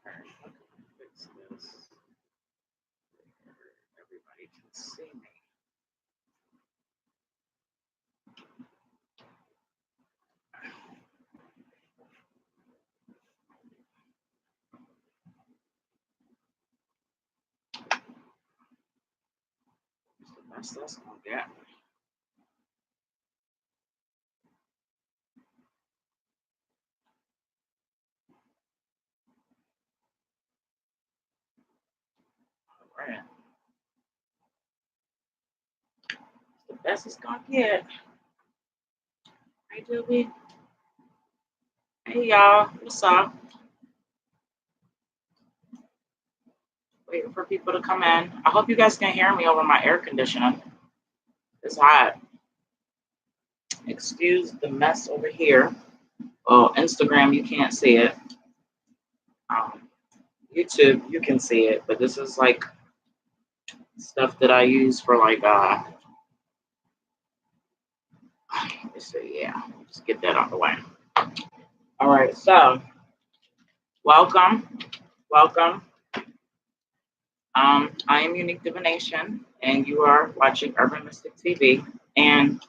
Alright, how can I fix this? Everybody can see me. That's the best that's gonna get. Alright. The best it's gonna get. Hey, Julie. Hey, y'all. What's up? Waiting for people to come in. I hope you guys can hear me over my air conditioning. It's hot. Excuse the mess over here. Oh, Instagram, you can't see it. YouTube, you can see it, but this is like stuff that I use for like let's see, yeah, just get that out of the way. All right, so welcome. I am Unique Divination, and you are watching Urban Mystik TV, and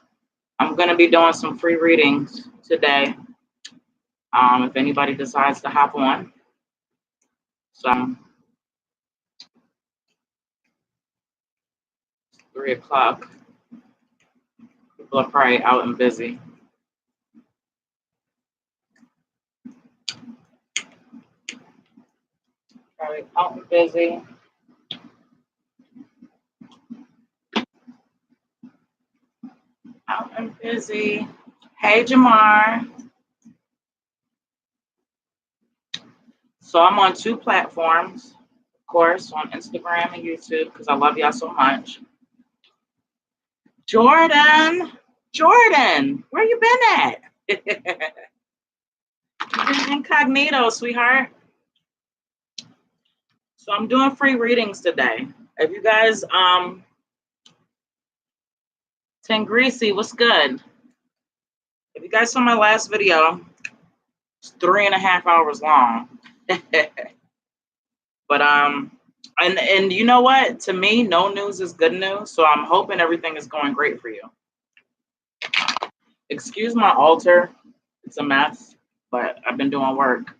I'm going to be doing some free readings today. If anybody decides to hop on, so 3 o'clock. People are probably out and busy. Probably out and busy. Out and busy. Hey, Jamar. So I'm on 2 platforms, of course, on Instagram and YouTube, because I love y'all so much. Jordan, where you been at? You've been incognito, sweetheart. So I'm doing free readings today. If you guys, Greasy, what's good? If you guys saw my last video, it's 3.5 hours long. But and you know what? To me, no news is good news. So I'm hoping everything is going great for you. Excuse my altar. It's a mess, but I've been doing work.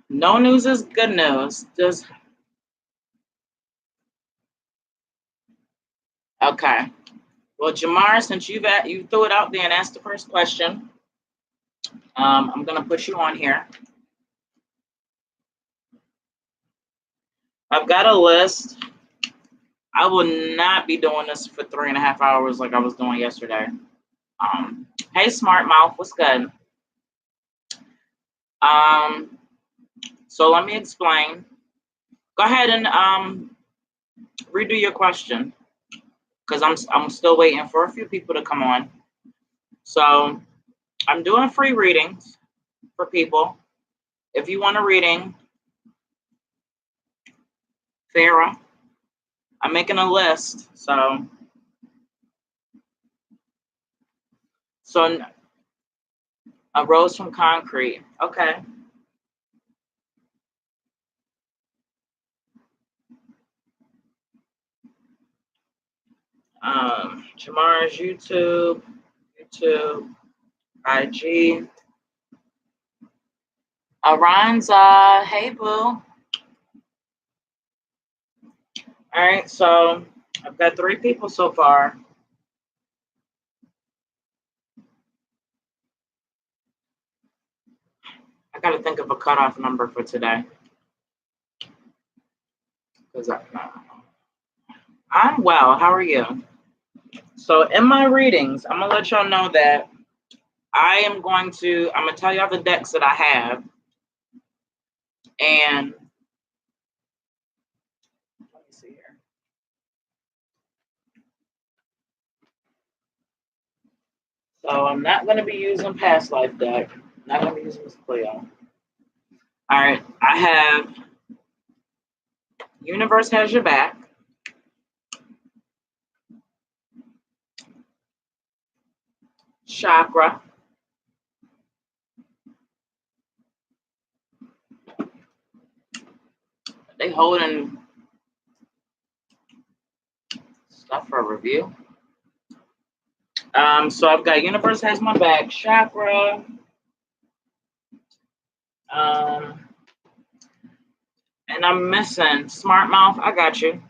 No news is good news. Just okay. Well, Jamar, since you threw it out there and asked the first question, I'm gonna put you on here. I've got a list. I will not be doing this for 3.5 hours like I was doing yesterday. Hey, Smart Mouth, what's good? So let me explain. Go ahead and redo your question, because I'm still waiting for a few people to come on. So I'm doing free readings for people. If you want a reading, Farah, I'm making a list. So a rose from concrete. Okay. Jamar's YouTube, IG. Aranza, hey boo. All right, so I've got 3 people so far. I got to think of a cutoff number for today. Because I'm well. How are you? So in my readings, I'm going to let y'all know that I'm going to tell y'all the decks that I have. And let me see here. So I'm not going to be using Past Life deck. Not going to be using this Cleo. All right. I have Universe Has Your Back. Chakra. They holding stuff for review. So I've got Universe Has My Back, Chakra. And I'm missing Smart Mouth. I got you.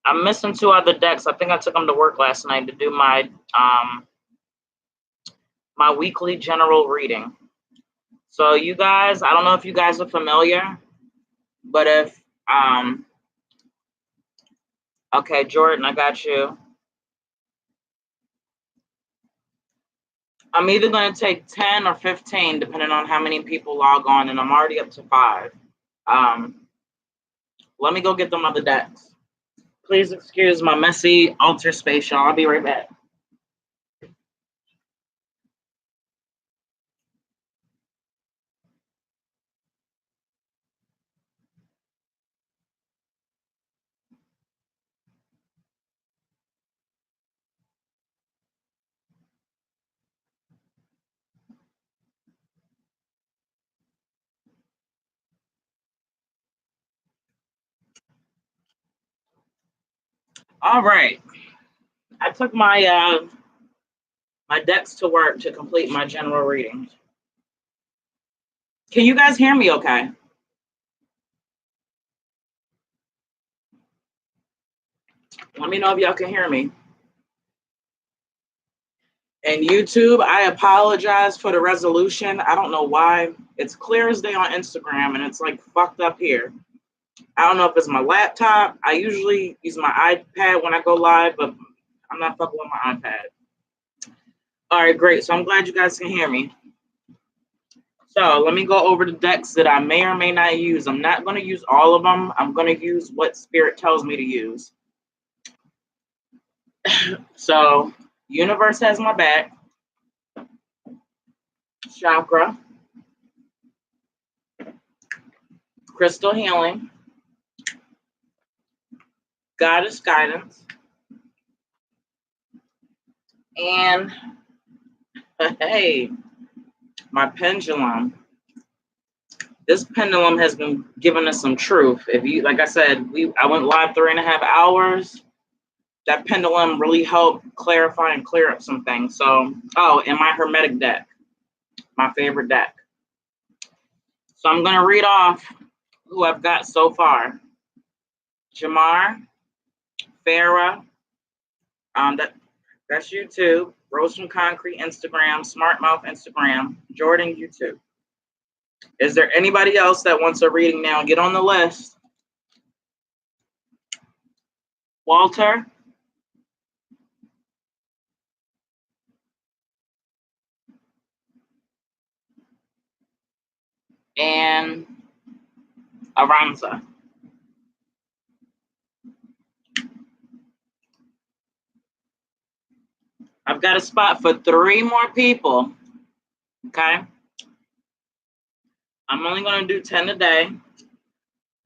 I'm missing 2 other decks. I think I took them to work last night to do my my weekly general reading. So you guys, I don't know if you guys are familiar, but if okay, Jordan, I got you. I'm either going to take 10 or 15, depending on how many people log on, and I'm already up to 5. Let me go get them other decks. Please excuse my messy altar space, y'all. I'll be right back. All right. I took my my decks to work to complete my general readings. Can you guys hear me okay? Let me know if y'all can hear me. And YouTube, I apologize for the resolution. I don't know why. It's clear as day on Instagram, and it's like fucked up here. I don't know if it's my laptop. I usually use my iPad when I go live, but I'm not fucking with my iPad. All right, great. So I'm glad you guys can hear me. So let me go over the decks that I may or may not use. I'm not going to use all of them. I'm going to use what Spirit tells me to use. So Universe Has My Back, Chakra, Crystal Healing, Goddess Guidance, and hey, my pendulum. This pendulum has been giving us some truth. If you, like I said, I went live 3.5 hours. That pendulum really helped clarify and clear up some things. So, oh, and my Hermetic deck, my favorite deck. So I'm going to read off who I've got so far. Jamar, Farah, that's YouTube, Rose from Concrete Instagram, Smart Mouth Instagram, Jordan YouTube. Is there anybody else that wants a reading now? Get on the list. Walter. And Aranza. I've got a spot for 3 more people. Okay. I'm only going to do 10 a day.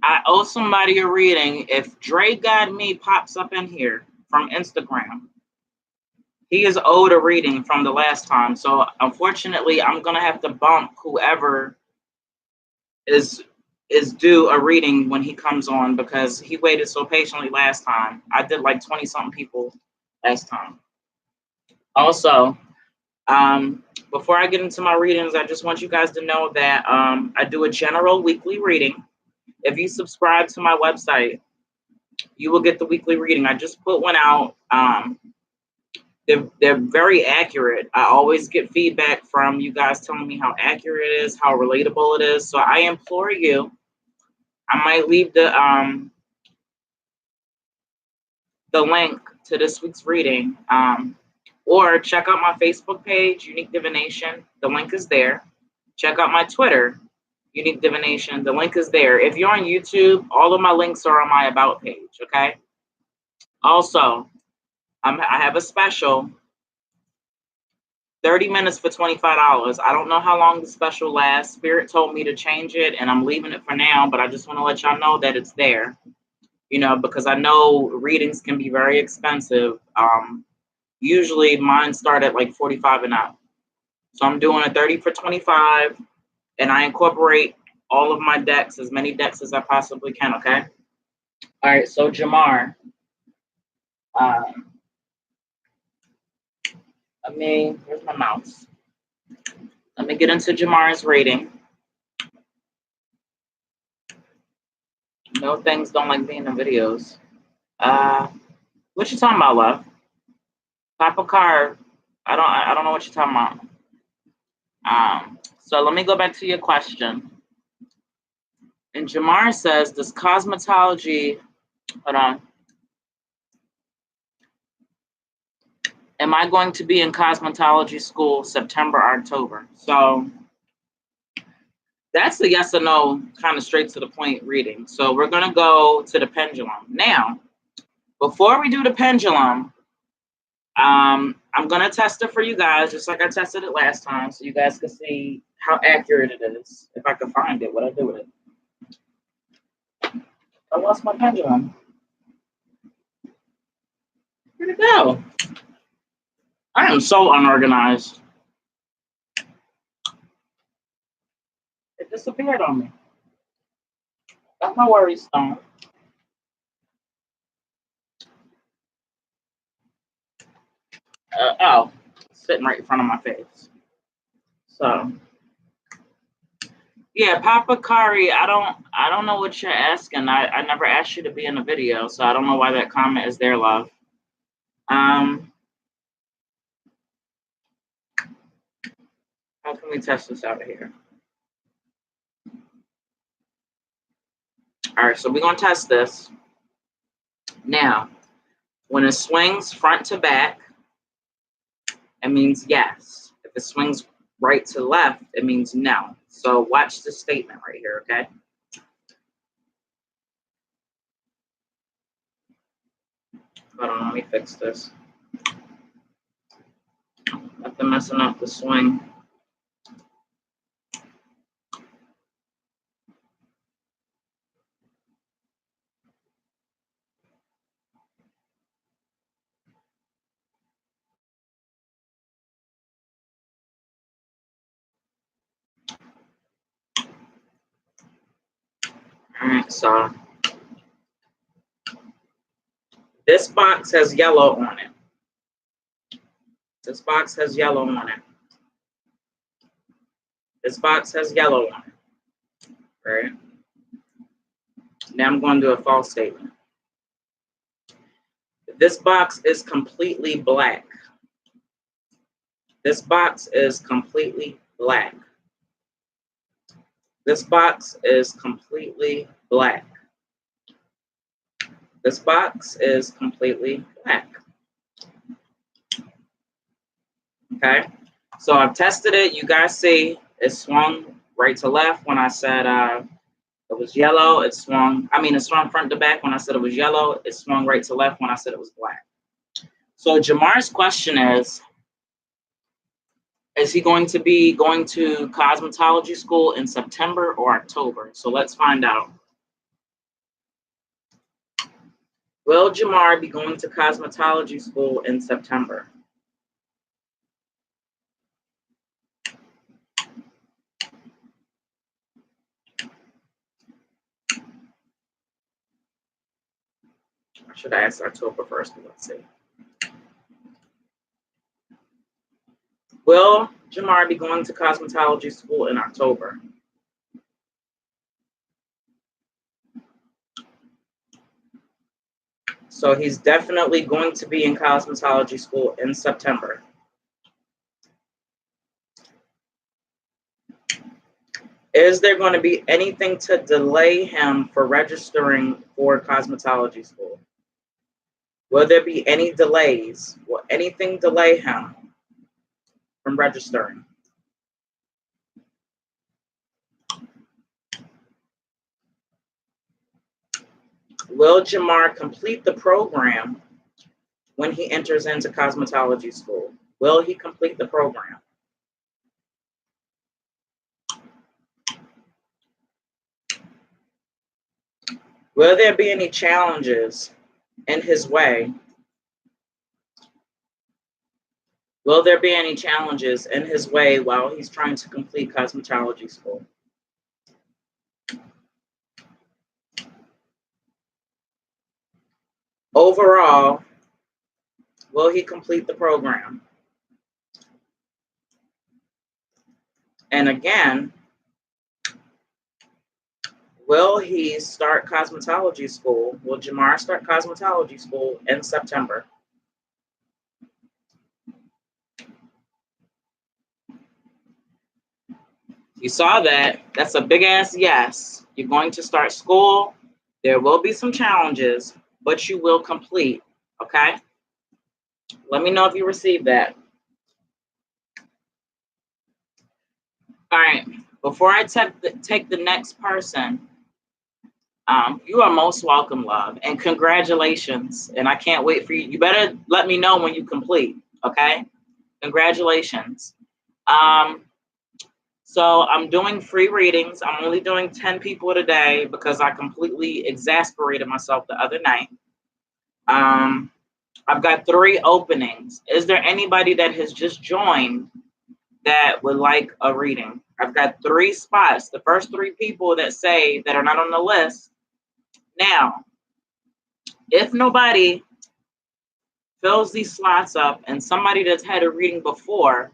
I owe somebody a reading. If Dre Got Me pops up in here from Instagram, he is owed a reading from the last time. So unfortunately, I'm going to have to bump whoever is due a reading when he comes on, because he waited so patiently last time. I did like 20 something people last time. Also, before I get into my readings, I just want you guys to know that I do a general weekly reading. If you subscribe to my website, you will get the weekly reading. I just put one out. They're very accurate. I always get feedback from you guys telling me how accurate it is, how relatable it is. So I implore you, I might leave the link to this week's reading, or check out my Facebook page, Unique Divination. The link is there. Check out my Twitter, Unique Divination. The link is there. If you're on YouTube, all of my links are on my About page, okay? Also, I have a special, 30 minutes for $25. I don't know how long the special lasts. Spirit told me to change it, and I'm leaving it for now, but I just want to let y'all know that it's there, you know, because I know readings can be very expensive. Usually mine start at like 45 and up. So I'm doing a 30 for 25, and I incorporate all of my decks, as many decks as I possibly can, okay? All right, so Jamar. Where's my mouse? Let me get into Jamar's rating. No, things don't like being in videos. What you talking about, love? Papa Car. I don't know what you're talking about. So let me go back to your question. And Jamar says, does cosmetology, hold on. Am I going to be in cosmetology school September, October? So that's a yes or no, kind of straight to the point reading. So we're going to go to the pendulum. Now, before we do the pendulum, I'm going to test it for you guys, just like I tested it last time, so you guys can see how accurate it is. If I can find it, what I do with it. I lost my pendulum. Where'd it go? I am so unorganized. It disappeared on me. That's my worry stone. Sitting right in front of my face. So, yeah, Papa Kari, I don't know what you're asking. I never asked you to be in a video, so I don't know why that comment is there, love. How can we test this out of here? All right, so we're gonna test this. Now, when it swings front to back, it means yes. If it swings right to left, it means no. So watch this statement right here, okay? Hold on, let me fix this. After messing up the swing. All right, so this box has yellow on it. This box has yellow on it. This box has yellow on it. Right? Now I'm going to do a false statement. This box is completely black. This box is completely black. This box is completely black. This box is completely black. Okay, so I've tested it. You guys see it swung right to left when I said it was yellow. It swung front to back when I said it was yellow. It swung right to left when I said it was black. So Jamar's question is he going to be going to cosmetology school in September or October? So let's find out. Will Jamar be going to cosmetology school in September? I should ask October first, but let's see. Will Jamar be going to cosmetology school in October? So he's definitely going to be in cosmetology school in September. Is there going to be anything to delay him for registering for cosmetology school? Will there be any delays? Will anything delay him from registering? Will Jamar complete the program when he enters into cosmetology school? Will he complete the program? Will there be any challenges in his way? Will there be any challenges in his way while he's trying to complete cosmetology school? Overall, will he complete the program? And again, will he start cosmetology school? Will Jamar start cosmetology school in September? You saw that. That's a big ass yes. You're going to start school. There will be some challenges, but you will complete. Okay? Let me know if you received that. All right. Before I take the next person, you are most welcome, love, and congratulations. And I can't wait for you. You better let me know when you complete. Okay? Congratulations. So I'm doing free readings. I'm only doing 10 people today because I completely exasperated myself the other night. I've got 3 openings. Is there anybody that has just joined that would like a reading? I've got 3 spots. The first 3 people that say that are not on the list. Now, if nobody fills these slots up and somebody that's had a reading before,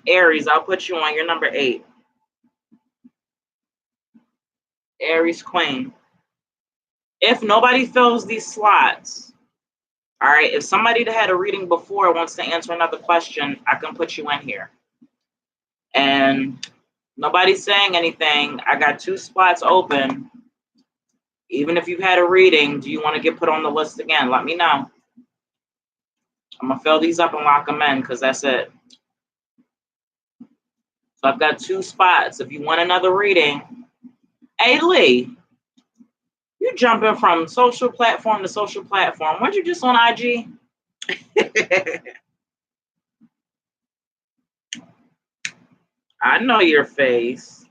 Aries, I'll put you on. You're number 8. Aries Queen. If nobody fills these slots, all right, if somebody that had a reading before wants to answer another question, I can put you in here. And nobody's saying anything. I got 2 spots open. Even if you've had a reading, do you want to get put on the list again? Let me know. I'm going to fill these up and lock them in because that's it. So I've got 2 spots. If you want another reading. Hey, Lee, you jumping from social platform to social platform. Weren't you just on IG? I know your face.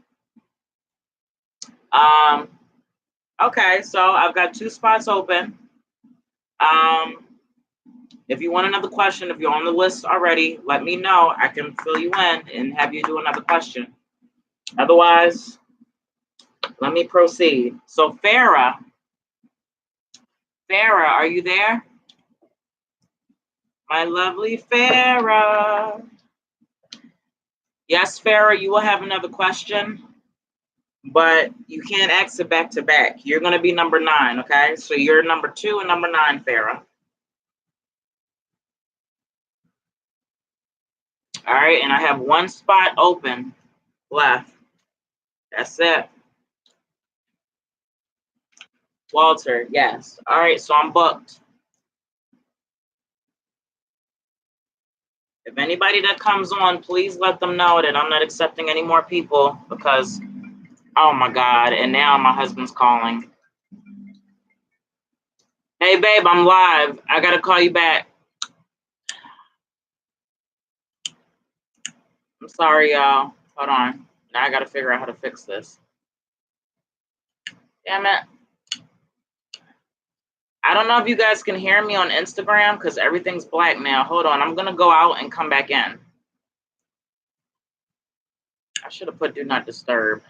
Okay, so I've got 2 spots open. If you want another question, if you're on the list already, let me know. I can fill you in and have you do another question. Otherwise, let me proceed. So Farah, are you there? My lovely Farah. Yes, Farah, you will have another question, but you can't ask it back to back. You're going to be number 9, okay? So you're number 2 and number 9, Farah. All right, and I have 1 spot open left. That's it. Walter, yes. All right, so I'm booked. If anybody that comes on, please let them know that I'm not accepting any more people because, oh my God, and now my husband's calling. Hey, babe, I'm live. I got to call you back. I'm sorry, y'all. Hold on. Now I got to figure out how to fix this. Damn it. I don't know if you guys can hear me on Instagram because everything's black now. Hold on. I'm going to go out and come back in. I should have put do not disturb.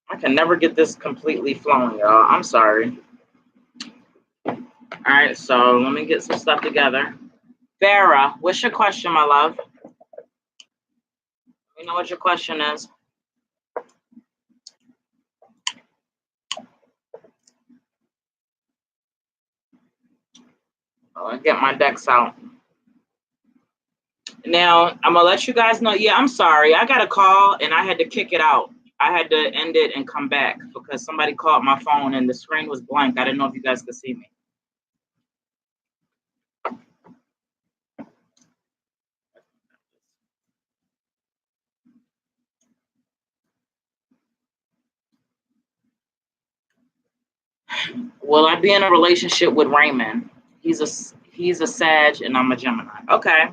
I can never get this completely flowing, y'all. I'm sorry. All right, so let me get some stuff together. Farah, what's your question, my love? You know what your question is? Oh, I get my decks out. Now, I'm going to let you guys know. Yeah, I'm sorry. I got a call, and I had to kick it out. I had to end it and come back because somebody called my phone, and the screen was blank. I didn't know if you guys could see me. Will I be in a relationship with Raymond? He's a Sag, and I'm a Gemini. Okay.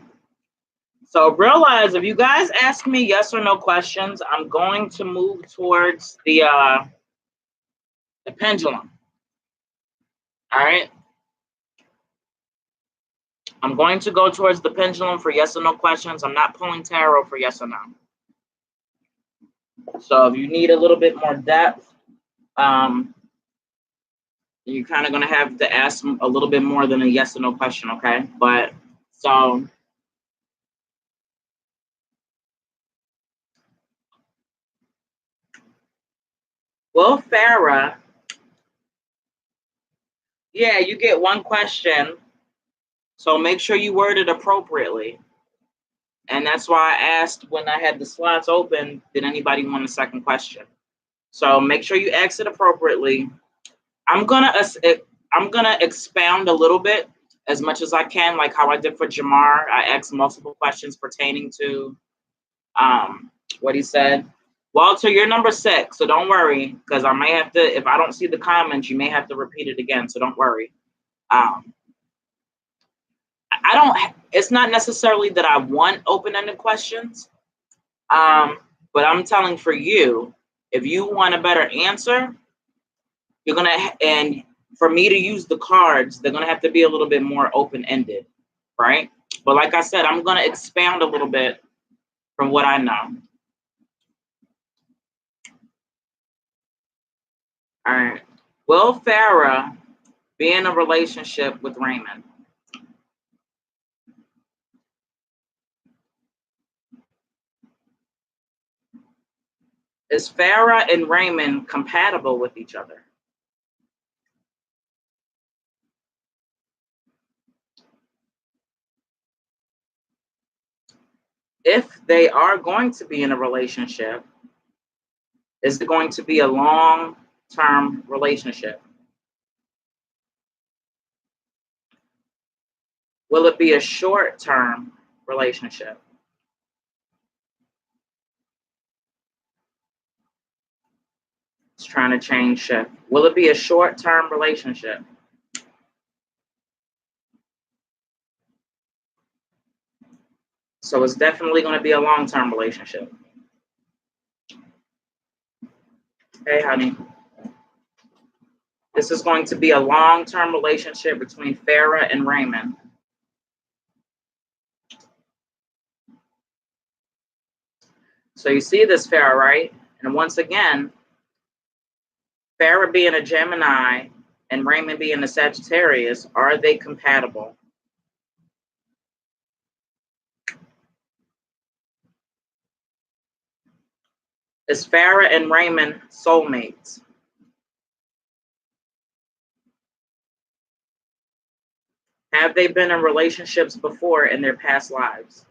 So realize if you guys ask me yes or no questions, I'm going to move towards the pendulum. All right. I'm going to go towards the pendulum for yes or no questions. I'm not pulling tarot for yes or no. So if you need a little bit more depth, you're kind of going to have to ask a little bit more than a yes or no question, okay? But so Will Farah, yeah, you get one question. So make sure you word it appropriately. And that's why I asked when I had the slots open, did anybody want a second question? So make sure you ask it appropriately. I'm gonna expound a little bit as much as I can, like how I did for Jamar. I asked multiple questions pertaining to what he said. Walter, you're number 6, so don't worry, because I may have to, if I don't see the comments, you may have to repeat it again, so don't worry. I don't, it's not necessarily that I want open-ended questions, but I'm telling for you, if you want a better answer, you're going to, and for me to use the cards, they're going to have to be a little bit more open-ended, right? But like I said, I'm going to expound a little bit from what I know. All right. Will Farah be in a relationship with Raymond? Is Farah and Raymond compatible with each other? If they are going to be in a relationship, is it going to be a long-term relationship? Will it be a short-term relationship? It's trying to change shift. Will it be a short-term relationship? So it's definitely going to be a long-term relationship. Hey, honey. This is going to be a long-term relationship between Farah and Raymond. So you see this, Farah, right? And once again, Farah being a Gemini and Raymond being a Sagittarius, are they compatible? Is Farah and Raymond soulmates? Have they been in relationships before in their past lives?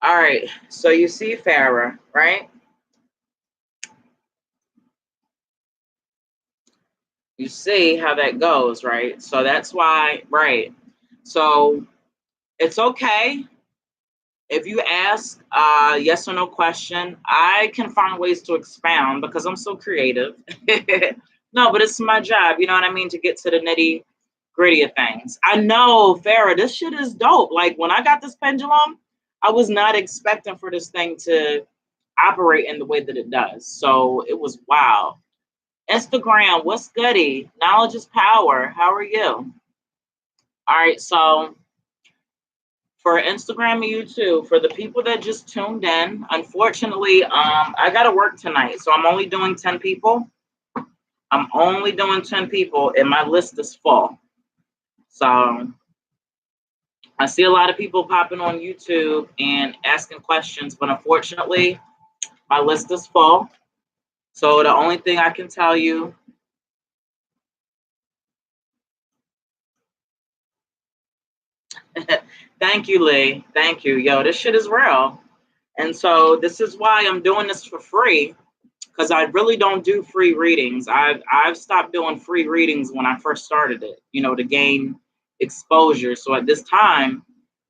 All right, so you see Farah, right? You see how that goes, right? So that's why, right? So it's okay if you ask a yes or no question. I can find ways to expound because I'm so creative. No, but it's my job, you know what I mean, to get to the nitty gritty of things. I know, Farah, this shit is dope. Like when I got this pendulum, I was not expecting for this thing to operate in the way that it does. So it was wow. Instagram, what's goody? Knowledge is power. How are you? All right, so for Instagram and YouTube, for the people that just tuned in, unfortunately, I gotta work tonight, so I'm only doing 10 people. I'm only doing 10 people, and my list is full. So I see a lot of people popping on YouTube and asking questions, but unfortunately, my list is full. So the only thing I can tell you, thank you, Lee. Thank you. Yo, this shit is real. And so this is why I'm doing this for free, because I really don't do free readings. I've stopped doing free readings when I first started it, you know, to gain exposure. So at this time,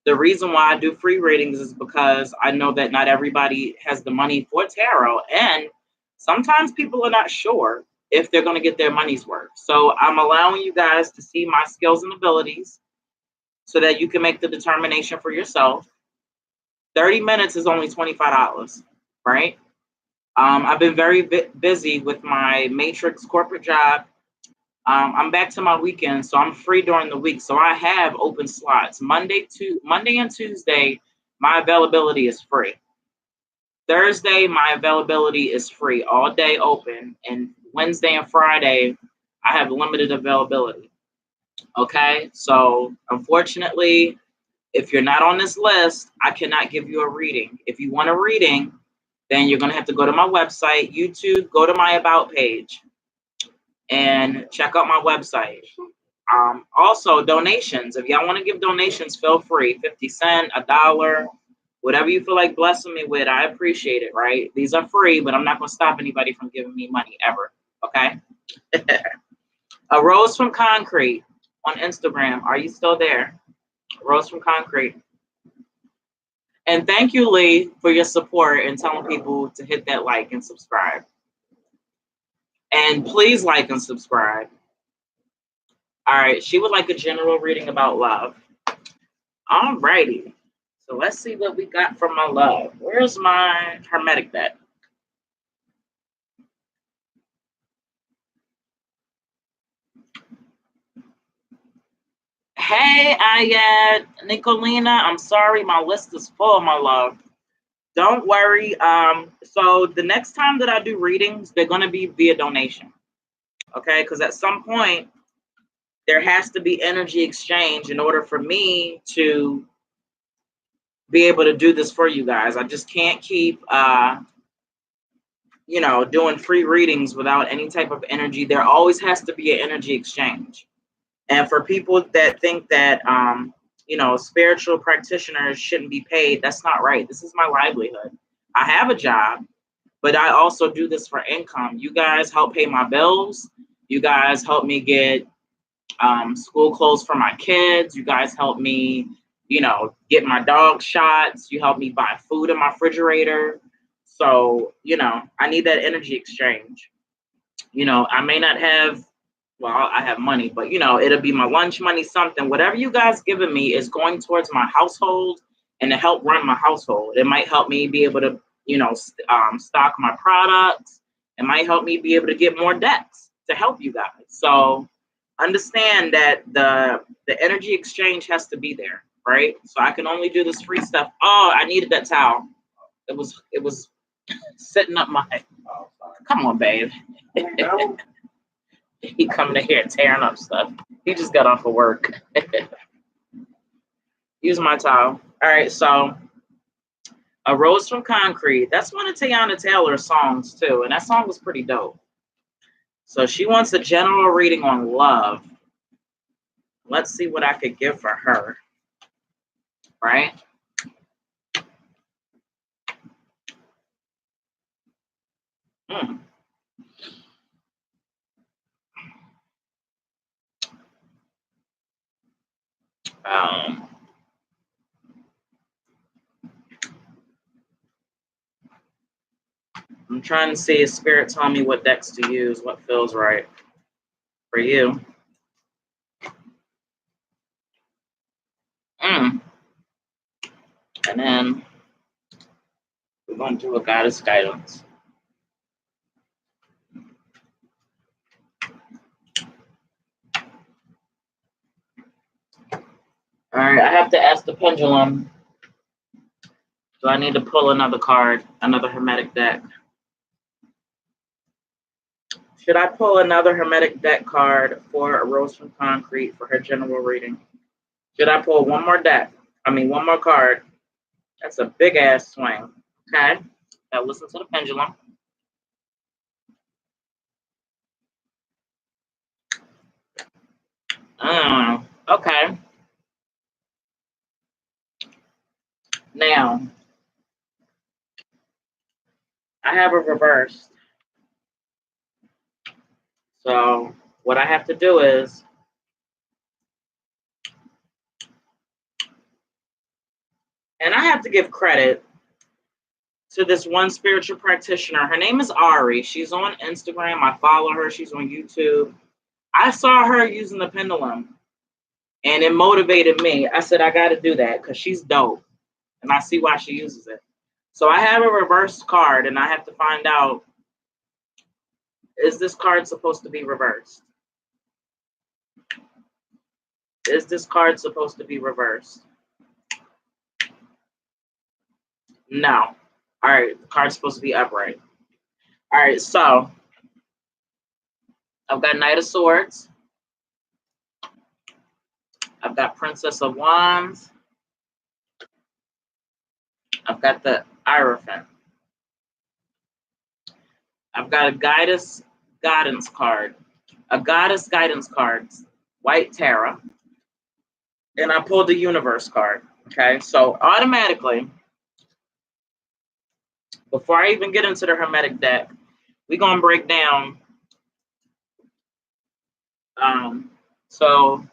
the reason why I do free readings is because I know that not everybody has the money for tarot, and sometimes people are not sure if they're going to get their money's worth. So I'm allowing you guys to see my skills and abilities so that you can make the determination for yourself. 30 minutes is only $25, right? I've been very busy with my Matrix corporate job. I'm back to my weekend, so I'm free during the week. So I have open slots. Monday and Tuesday, my availability is free. Thursday, my availability is free, all day open. And Wednesday and Friday, I have limited availability. Okay, so unfortunately, if you're not on this list, I cannot give you a reading. If you want a reading, then you're going to have to go to my website, YouTube, go to my About page, and check out my website. Also, donations. If y'all want to give donations, feel free. 50 cents, $1, whatever you feel like blessing me with, I appreciate it, right? These are free, but I'm not going to stop anybody from giving me money ever, okay? A Rose from Concrete on Instagram. Are you still there? Rose from Concrete. And thank you, Lee, for your support and telling people to hit that like and subscribe. And please like and subscribe. All right, she would like a general reading about love. All righty. So let's see what we got from my love. Where's my Hermetic deck? Hey, Ayat, Nicolina, I'm sorry, my list is full, my love. Don't worry. So the next time that I do readings, they're going to be via donation. Okay, because at some point, there has to be energy exchange in order for me to be able to do this for you guys. I just can't keep, doing free readings without any type of energy. There always has to be an energy exchange. And for people that think that, spiritual practitioners shouldn't be paid, that's not right. This is my livelihood. I have a job, but I also do this for income. You guys help pay my bills. You guys help me get school clothes for my kids. You guys help me, get my dog shots. You help me buy food in my refrigerator. So, I need that energy exchange. I may not have, I have money, but, it'll be my lunch money, something. Whatever you guys giving me is going towards my household and to help run my household. It might help me be able to, stock my products. It might help me be able to get more decks to help you guys. So understand that the energy exchange has to be there, right? So I can only do this free stuff. Oh, I needed that towel. It was sitting up my. Come on, babe. He coming in here tearing up stuff. He just got off of work. Use my towel. All right, so A Rose from Concrete. That's one of Tiana Taylor's songs too, and that song was pretty dope. So she wants a general reading on love. Let's see what I could give for her. Right? I'm trying to see if Spirit tell me what decks to use, what feels right for you. And then we're going to do a Goddess Guidance. All right, I have to ask the pendulum. Do I need to pull another card, another Hermetic deck? Should I pull another Hermetic deck card for A Rose from Concrete for her general reading? Should I pull one more card? That's a big ass swing. Okay. Now listen to the pendulum. Okay. Now, I have a reverse. So what I have to do is and I have to give credit to this one spiritual practitioner. Her name is Ari. She's on Instagram. I follow her. She's on YouTube. I saw her using the pendulum and it motivated me. I said, I got to do that because she's dope. And I see why she uses it. So I have a reverse card and I have to find out, is this card supposed to be reversed? Is this card supposed to be reversed? No. All right, the card's supposed to be upright. All right, so I've got Knight of Swords. I've got Princess of Wands. I've got the Hierophant. I've got a guidance card. A goddess guidance card. White Tarot. And I pulled the Universe card. Okay, so automatically, before I even get into the Hermetic deck, we're going to break down. So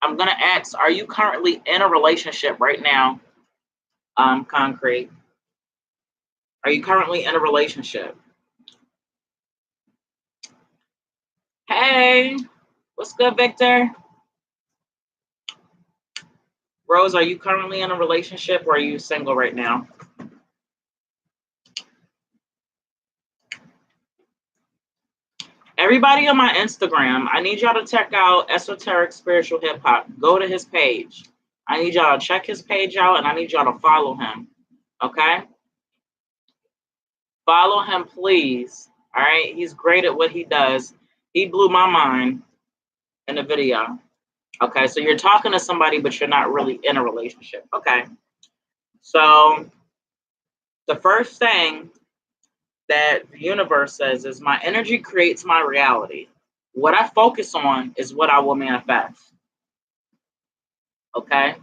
I'm going to ask, are you currently in a relationship right now? Concrete. Are you currently in a relationship? Hey, what's good, Victor? Rose, are you currently in a relationship or are you single right now? Everybody on my Instagram, I need y'all to check out Esoteric Spiritual Hip Hop. Go to his page. I need y'all to check his page out and I need y'all to follow him. Okay? Follow him, please. All right? He's great at what he does. He blew my mind in the video. Okay, so you're talking to somebody, but you're not really in a relationship. Okay. So the first thing that the universe says is my energy creates my reality. What I focus on is what I will manifest. Okay.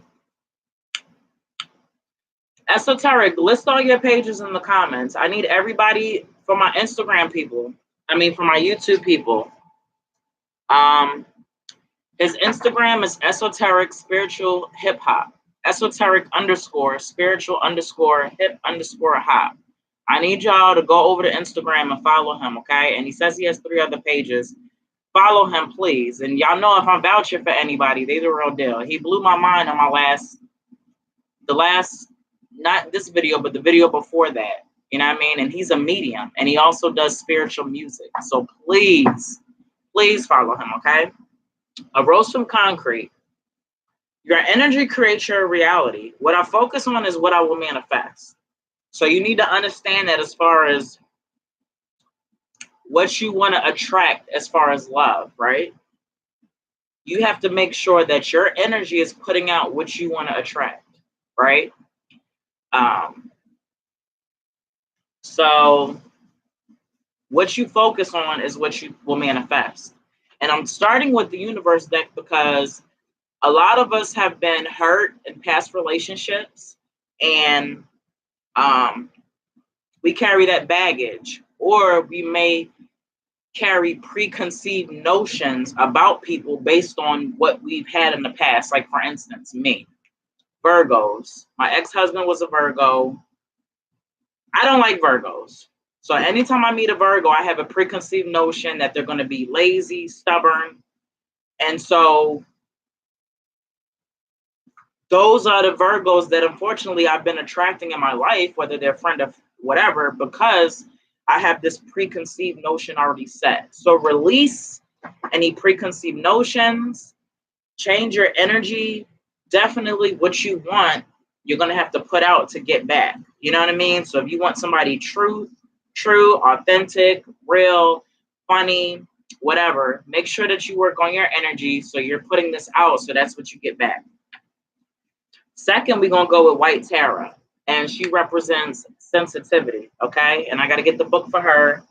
Esoteric, list all your pages in the comments. I need everybody, for my Instagram people, for my YouTube people. His Instagram is Esoteric Spiritual Hip Hop. Esoteric _ spiritual _ hip _ hop. I need y'all to go over to Instagram and follow him, okay? And he says he has 3 other pages. Follow him, please. And y'all know if I'm vouching for anybody, they the real deal. He blew my mind on not this video, but the video before that. You know what I mean? And he's a medium, and he also does spiritual music. So please, please follow him, okay? A Rose from Concrete. Your energy creates your reality. What I focus on is what I will manifest. So you need to understand that as far as what you want to attract as far as love, right? You have to make sure that your energy is putting out what you want to attract, right? So what you focus on is what you will manifest. And I'm starting with the Universe deck because a lot of us have been hurt in past relationships, and we carry that baggage, or we may carry preconceived notions about people based on what we've had in the past. Like, for instance, me, Virgos. My ex-husband was a Virgo. I don't like Virgos. So anytime I meet a Virgo, I have a preconceived notion that they're going to be lazy, stubborn. And so those are the Virgos that unfortunately I've been attracting in my life, whether they're friend of whatever, because I have this preconceived notion already set. So release any preconceived notions, change your energy. Definitely what you want, you're going to have to put out to get back. You know what I mean? So if you want somebody true, authentic, real, funny, whatever, make sure that you work on your energy so you're putting this out, so that's what you get back. Second, we're going to go with White Tarot, and she represents sensitivity, okay? And I got to get the book for her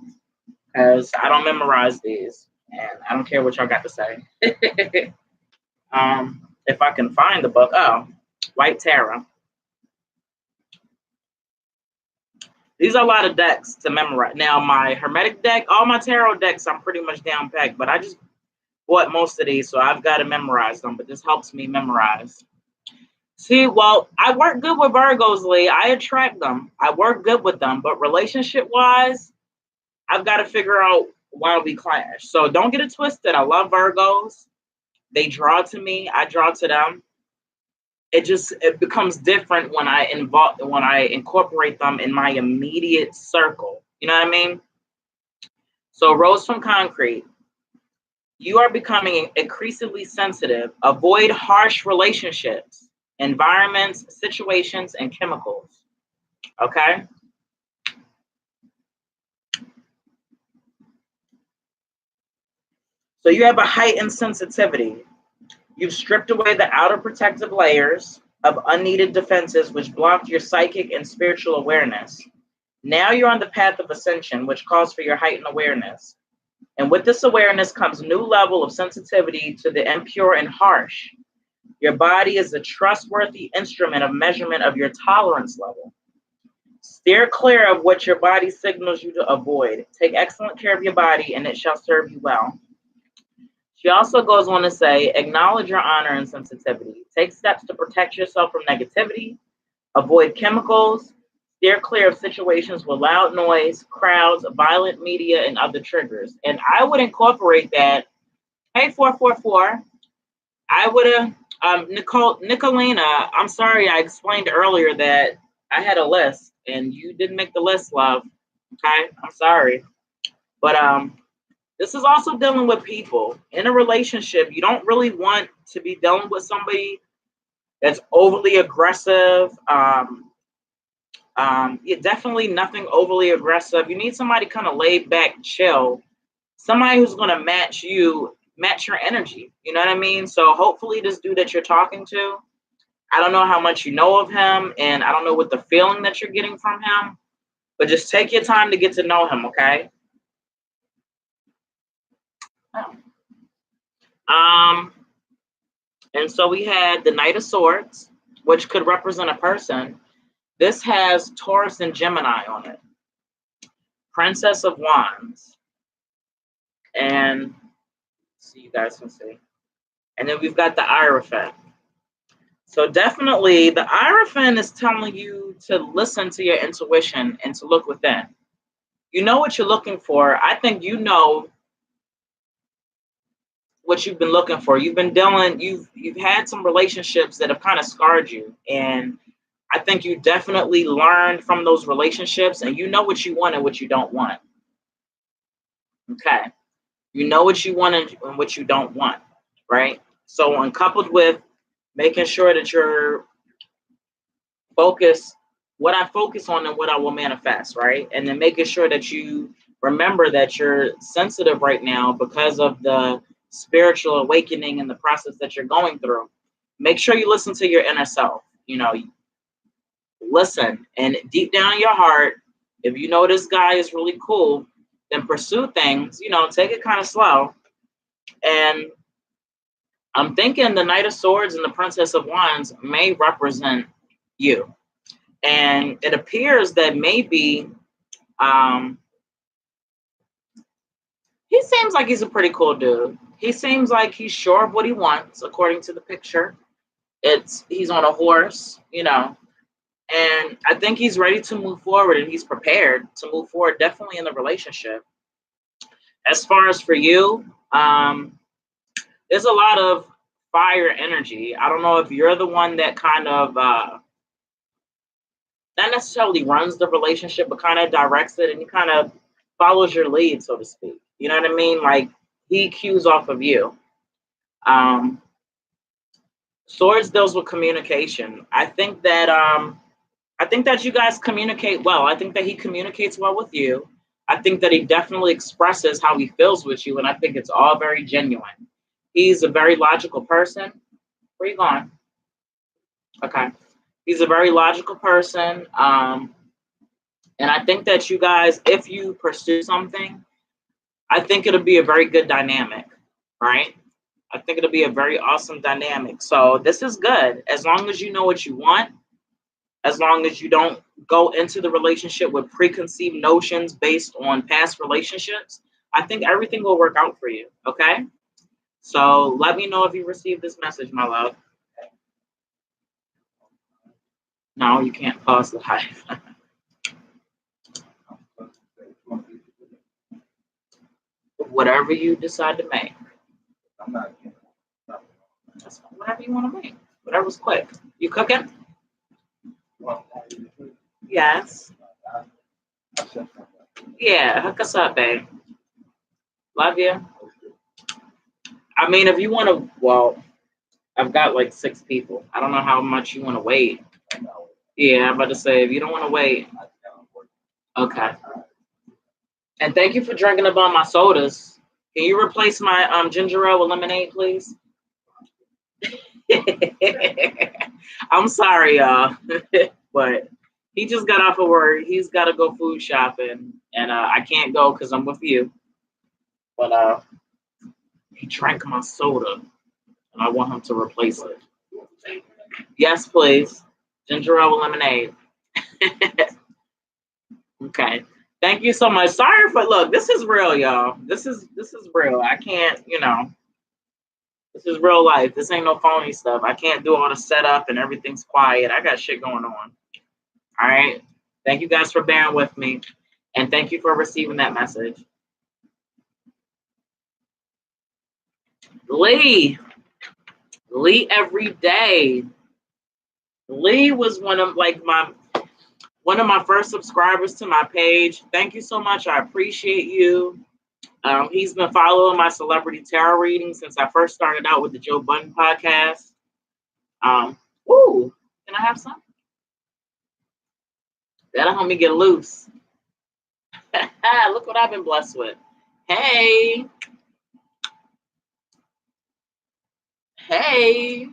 because I don't memorize these, and I don't care what y'all got to say. If I can find the book. Oh, White Tarot. These are a lot of decks to memorize. Now, my Hermetic deck, all my tarot decks, I'm pretty much down packed, but I just bought most of these, so I've got to memorize them, but this helps me memorize. See, well, I work good with Virgos, Lee. I attract them. I work good with them, but relationship-wise, I've got to figure out why we clash. So don't get it twisted. I love Virgos. They draw to me. I draw to them. It becomes different when I incorporate them in my immediate circle. You know what I mean? So Rose from Concrete. You are becoming increasingly sensitive. Avoid harsh relationships, environments, situations, and chemicals. Okay? So you have a heightened sensitivity. You've stripped away the outer protective layers of unneeded defenses which blocked your psychic and spiritual awareness. Now you're on the path of ascension, which calls for your heightened awareness. And with this awareness comes new level of sensitivity to the impure and harsh. Your body is a trustworthy instrument of measurement of your tolerance level. Steer clear of what your body signals you to avoid. Take excellent care of your body, and it shall serve you well. She also goes on to say, acknowledge your honor and sensitivity. Take steps to protect yourself from negativity. Avoid chemicals. Steer clear of situations with loud noise, crowds, violent media, and other triggers. And I would incorporate that. Hey, 444. I would have, Nicolina, I'm sorry I explained earlier that I had a list and you didn't make the list, love. Okay, I'm sorry. But this is also dealing with people. In a relationship, you don't really want to be dealing with somebody that's overly aggressive. Yeah, definitely nothing overly aggressive. You need somebody kind of laid back, chill. Somebody who's going to match your energy. You know what I mean? So hopefully this dude that you're talking to, I don't know how much you know of him, and I don't know what the feeling that you're getting from him, but just take your time to get to know him, okay? And so we had the Knight of Swords, which could represent a person. This has Taurus and Gemini on it. Princess of Wands. And see, you guys can see. And then we've got the Hierophant. So definitely the Hierophant is telling you to listen to your intuition and to look within. You know what you're looking for. I think you know what you've been looking for. You've had some relationships that have kind of scarred you. And I think you definitely learned from those relationships, and you know what you want and what you don't want. Okay. You know what you want and what you don't want, right? So when coupled with making sure that you're focused, what I focus on and what I will manifest, right? And then making sure that you remember that you're sensitive right now because of the spiritual awakening and the process that you're going through. Make sure you listen to your inner self. You know, listen, and deep down in your heart, if you know this guy is really cool, then pursue things, take it kind of slow. And I'm thinking the Knight of Swords and the Princess of Wands may represent you. And it appears that maybe he seems like he's a pretty cool dude. He seems like he's sure of what he wants, according to the picture. He's on a horse, and I think he's ready to move forward, and he's prepared to move forward, definitely in the relationship. As far as for you, there's a lot of fire energy. I don't know if you're the one that kind of not necessarily runs the relationship, but kind of directs it, and he kind of follows your lead, so to speak. You know what I mean? Like, he cues off of you. Swords deals with communication. I think that you guys communicate well. I think that he communicates well with you. I think that he definitely expresses how he feels with you, and I think it's all very genuine. He's a very logical person. Where are you going? Okay. He's a very logical person. And I think that you guys, if you pursue something, I think it'll be a very good dynamic, right? I think it'll be a very awesome dynamic. So this is good. As long as you know what you want, as long as you don't go into the relationship with preconceived notions based on past relationships, I think everything will work out for you, okay? So let me know if you received this message, my love. No, you can't pause the live. Whatever you decide to make. That's whatever you want to make. Whatever's quick. You cooking? Yes. Yeah, hook us up, babe. Love you. I mean, if you want to, well, I've got like 6 people. I don't know how much you want to wait. Yeah, I'm about to say, if you don't want to wait, okay. And thank you for drinking up all my sodas. Can you replace my ginger ale with lemonade, please? I'm sorry, y'all, but he just got off of work. He's got to go food shopping, and I can't go because I'm with you. But he drank my soda, and I want him to replace it. Yes, please. Ginger ale with lemonade. Okay. Thank you so much. Sorry for look. This is real, y'all. This is real. I can't, this is real life. This ain't no phony stuff. I can't do all the setup and everything's quiet. I got shit going on. All right. Thank you guys for bearing with me. And thank you for receiving that message. Lee every day. Lee was one of my first subscribers to my page. Thank you so much. I appreciate you. He's been following my celebrity tarot reading since I first started out with the Joe Budden podcast. Ooh, can I have some? That'll help me get loose. Look what I've been blessed with. Hey. Hey.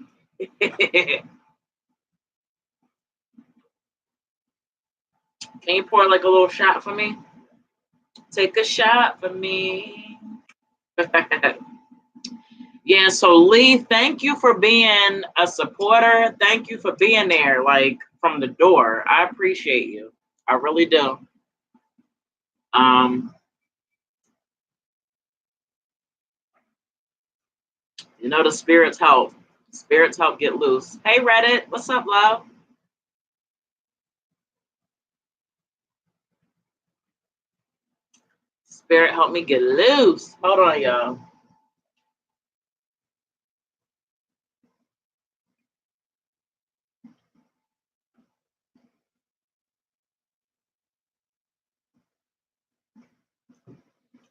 Can you pour like a little shot for me? Take a shot for me. Yeah, so Lee, thank you for being a supporter. Thank you for being there, like from the door. I appreciate you. I really do. The spirits help. Spirits help get loose. Hey, Reddit, what's up, love? Spirit help me get loose. Hold on, y'all.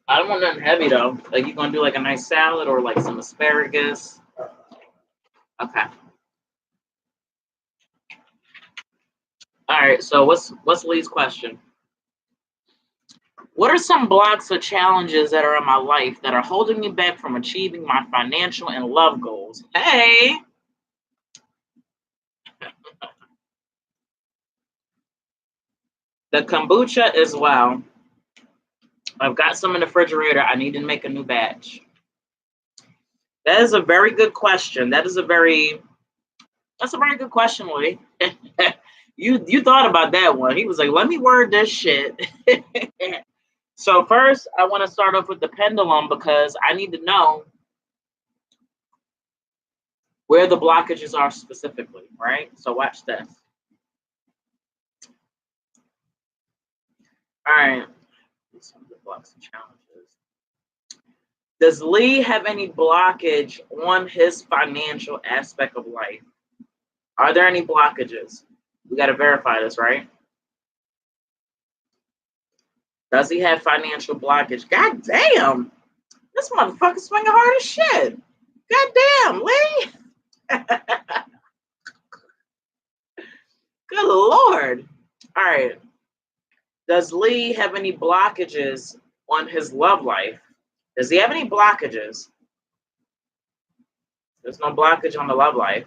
I don't want nothing heavy though. Like you gonna do like a nice salad or like some asparagus. Okay. All right. So what's Lee's question? What are some blocks or challenges that are in my life that are holding me back from achieving my financial and love goals? Hey. The kombucha as well. I've got some in the refrigerator. I need to make a new batch. That is a very good question. That's a very good question, Lee. You thought about that one. He was like, let me word this shit. So first, I want to start off with the pendulum because I need to know where the blockages are specifically, right? So watch this. All right. Some of the blocks and challenges. Does Lee have any blockage on his financial aspect of life? Are there any blockages? We got to verify this, right? Does he have financial blockage? God damn. This motherfucker's swinging hard as shit. God damn, Lee. Good Lord. All right. Does Lee have any blockages on his love life? Does he have any blockages? There's no blockage on the love life.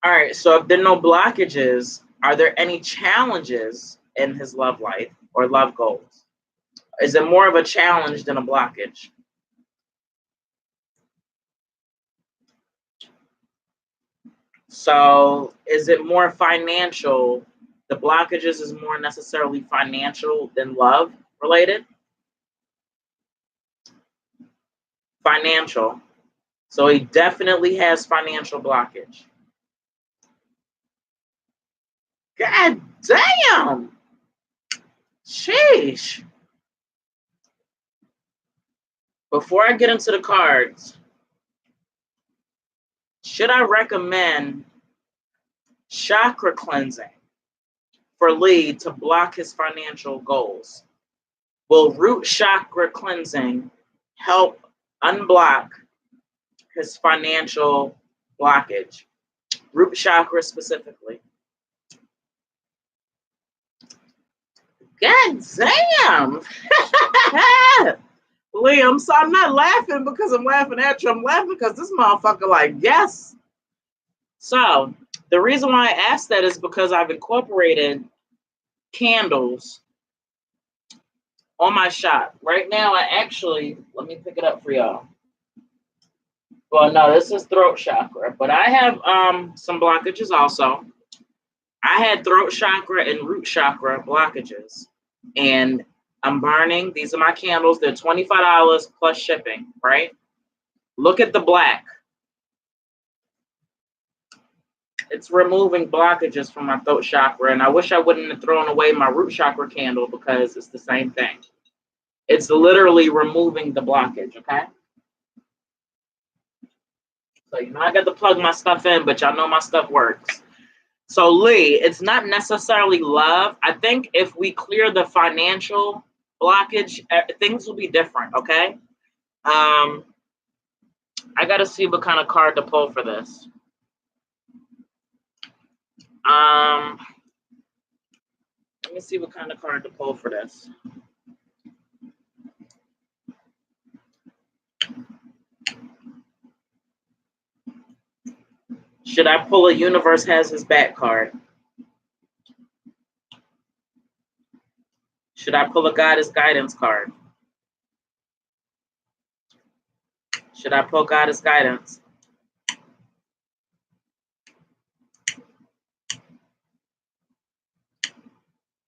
All right. So if there are no blockages, are there any challenges in his love life or love goals? Is it more of a challenge than a blockage? So is it more financial? The blockages is more necessarily financial than love related? Financial. So he definitely has financial blockage. God damn. Sheesh. Before I get into the cards, should I recommend chakra cleansing for Lee to block his financial goals? Will root chakra cleansing help unblock his financial blockage, root chakra specifically. God damn. Lee, I'm not laughing because I'm laughing at you. I'm laughing because this motherfucker like, yes. So the reason why I asked that is because I've incorporated candles on my shop. Right now, let me pick it up for y'all. Well, no, this is throat chakra, but I have some blockages also. I had throat chakra and root chakra blockages, and I'm burning. These are my candles. They're $25 plus shipping, right? Look at the black. It's removing blockages from my throat chakra, and I wish I wouldn't have thrown away my root chakra candle because it's the same thing. It's literally removing the blockage, okay? So, I got to plug my stuff in, but y'all know my stuff works. So, Lee, it's not necessarily love. I think if we clear the financial blockage, things will be different, okay? I got to see what kind of card to pull for this. Let me see what kind of card to pull for this. Should I pull a Universe Has His Back card? Should I pull a Goddess Guidance card? Should I pull Goddess Guidance?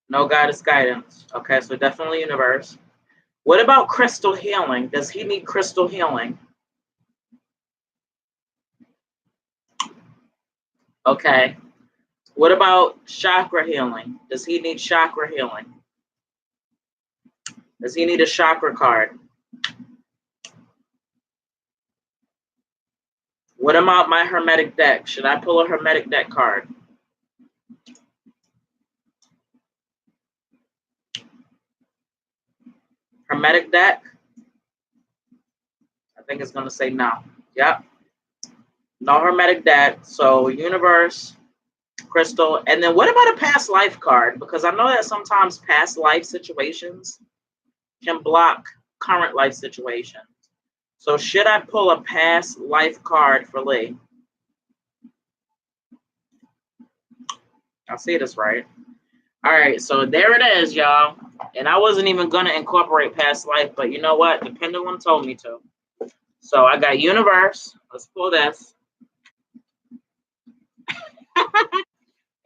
No Goddess Guidance. Okay, so definitely Universe. What about crystal healing? Does he need crystal healing? Okay. What about chakra healing? Does he need chakra healing? Does he need a chakra card? What about my Hermetic deck? Should I pull a Hermetic deck card? Hermetic deck? I think it's going to say no. Yep. No Hermetic deck. So Universe, crystal. And then what about a past life card? Because I know that sometimes past life situations can block current life situations. So should I pull a past life card for Lee? I see this right. All right, so there it is, y'all. And I wasn't even going to incorporate past life, but you know what? The pendulum told me to. So I got Universe. Let's pull this.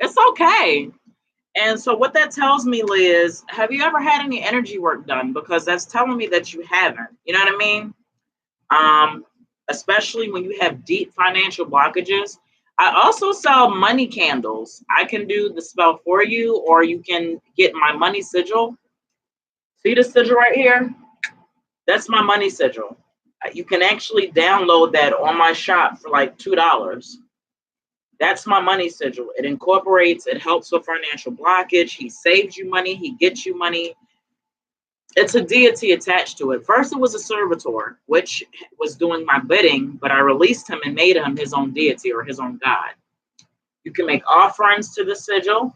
It's okay. And so what that tells me, Liz, have you ever had any energy work done? Because that's telling me that you haven't. You know what I mean? Especially when you have deep financial blockages. I also sell money candles. I can do the spell for you, or you can get my money sigil. See the sigil right here? That's my money sigil. You can actually download that on my shop for like $2. That's my money sigil. It incorporates, it helps with financial blockage. He saves you money. He gets you money. It's a deity attached to it. First, it was a servitor, which was doing my bidding, but I released him and made him his own deity or his own god. You can make offerings to the sigil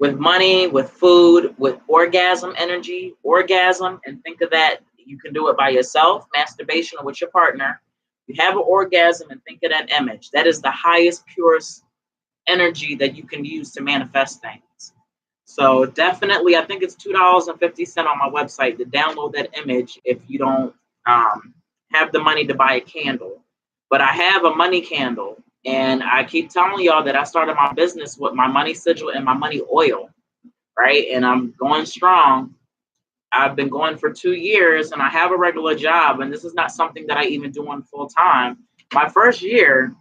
with money, with food, with orgasm energy, and think of that. You can do it by yourself, masturbation, or with your partner. You have an orgasm and think of that image. That is the highest, purest energy that you can use to manifest things. So definitely, I think it's $2.50 on my website to download that image if you don't have the money to buy a candle. But I have a money candle, and I keep telling y'all that I started my business with my money sigil and my money oil, right? And I'm going strong. I've been going for 2 years, and I have a regular job, and this is not something that I even do on full time. My first year,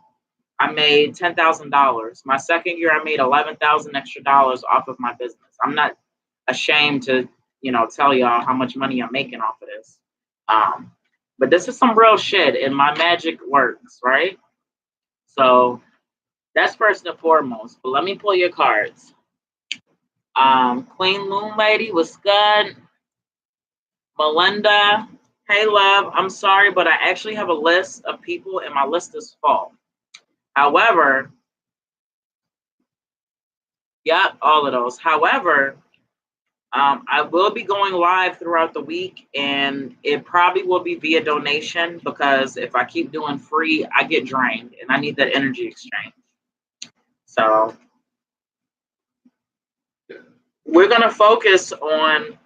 I made $10,000. My second year, I made $11,000 extra dollars off of my business. I'm not ashamed to, tell y'all how much money I'm making off of this. But this is some real shit, and my magic works, right? So that's first and foremost. But let me pull your cards. Queen Moon Lady was good. Melinda, hey love, I'm sorry, but I actually have a list of people and my list is full. However, yeah, all of those. However, I will be going live throughout the week, and it probably will be via donation because if I keep doing free, I get drained, and I need that energy exchange. So we're gonna focus on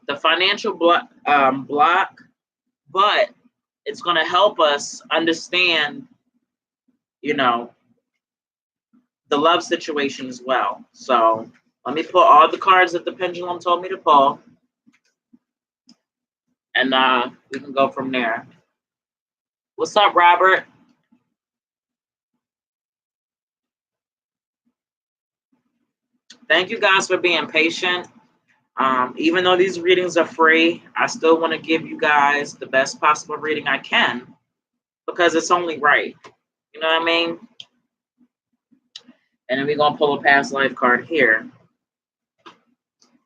the financial block, but it's gonna help us understand, you know, the love situation as well. So let me pull all the cards that the pendulum told me to pull, and we can go from there. What's up, Robert? Thank you guys for being patient. Even though these readings are free, I still want to give you guys the best possible reading I can because it's only right. You know what I mean? And then we're going to pull a past life card here.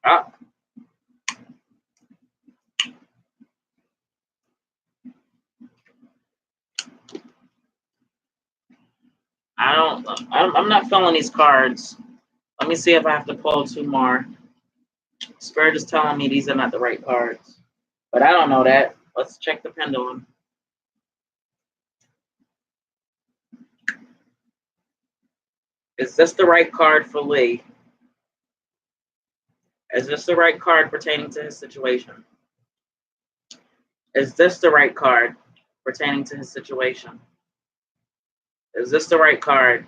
Oh. I'm not feeling these cards. Let me see if I have to pull two more. Spirit is telling me these are not the right cards. But I don't know that. Let's check the pendulum. Is this the right card for Lee? Is this the right card pertaining to his situation? Is this the right card pertaining to his situation? Is this the right card?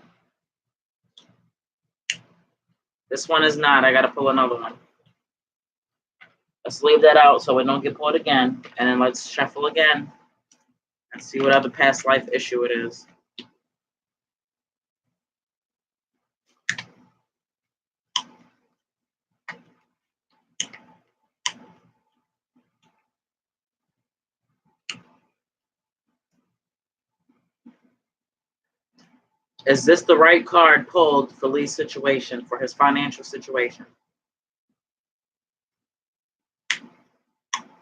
This one is not. I got to pull another one. Let's leave that out so it don't get pulled again. And then let's shuffle again and see what other past life issue it is. Is this the right card pulled for Lee's situation, for his financial situation?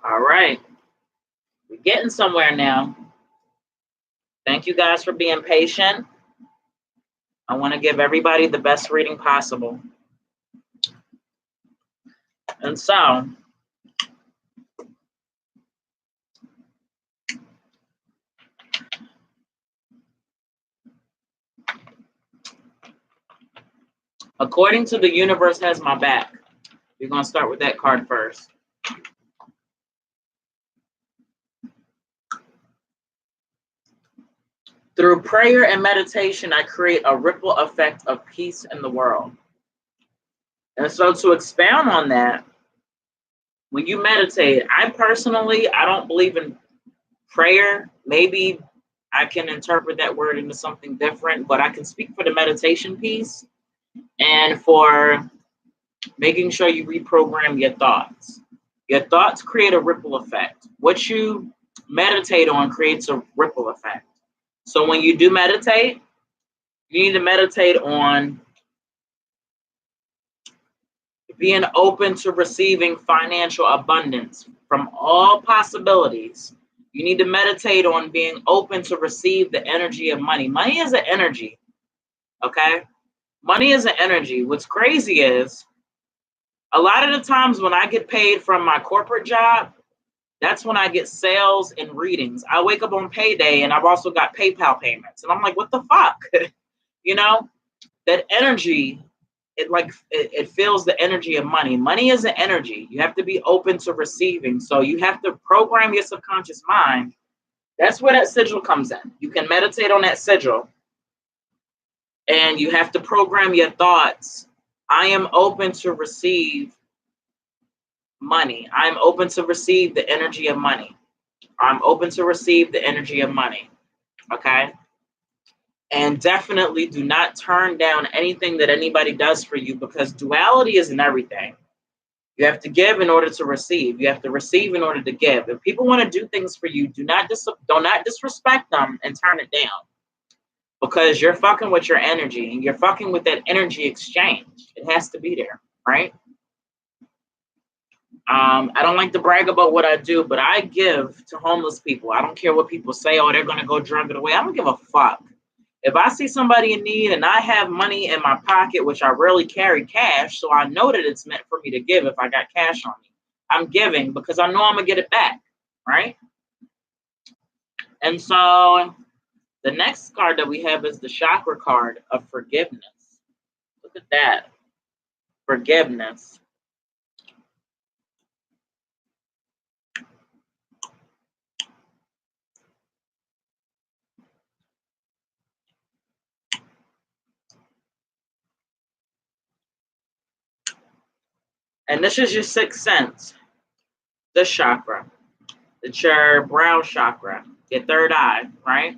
All right. We're getting somewhere now. Thank you guys for being patient. I want to give everybody the best reading possible. And so, according to the universe has my back, we're going to start with that card first. Through prayer and meditation, I create a ripple effect of peace in the world. And so to expound on that, when you meditate, I don't believe in prayer. Maybe I can interpret that word into something different, but I can speak for the meditation piece and for making sure you reprogram your thoughts. Your thoughts create a ripple effect. What you meditate on creates a ripple effect. So when you do meditate, you need to meditate on being open to receiving financial abundance from all possibilities. You need to meditate on being open to receive the energy of money. Money is an energy, okay? Money is an energy. What's crazy is a lot of the times when I get paid from my corporate job, that's when I get sales and readings. I wake up on payday and I've also got PayPal payments. And I'm like, what the fuck? You know, that energy, it feels the energy of money. Money is an energy. You have to be open to receiving. So you have to program your subconscious mind. That's where that sigil comes in. You can meditate on that sigil. And you have to program your thoughts. I am open to receive money. I'm open to receive the energy of money. I'm open to receive the energy of money. Okay? And definitely do not turn down anything that anybody does for you because duality is in everything. You have to give in order to receive. You have to receive in order to give. If people want to do things for you, do not disrespect them and turn it down because you're fucking with your energy and you're fucking with that energy exchange. It has to be there, right? I don't like to brag about what I do, but I give to homeless people. I don't care what people say. Oh, they're going to go drug it away. I don't give a fuck. If I see somebody in need and I have money in my pocket, which I rarely carry cash, so I know that it's meant for me to give if I got cash on me. I'm giving because I know I'm going to get it back, right? And so the next card that we have is the chakra card of forgiveness. Look at that. Forgiveness. And this is your sixth sense, this chakra. It's your brow chakra, your third eye, right?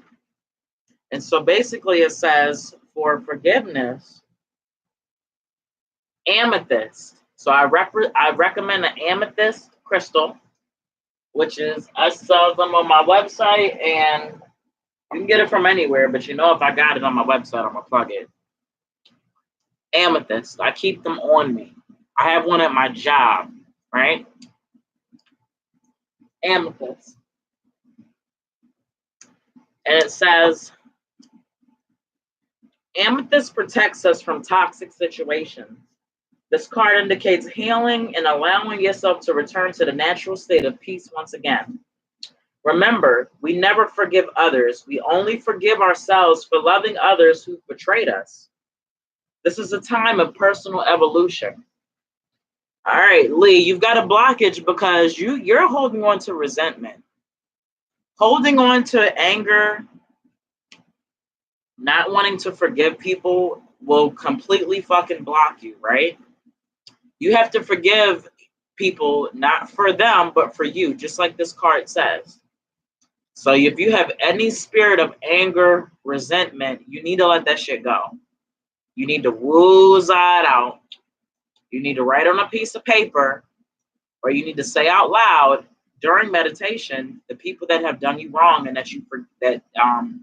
And so basically it says for forgiveness, amethyst. So I recommend an amethyst crystal, which is, I sell them on my website, and you can get it from anywhere, but if I got it on my website, I'm going to plug it. Amethyst. I keep them on me. I have one at my job, right? Amethyst. And it says, amethyst protects us from toxic situations. This card indicates healing and allowing yourself to return to the natural state of peace once again. Remember, we never forgive others. We only forgive ourselves for loving others who betrayed us. This is a time of personal evolution. All right, Lee, you've got a blockage because you're holding on to resentment. Holding on to anger, not wanting to forgive people will completely fucking block you, right? You have to forgive people, not for them, but for you, just like this card says. So if you have any spirit of anger, resentment, you need to let that shit go. You need to wooze that out. You need to write on a piece of paper, or you need to say out loud during meditation the people that have done you wrong and and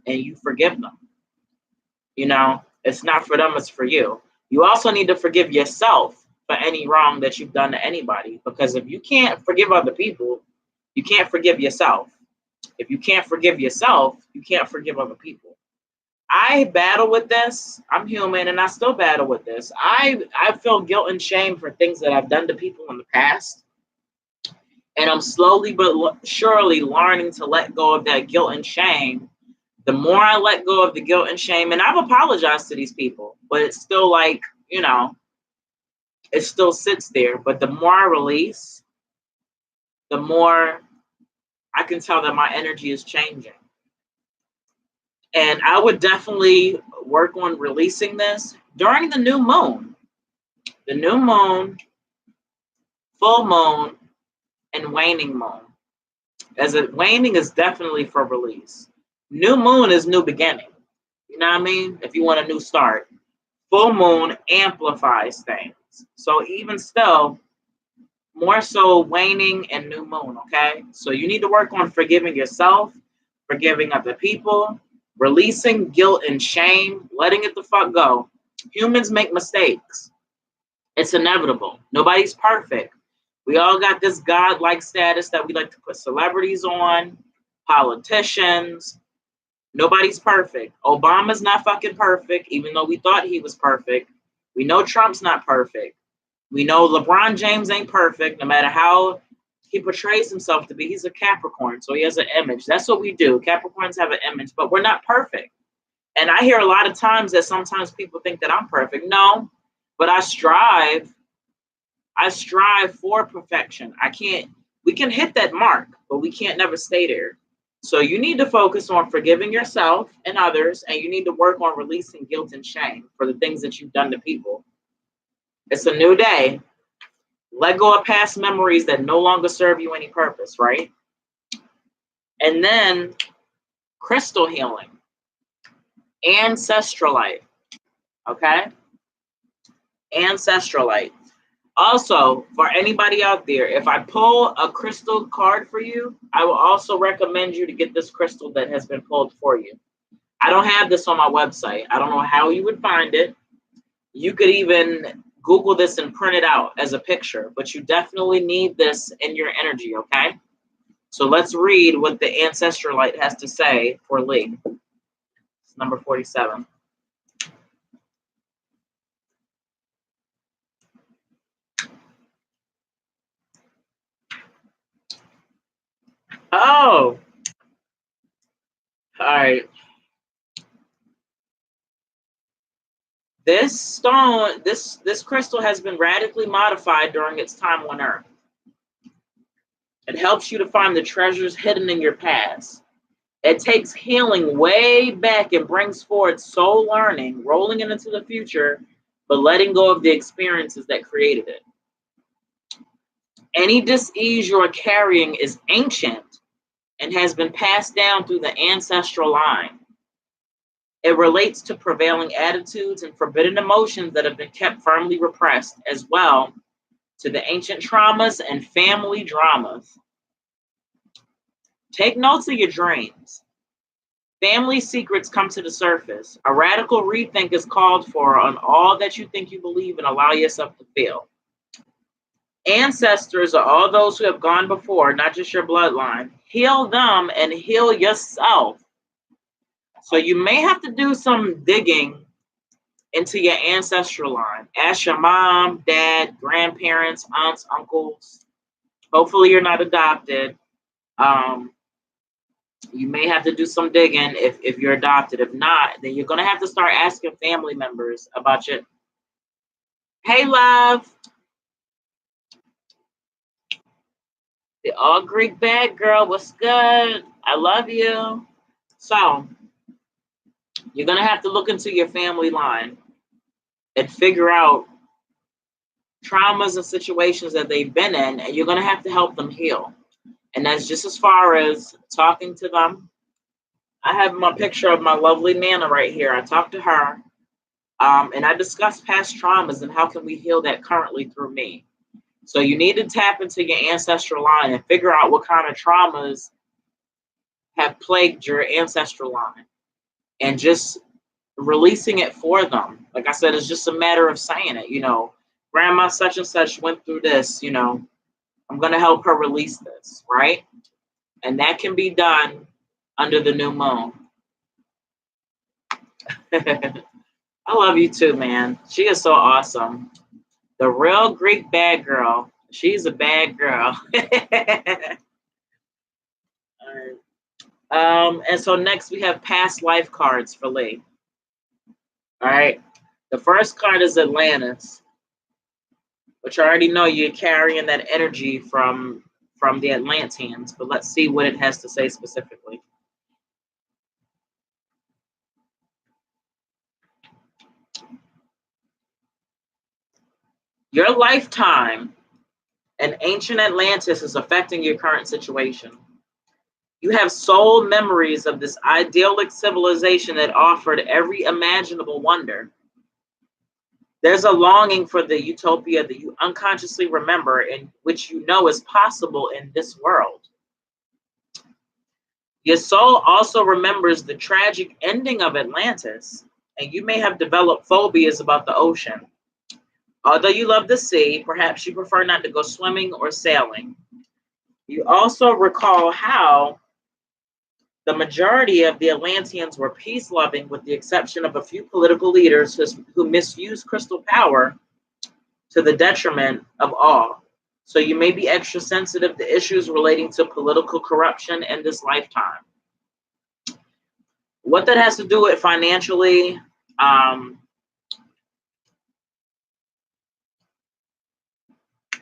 you forgive them. It's not for them, it's for you. You also need to forgive yourself for any wrong that you've done to anybody, because if you can't forgive other people, you can't forgive yourself. If you can't forgive yourself, you can't forgive other people. I battle with this. I'm human and I still battle with this. I feel guilt and shame for things that I've done to people in the past. And I'm slowly but surely learning to let go of that guilt and shame. The more I let go of the guilt and shame, and I've apologized to these people, but it's still like, it still sits there. But the more I release, the more I can tell that my energy is changing. And I would definitely work on releasing this during the new moon. The new moon, full moon, and waning moon. Waning is definitely for release. New moon is new beginning. You know what I mean? If you want a new start. Full moon amplifies things. So even still, more so waning and new moon, okay? So you need to work on forgiving yourself, forgiving other people, releasing guilt and shame, letting it the fuck go. Humans make mistakes. It's inevitable. Nobody's perfect. We all got this godlike status that we like to put celebrities on, politicians. Nobody's perfect. Obama's not fucking perfect, even though we thought he was perfect. We know Trump's not perfect. We know LeBron James ain't perfect, no matter how he portrays himself to be. He's a Capricorn, so he has an image. That's what we do. Capricorns have an image, but we're not perfect. And I hear a lot of times that sometimes people think that I'm perfect. No, but I strive for perfection. We can hit that mark, but we can't never stay there. So you need to focus on forgiving yourself and others, and you need to work on releasing guilt and shame for the things that you've done to people. It's a new day. Let go of past memories that no longer serve you any purpose, right? And then crystal healing, ancestralite, okay? Ancestralite. Also, for anybody out there, if I pull a crystal card for you, I will also recommend you to get this crystal that has been pulled for you. I don't have this on my website. I don't know how you would find it. You could even Google this and print it out as a picture, but you definitely need this in your energy, okay? So let's read what the Ancestral Light has to say for Lee. It's number 47. Oh, all right. This stone, this crystal has been radically modified during its time on Earth. It helps you to find the treasures hidden in your past. It takes healing way back and brings forward soul learning, rolling it into the future, but letting go of the experiences that created it. Any dis-ease you are carrying is ancient and has been passed down through the ancestral line. It relates to prevailing attitudes and forbidden emotions that have been kept firmly repressed, as well to the ancient traumas and family dramas. Take notes of your dreams. Family secrets come to the surface. A radical rethink is called for on all that you think you believe and allow yourself to feel. Ancestors are all those who have gone before, not just your bloodline. Heal them and heal yourself. So you may have to do some digging into your ancestral line. Ask your mom, dad, grandparents, aunts, uncles. Hopefully you're not adopted. You may have to do some digging if you're adopted. If not, then you're going to have to start asking family members about your... Hey, love. The all Greek bad girl, what's good? I love you. So you're going to have to look into your family line and figure out traumas and situations that they've been in, and you're going to have to help them heal. And that's just as far as talking to them. I have my picture of my lovely Nana right here. I talked to her, and I discussed past traumas and how can we heal that currently through me. So you need to tap into your ancestral line and figure out what kind of traumas have plagued your ancestral line and just releasing it for them. Like I said, it's just a matter of saying it, grandma such and such went through this, I'm going to help her release this, right? And that can be done under the new moon. I love you too, man. She is so awesome. The real Greek bad girl. She's a bad girl. All right. And so next we have past life cards for Lee. All right. The first card is Atlantis, which I already know you're carrying that energy from the Atlanteans, but let's see what it has to say specifically. Your lifetime in ancient Atlantis is affecting your current situation. You have soul memories of this idyllic civilization that offered every imaginable wonder. There's a longing for the utopia that you unconsciously remember and which you know is possible in this world. Your soul also remembers the tragic ending of Atlantis, and you may have developed phobias about the ocean. Although you love the sea, perhaps you prefer not to go swimming or sailing. You also recall how the majority of the Atlanteans were peace-loving, with the exception of a few political leaders who misused crystal power to the detriment of all. So you may be extra sensitive to issues relating to political corruption in this lifetime. What that has to do with financially,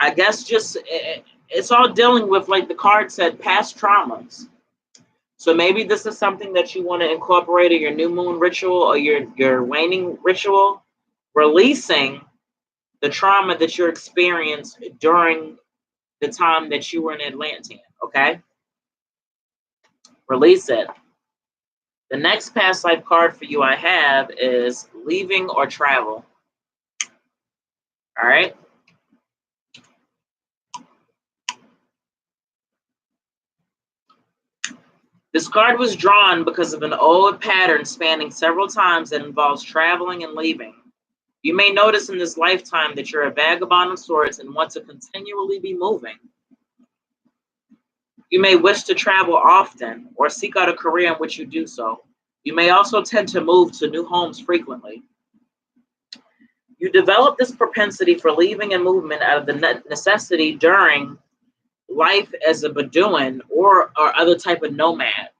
I guess just it's all dealing with, like the card said, past traumas. So maybe this is something that you want to incorporate in your new moon ritual or your waning ritual, releasing the trauma that you experienced during the time that you were in Atlantean, okay? Release it. The next past life card for you I have is leaving or travel. All right? This card was drawn because of an old pattern spanning several times that involves traveling and leaving. You may notice in this lifetime that you're a vagabond of sorts and want to continually be moving. You may wish to travel often or seek out a career in which you do so. You may also tend to move to new homes frequently. You develop this propensity for leaving and movement out of the necessity during life as a Bedouin or other type of nomad.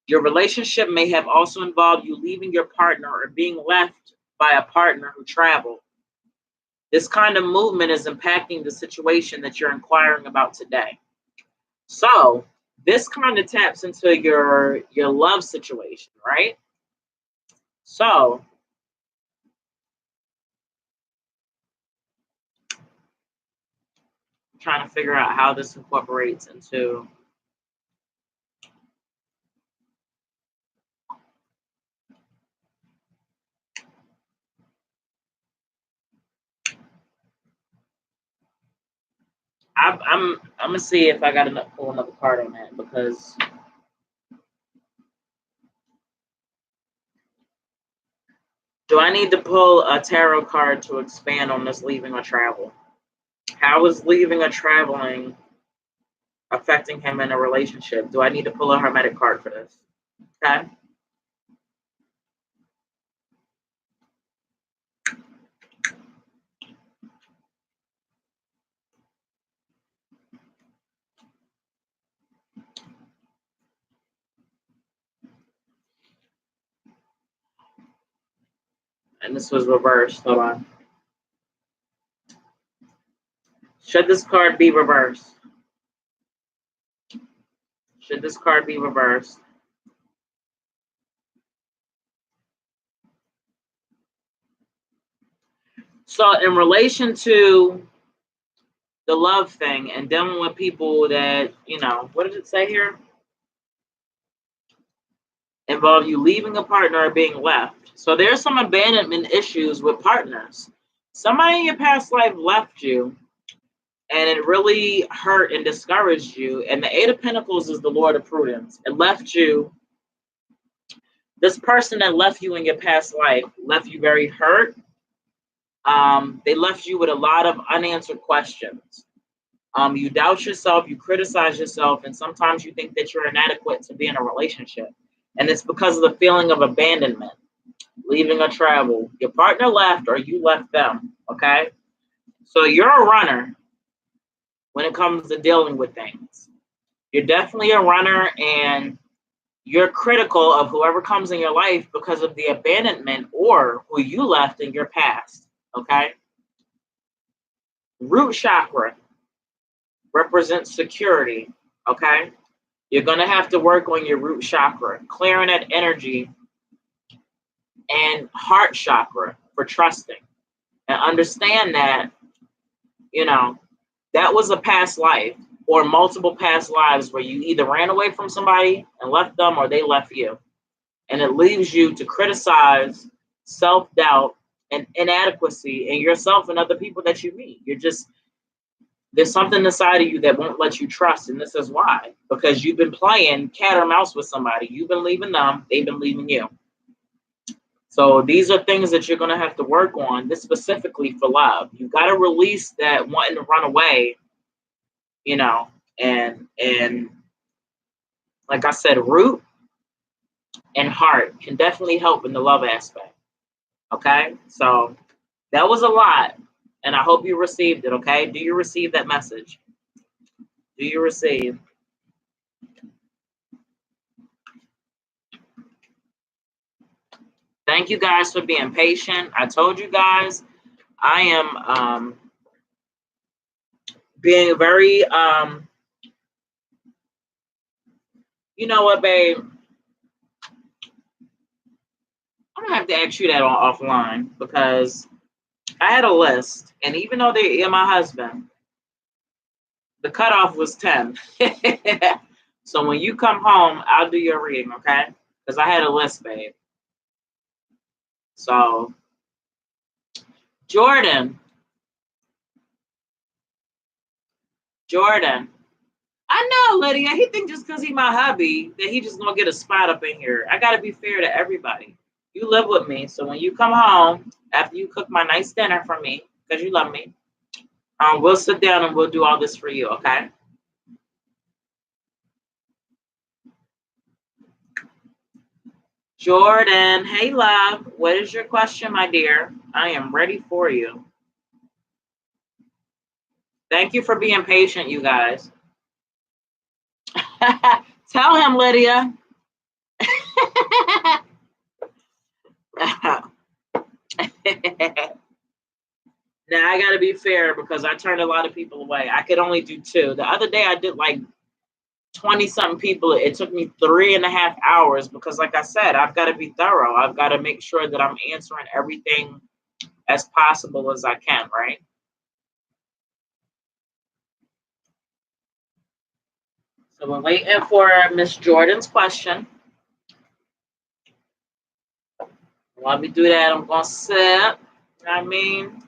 Your relationship may have also involved you leaving your partner or being left by a partner who traveled. This kind of movement is impacting the situation that you're inquiring about today. So this kind of taps into your love situation, right? So I'm trying to figure out how this incorporates into I'm gonna see if I got enough pull another card on that, because do I need to pull a tarot card to expand on this leaving or travel? How is leaving or traveling affecting him in a relationship? Do I need to pull a hermetic card for this? Okay. And this was reversed. Hold on. Should this card be reversed? Should this card be reversed? So in relation to the love thing and dealing with people that, what did it say here? Involve you leaving a partner or being left. So there's some abandonment issues with partners. Somebody in your past life left you, and it really hurt and discouraged you. And the Eight of Pentacles is the Lord of Prudence. It left you, this person that left you in your past life left you very hurt. They left you with a lot of unanswered questions. You doubt yourself, you criticize yourself, and sometimes you think that you're inadequate to be in a relationship. And it's because of the feeling of abandonment, leaving or travel. Your partner left or you left them, okay? So you're a runner when it comes to dealing with things. You're definitely a runner, and you're critical of whoever comes in your life because of the abandonment or who you left in your past, okay? Root chakra represents security, okay? You're going to have to work on your root chakra, clearing that energy, and heart chakra for trusting. And understand that, that was a past life or multiple past lives where you either ran away from somebody and left them or they left you. And it leaves you to criticize, self-doubt, and inadequacy in yourself and other people that you meet. There's something inside of you that won't let you trust. And this is why, because you've been playing cat or mouse with somebody. You've been leaving them, they've been leaving you. So these are things that you're going to have to work on, this specifically for love. You got to release that wanting to run away, and like I said, root and heart can definitely help in the love aspect. Okay, so that was a lot, and I hope you received it. Okay, do you receive that message? Do you receive? Thank you guys for being patient. I told you guys I am being very you know what, babe? I'm gonna have to ask you that offline, because I had a list, and even though they're my husband, the cutoff was 10. So when you come home, I'll do your reading, okay? Because I had a list, babe. So, Jordan, I know, Lydia. He thinks just because he's my hubby that he just gonna get a spot up in here. I gotta be fair to everybody. You live with me. So when you come home, after you cook my nice dinner for me, because you love me, we'll sit down and we'll do all this for you, okay? Jordan, hey love, what is your question, my dear? I am ready for you. Thank you for being patient, you guys. Tell him, Lydia. Now I gotta be fair because I turned a lot of people away. I could only do 2. The other day I did like 20 something people. It took me 3.5 hours because, like I said, I've got to be thorough. I've got to make sure that I'm answering everything as possible as I can, right? So we're waiting for Miss Jordan's question. While we do that, I'm gonna sit. You know what I mean?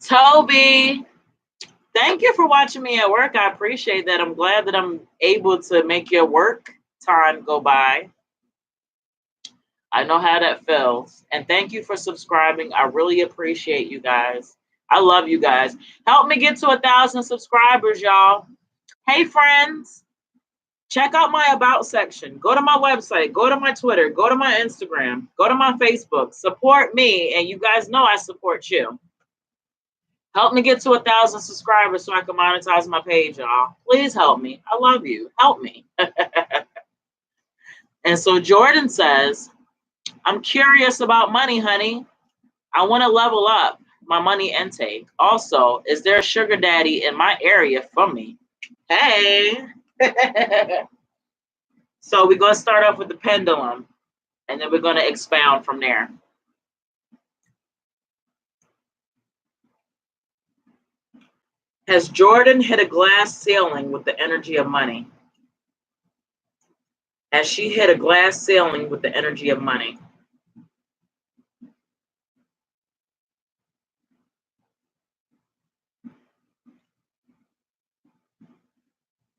Toby, thank you for watching me at work. I appreciate that. I'm glad that I'm able to make your work time go by. I know how that feels. And thank you for subscribing. I really appreciate you guys. I love you guys. Help me get to 1,000 subscribers, y'all. Hey, friends. Check out my about section. Go to my website. Go to my Twitter. Go to my Instagram. Go to my Facebook. Support me. And you guys know I support you. Help me get to 1,000 subscribers so I can monetize my page, y'all. Please help me. I love you. Help me. And so Jordan says, I'm curious about money, honey. I want to level up my money intake. Also, is there a sugar daddy in my area for me? Hey. So we're going to start off with the pendulum, and then we're going to expound from there. Has Jordan hit a glass ceiling with the energy of money? Has she hit a glass ceiling with the energy of money?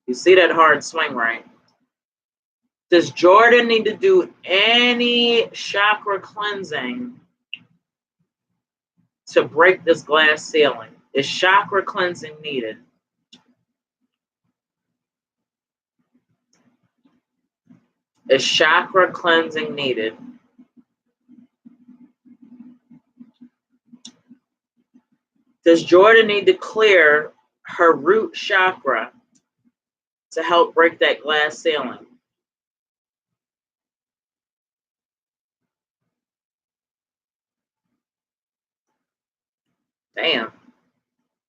You see that hard swing, right? Does Jordan need to do any chakra cleansing to break this glass ceiling? Is chakra cleansing needed? Is chakra cleansing needed? Does Jordan need to clear her root chakra to help break that glass ceiling? Damn.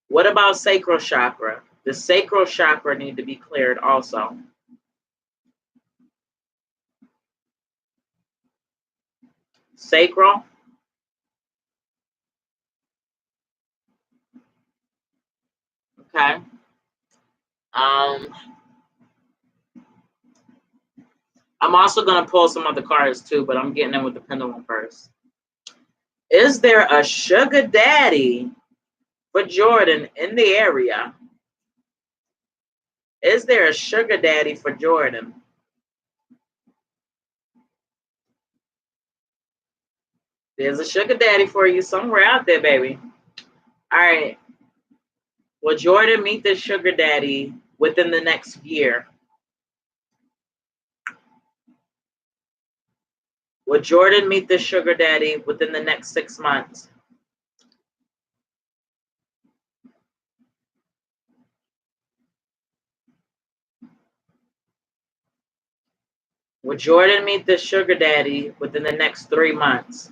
What about sacral chakra? The sacral chakra need to be cleared also. Sacral. Okay. I'm also going to pull some other cards too, but I'm getting in with the pendulum first. Is there a sugar daddy for Jordan in the area? Is there a sugar daddy for Jordan? There's a sugar daddy for you somewhere out there, baby. All right. Will Jordan meet the sugar daddy within the next year? Will Jordan meet the sugar daddy within the next 6 months? Will Jordan meet the sugar daddy within the next 3 months?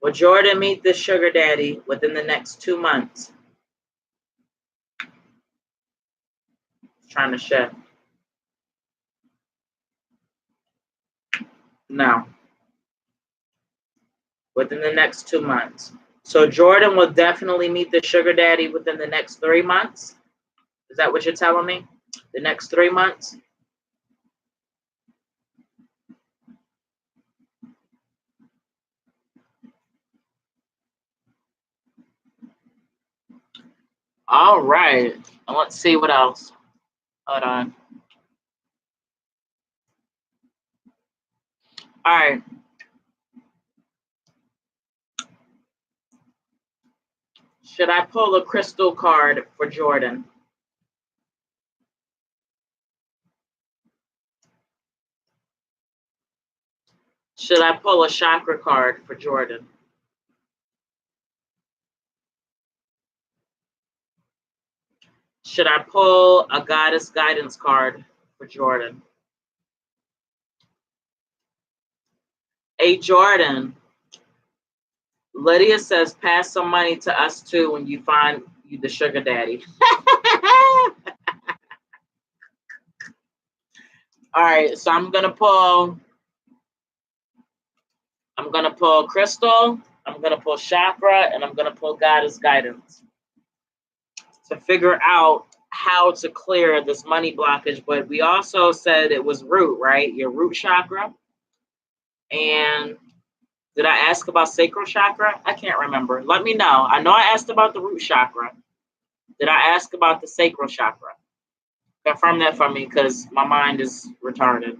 Will Jordan meet the sugar daddy within the next 2 months? Trying to shift. No. Within the next 2 months. So Jordan will definitely meet the sugar daddy within the next 3 months? Is that what you're telling me? The next 3 months? All right. And let's see what else. Hold on. All right. Should I pull a crystal card for Jordan? Should I pull a chakra card for Jordan? Should I pull a goddess guidance card for Jordan? Hey, Jordan. Lydia says, pass some money to us too when you find you the sugar daddy. All right, so I'm gonna pull crystal, I'm gonna pull chakra, and I'm gonna pull goddess guidance to figure out how to clear this money blockage. But we also said it was root, right? Your root chakra. And did I ask about sacral chakra? I can't remember. Let me know. I know I asked about the root chakra. Did I ask about the sacral chakra? Confirm that for me because my mind is retarded.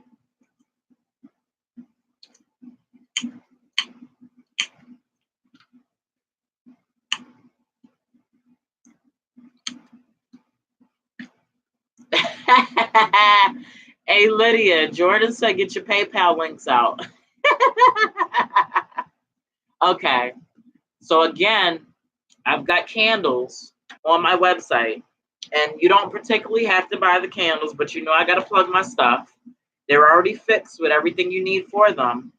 Hey, Lydia, Jordan said get your PayPal links out. Okay. So again, I've got candles on my website, and you don't particularly have to buy the candles, but you know I got to plug my stuff. They're already fixed with everything you need for them,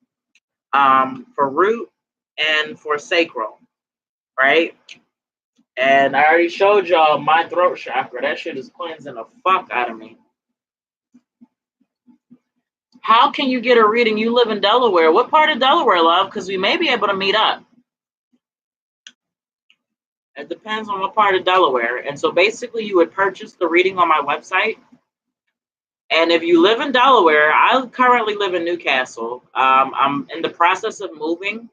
for root and for sacral, right? And I already showed y'all my throat chakra. That shit is cleansing the fuck out of me. How can you get a reading? You live in Delaware. What part of Delaware, love? Because we may be able to meet up. It depends on what part of Delaware. And so basically, you would purchase the reading on my website. And if you live in Delaware, I currently live in Newcastle. I'm in the process of moving.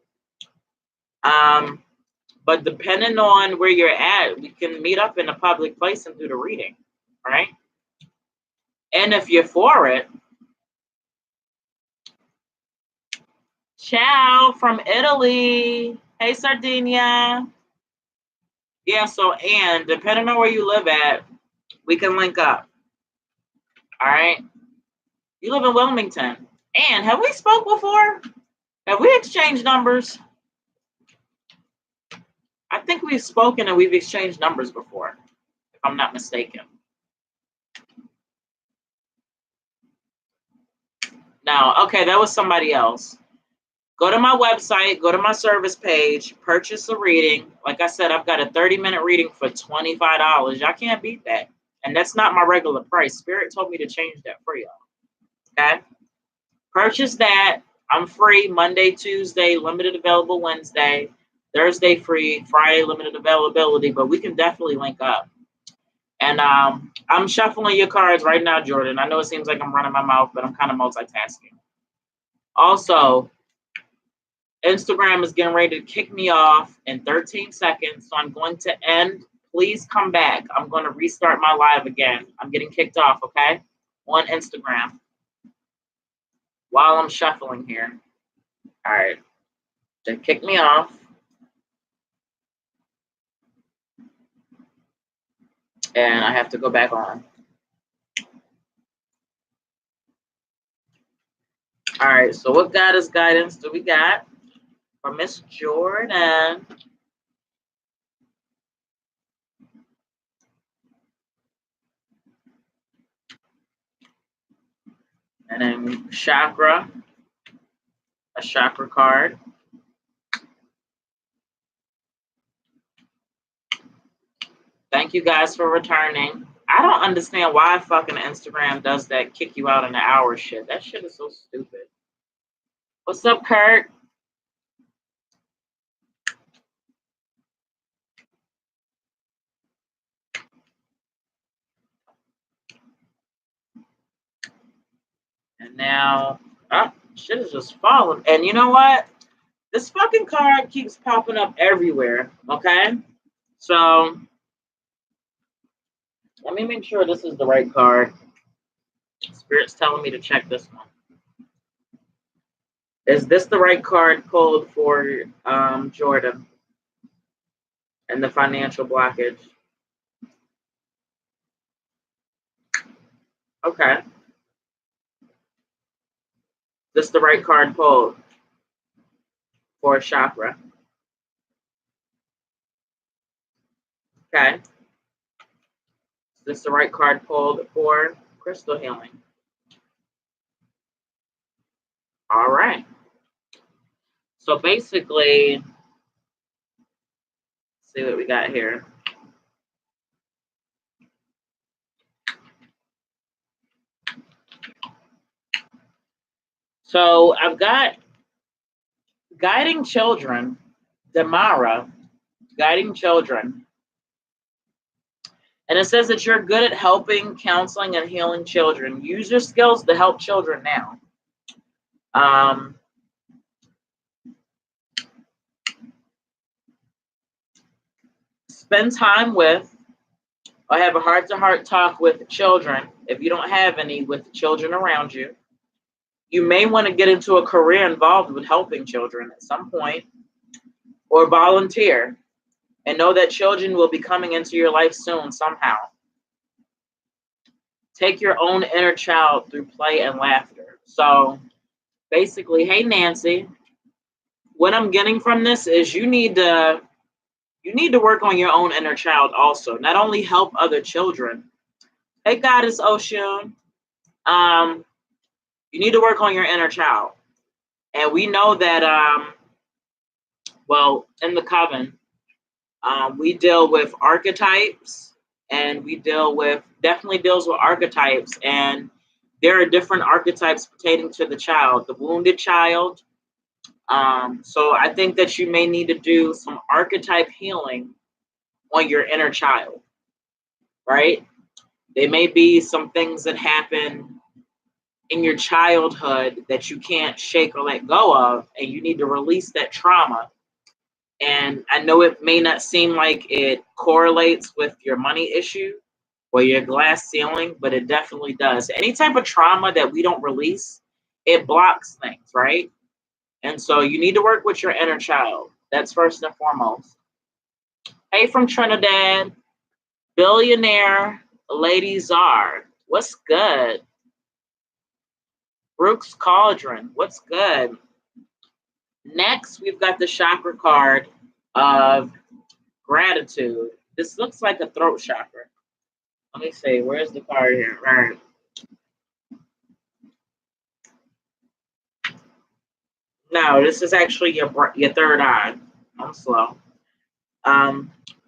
But depending on where you're at, we can meet up in a public place and do the reading, right? And if you're for it, ciao from Italy. Hey, Sardinia. Yeah, so, and depending on where you live at, we can link up. All right? You live in Wilmington. And have we spoke before? Have we exchanged numbers? I think we've spoken and we've exchanged numbers before, if I'm not mistaken. No, okay, that was somebody else. Go to my website, go to my service page, purchase a reading. Like I said, I've got a 30-minute reading for $25. Y'all can't beat that. And that's not my regular price. Spirit told me to change that for y'all. Okay? Purchase that. I'm free Monday, Tuesday, limited available Wednesday, Thursday free, Friday limited availability, but we can definitely link up. And I'm shuffling your cards right now, Jordan. I know it seems like I'm running my mouth, but I'm kind of multitasking. Also, Instagram is getting ready to kick me off in 13 seconds, so I'm going to end. Please come back. I'm going to restart my live again. I'm getting kicked off, okay? On Instagram while I'm shuffling here. All right. They kicked me off. And I have to go back on. All right, so what goddess guidance do we got for Miss Jordan? And then chakra, a chakra card. Thank you guys for returning. I don't understand why fucking Instagram does that kick you out in an hour shit. That shit is so stupid. What's up, Kurt? And now, shit is just falling. And you know what? This fucking card keeps popping up everywhere, okay? So, Let me make sure this is the right card. Spirit's telling me to check this one. Is this the right card pulled for Jordan and the financial blockage? Okay. This the right card pulled for chakra. Okay. Is this the right card pulled for crystal healing? All right. So basically, let's see what we got here. So I've got guiding children, Damara, guiding children. And it says that you're good at helping, counseling, and healing children. Use your skills to help children now. Spend time with or have a heart-to-heart talk with children. If you don't have any with children around you, you may want to get into a career involved with helping children at some point or volunteer and know that children will be coming into your life soon somehow. Take your own inner child through play and laughter. So basically, hey, Nancy, what I'm getting from this is you need to work on your own inner child also. Not only help other children. Hey, Goddess Oshun, you need to work on your inner child. And we know that, well, in the coven, we deal with archetypes, and we definitely deals with archetypes. And there are different archetypes pertaining to the child, the wounded child. So I think that you may need to do some archetype healing on your inner child, right? There may be some things that happen in your childhood that you can't shake or let go of, and you need to release that trauma. And I know it may not seem like it correlates with your money issue or your glass ceiling, but it definitely does. Any type of trauma that we don't release, it blocks things, right? And so you need to work with your inner child. That's first and foremost. Hey, from Trinidad, billionaire Lady Czar. What's good? Brooks Cauldron. What's good? Next, we've got the chakra card of gratitude. This looks like a throat chakra. Let me see. Where's the card here? All right. No, this is actually your third eye. I'm slow.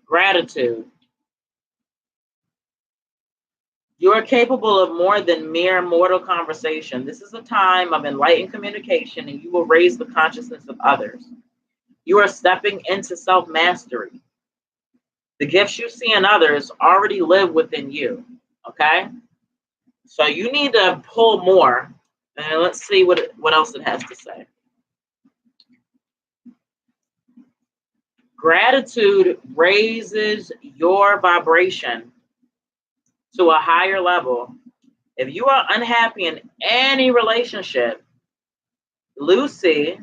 Gratitude. You are capable of more than mere mortal conversation. This is a time of enlightened communication, and you will raise the consciousness of others. You are stepping into self-mastery. The gifts you see in others already live within you, okay? So you need to pull more, and let's see what else it has to say. Gratitude raises your vibration to a higher level. If you are unhappy in any relationship, Lucy,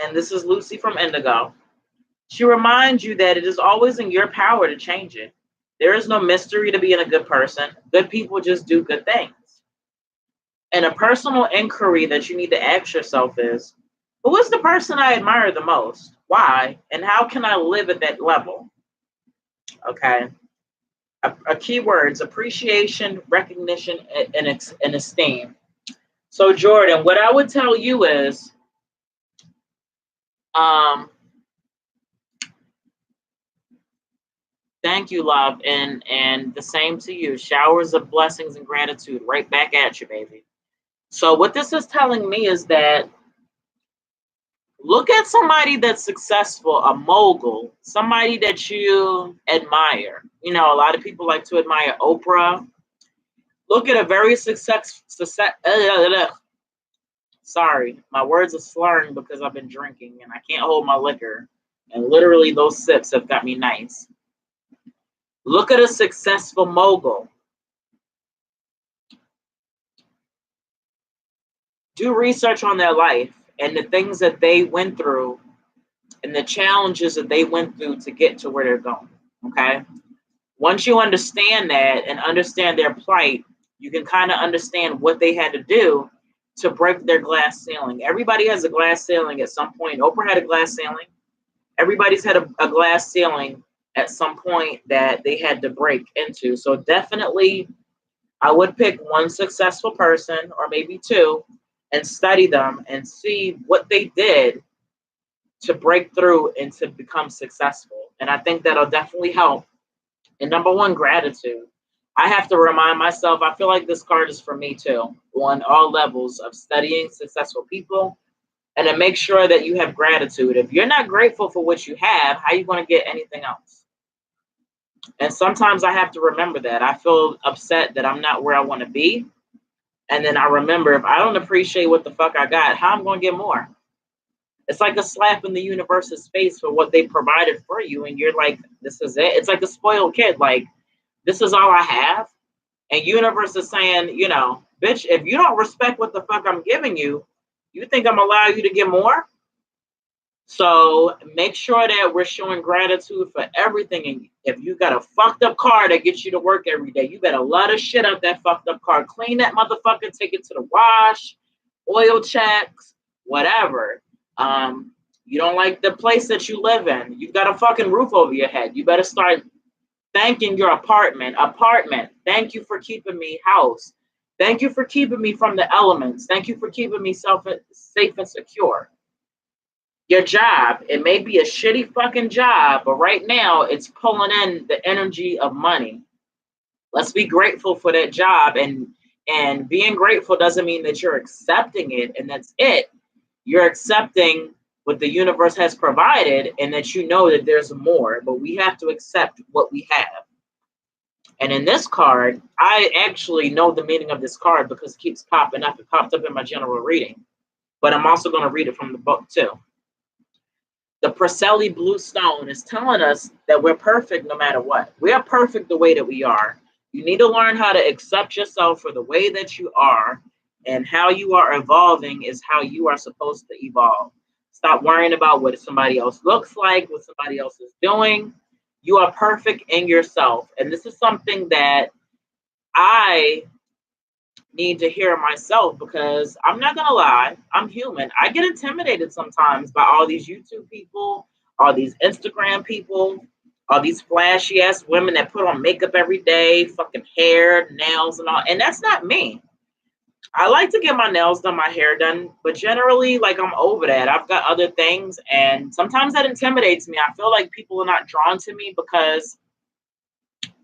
and this is Lucy from Indigo, she reminds you that it is always in your power to change it. There is no mystery to being a good person. Good people just do good things. And a personal inquiry that you need to ask yourself is, who is the person I admire the most? Why? And how can I live at that level? Okay. Keywords: appreciation, recognition, and esteem. So Jordan, what I would tell you is, thank you, love, and the same to you. Showers of blessings and gratitude right back at you, baby. So what this is telling me is that look at somebody that's successful, a mogul, somebody that you admire. You know, a lot of people like to admire Oprah. Look at a very sorry, my words are slurring because I've been drinking and I can't hold my liquor. And literally those sips have got me nice. Look at a successful mogul. Do research on their life and the things that they went through and the challenges that they went through to get to where they're going. Okay. Once you understand that and understand their plight, you can kind of understand what they had to do to break their glass ceiling. Everybody has a glass ceiling at some point. Oprah had a glass ceiling. Everybody's had a glass ceiling at some point that they had to break into. So definitely, I would pick one successful person or maybe two and study them and see what they did to break through and to become successful. And I think that'll definitely help. And number one, gratitude. I have to remind myself, I feel like this card is for me too, on all levels of studying successful people, and to make sure that you have gratitude. If you're not grateful for what you have, how are you going to get anything else? And sometimes I have to remember that. I feel upset that I'm not where I want to be. And then I remember, if I don't appreciate what the fuck I got, how I'm going to get more? It's like a slap in the universe's face for what they provided for you. And you're like, this is it. It's like a spoiled kid. Like, this is all I have. And universe is saying, you know, bitch, if you don't respect what the fuck I'm giving you, you think I'm allowing you to get more? So make sure that we're showing gratitude for everything. And if you got a fucked up car that gets you to work every day, you better lot of shit out that fucked up car. Clean that motherfucker, take it to the wash, oil checks, whatever. You don't like the place that you live in. You've got a fucking roof over your head. You better start thanking your apartment. Thank you for keeping me house. Thank you for keeping me from the elements. Thank you for keeping me safe and secure. Your job, it may be a shitty fucking job, but right now it's pulling in the energy of money. Let's be grateful for that job. And being grateful doesn't mean that you're accepting it and that's it. You're accepting what the universe has provided and that you know that there's more, but we have to accept what we have. And in this card, I actually know the meaning of this card because it keeps popping up. It popped up in my general reading, but I'm also going to read it from the book too. The Preseli Blue Stone is telling us that we're perfect no matter what. We are perfect the way that we are. You need to learn how to accept yourself for the way that you are, and how you are evolving is how you are supposed to evolve. Stop worrying about what somebody else looks like, what somebody else is doing. You are perfect in yourself. And this is something that I need to hear myself, because I'm not going to lie, I'm human. I get intimidated sometimes by all these YouTube people, all these Instagram people, all these flashy ass women that put on makeup every day, fucking hair, nails and all. And that's not me. I like to get my nails done, my hair done, but generally, like, I'm over that. I've got other things, and sometimes that intimidates me. I feel like people are not drawn to me because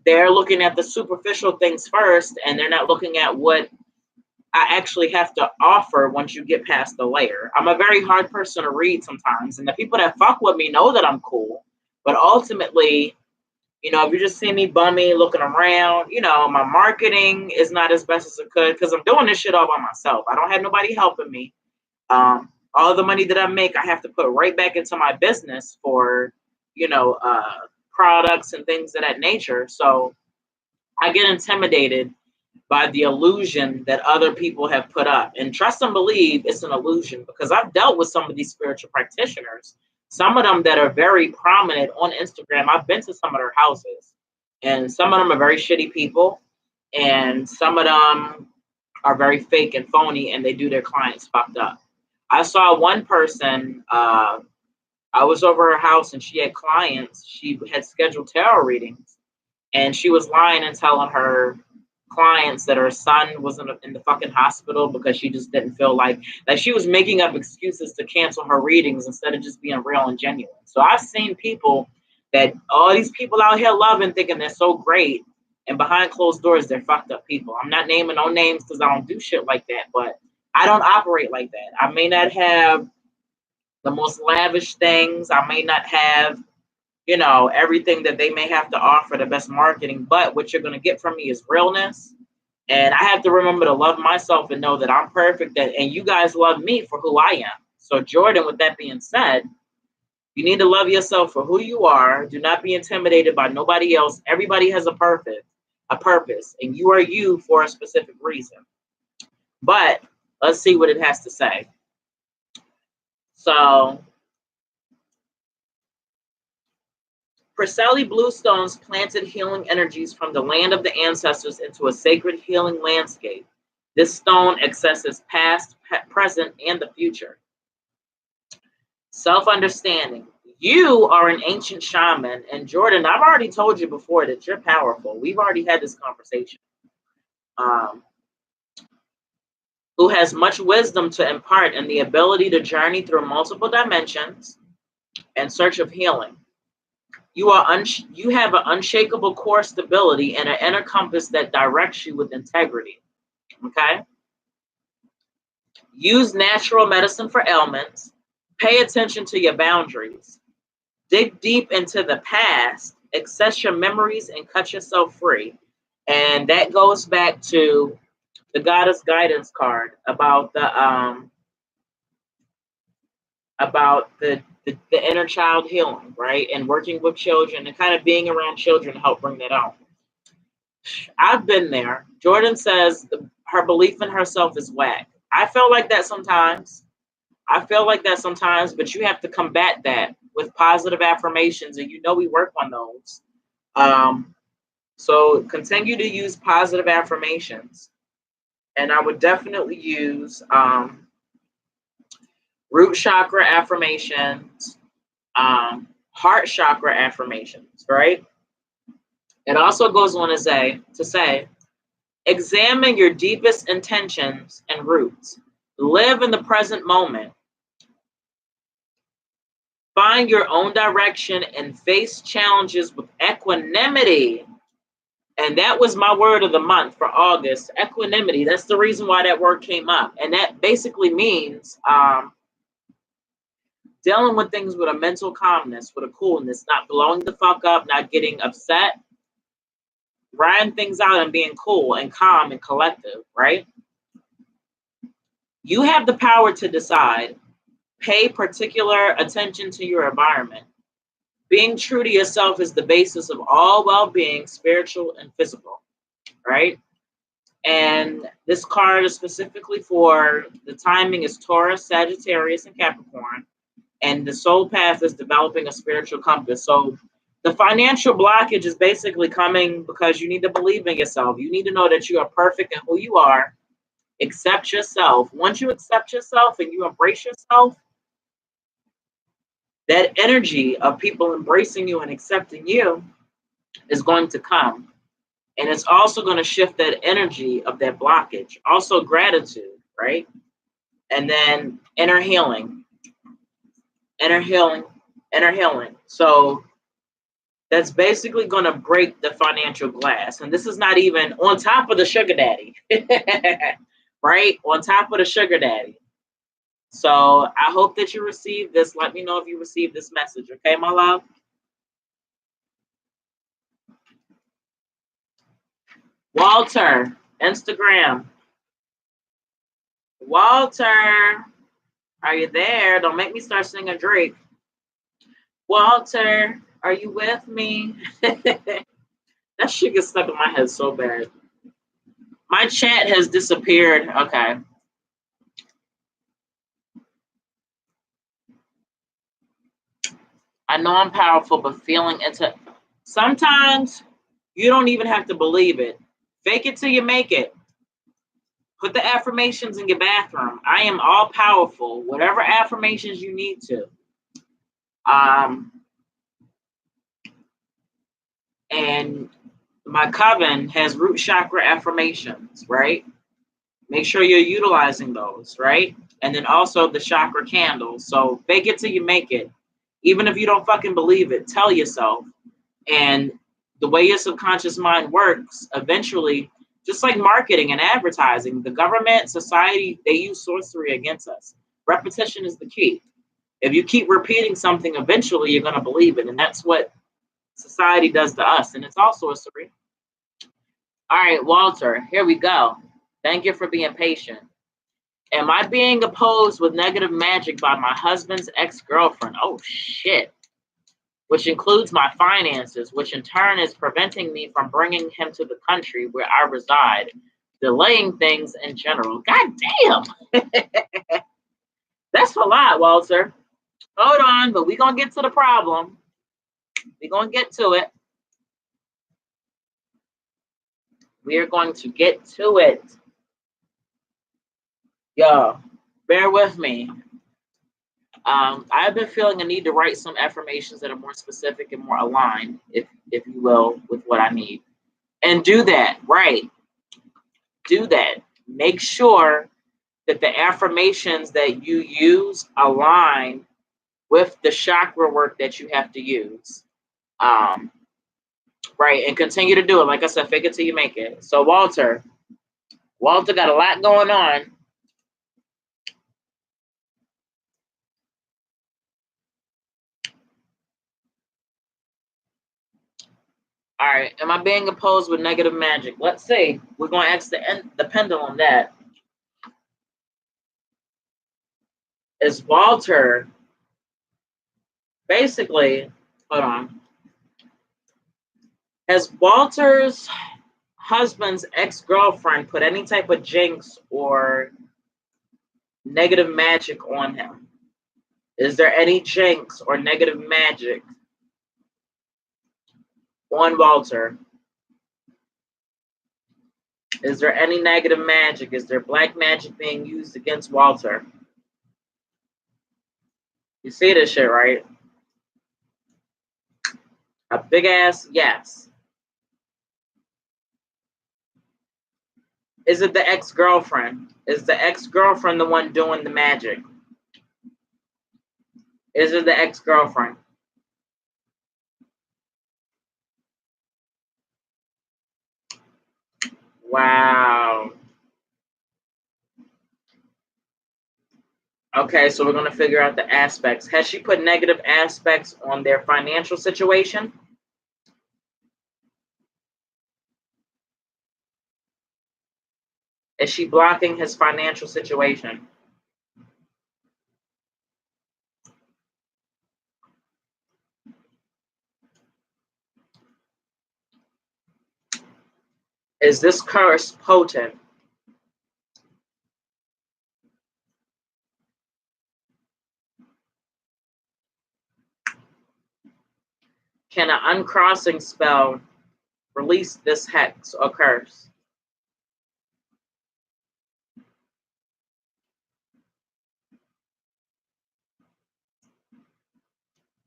they're looking at the superficial things first, and they're not looking at what I actually have to offer once you get past the layer. I'm a very hard person to read sometimes, and the people that fuck with me know that I'm cool, but ultimately, you know, if you just see me bummy looking around, you know, my marketing is not as best as it could because I'm doing this shit all by myself. I don't have nobody helping me. All the money that I make, I have to put right back into my business for, you know, products and things of that nature. So I get intimidated by the illusion that other people have put up. And trust and believe it's an illusion, because I've dealt with some of these spiritual practitioners. Some of them that are very prominent on Instagram, I've been to some of their houses, and some of them are very shitty people, and some of them are very fake and phony, and they do their clients fucked up. I saw one person, I was over her house and she had clients. She had scheduled tarot readings, and she was lying and telling her clients that her son was in the fucking hospital because she just didn't feel like she was making up excuses to cancel her readings instead of just being real and genuine. So I've seen people that all these people out here loving, thinking they're so great, and behind closed doors, they're fucked up people. I'm not naming no names because I don't do shit like that, but I don't operate like that. I may not have the most lavish things. I may not have, you know, everything that they may have to offer, the best marketing, but what you're going to get from me is realness. And I have to remember to love myself and know that I'm perfect, and you guys love me for who I am. So Jordan, with that being said, You need to love yourself for who you are. Do not be intimidated by nobody else. Everybody has a purpose, and you are you for a specific reason. But let's see what it has to say. So, Priscilla Bluestones planted healing energies from the land of the ancestors into a sacred healing landscape. This stone accesses past, present, and the future. Self-understanding. You are an ancient shaman, and Jordan, I've already told you before that you're powerful. We've already had this conversation. Who has much wisdom to impart and the ability to journey through multiple dimensions in search of healing. You have an unshakable core stability and an inner compass that directs you with integrity. Okay? Use natural medicine for ailments. Pay attention to your boundaries. Dig deep into the past, access your memories, and cut yourself free. And that goes back to the Goddess Guidance card about the inner child healing, right? And working with children and kind of being around children to help bring that out. I've been there. Jordan says her belief in herself is whack. I feel like that sometimes. But you have to combat that with positive affirmations, and you know we work on those. So continue to use positive affirmations. And I would definitely use root chakra affirmations, heart chakra affirmations, right? It also goes on to say, examine your deepest intentions and roots. Live in the present moment. Find your own direction and face challenges with equanimity. And that was my word of the month for August, equanimity. That's the reason why that word came up. And that basically means dealing with things with a mental calmness, with a coolness, not blowing the fuck up, not getting upset, riding things out and being cool and calm and collective, right? You have the power to decide. Pay particular attention to your environment. Being true to yourself is the basis of all well-being, spiritual and physical, right? And this card is specifically for the timing is Taurus, Sagittarius, and Capricorn. And the soul path is developing a spiritual compass. So the financial blockage is basically coming because you need to believe in yourself. You need to know that you are perfect in who you are. Accept yourself. Once you accept yourself and you embrace yourself, that energy of people embracing you and accepting you is going to come. And it's also going to shift that energy of that blockage. Also gratitude, right? And then inner healing. So that's basically going to break the financial glass. And this is not even on top of the sugar daddy, right? On top of the sugar daddy. So I hope that you receive this. Let me know if you receive this message. Okay, my love? Walter, Instagram. Walter, are you there? Don't make me start singing Drake. Walter, are you with me? That shit gets stuck in my head so bad. My chat has disappeared. Okay. I know I'm powerful, but feeling into sometimes you don't even have to believe it. Fake it till you make it. Put the affirmations in your bathroom. I am all powerful. Whatever affirmations you need to. And my coven has root chakra affirmations, right? Make sure you're utilizing those, right? And then also the chakra candles. So fake it till you make it. Even if you don't fucking believe it, tell yourself. And the way your subconscious mind works, eventually, just like marketing and advertising, the government, society, they use sorcery against us. Repetition is the key. If you keep repeating something, eventually you're going to believe it. And that's what society does to us. And it's all sorcery. All right, Walter, here we go. Thank you for being patient. Am I being opposed with negative magic by my husband's ex-girlfriend? Oh, shit. Which includes my finances, which in turn is preventing me from bringing him to the country where I reside, delaying things in general. God damn. That's a lot, Walter. Hold on, but we're going to get to the problem. We're going to get to it. We are going to get to it. Yo, bear with me. I've been feeling a need to write some affirmations that are more specific and more aligned, if you will, with what I need. And do that, right? Do that. Make sure that the affirmations that you use align with the chakra work that you have to use. Right, and continue to do it. Like I said, fake it till you make it. So Walter got a lot going on. All right, am I being opposed with negative magic? Let's see. We're going to ask the pendulum that. Is Walter basically, hold on. Has Walter's husband's ex-girlfriend put any type of jinx or negative magic on him? Is there any jinx or negative magic on Walter? Is there any negative magic? Is there black magic being used against Walter? You see this shit, right? A big ass yes. Is it the ex-girlfriend? Is the ex-girlfriend the one doing the magic? Is it the ex-girlfriend? Wow. Okay, so we're going to figure out the aspects. Has she put negative aspects on their financial situation? Is she blocking his financial situation? Is this curse potent? Can an uncrossing spell release this hex or curse?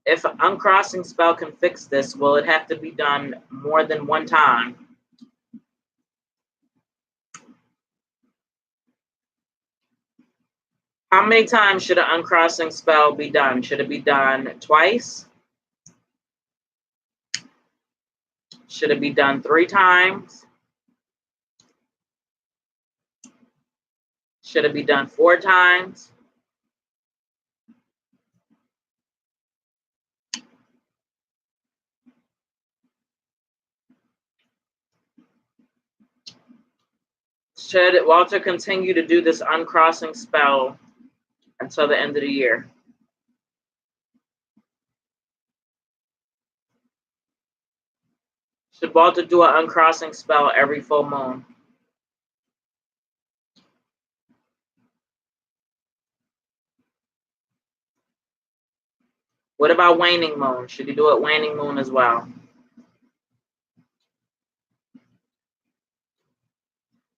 If an uncrossing spell can fix this, will it have to be done more than one time? How many times should an uncrossing spell be done? Should it be done twice? Should it be done 3 times? Should it be done 4 times? Should Walter continue to do this uncrossing spell until the end of the year? Should Walter do an uncrossing spell every full moon? What about waning moon? Should he do it waning moon as well?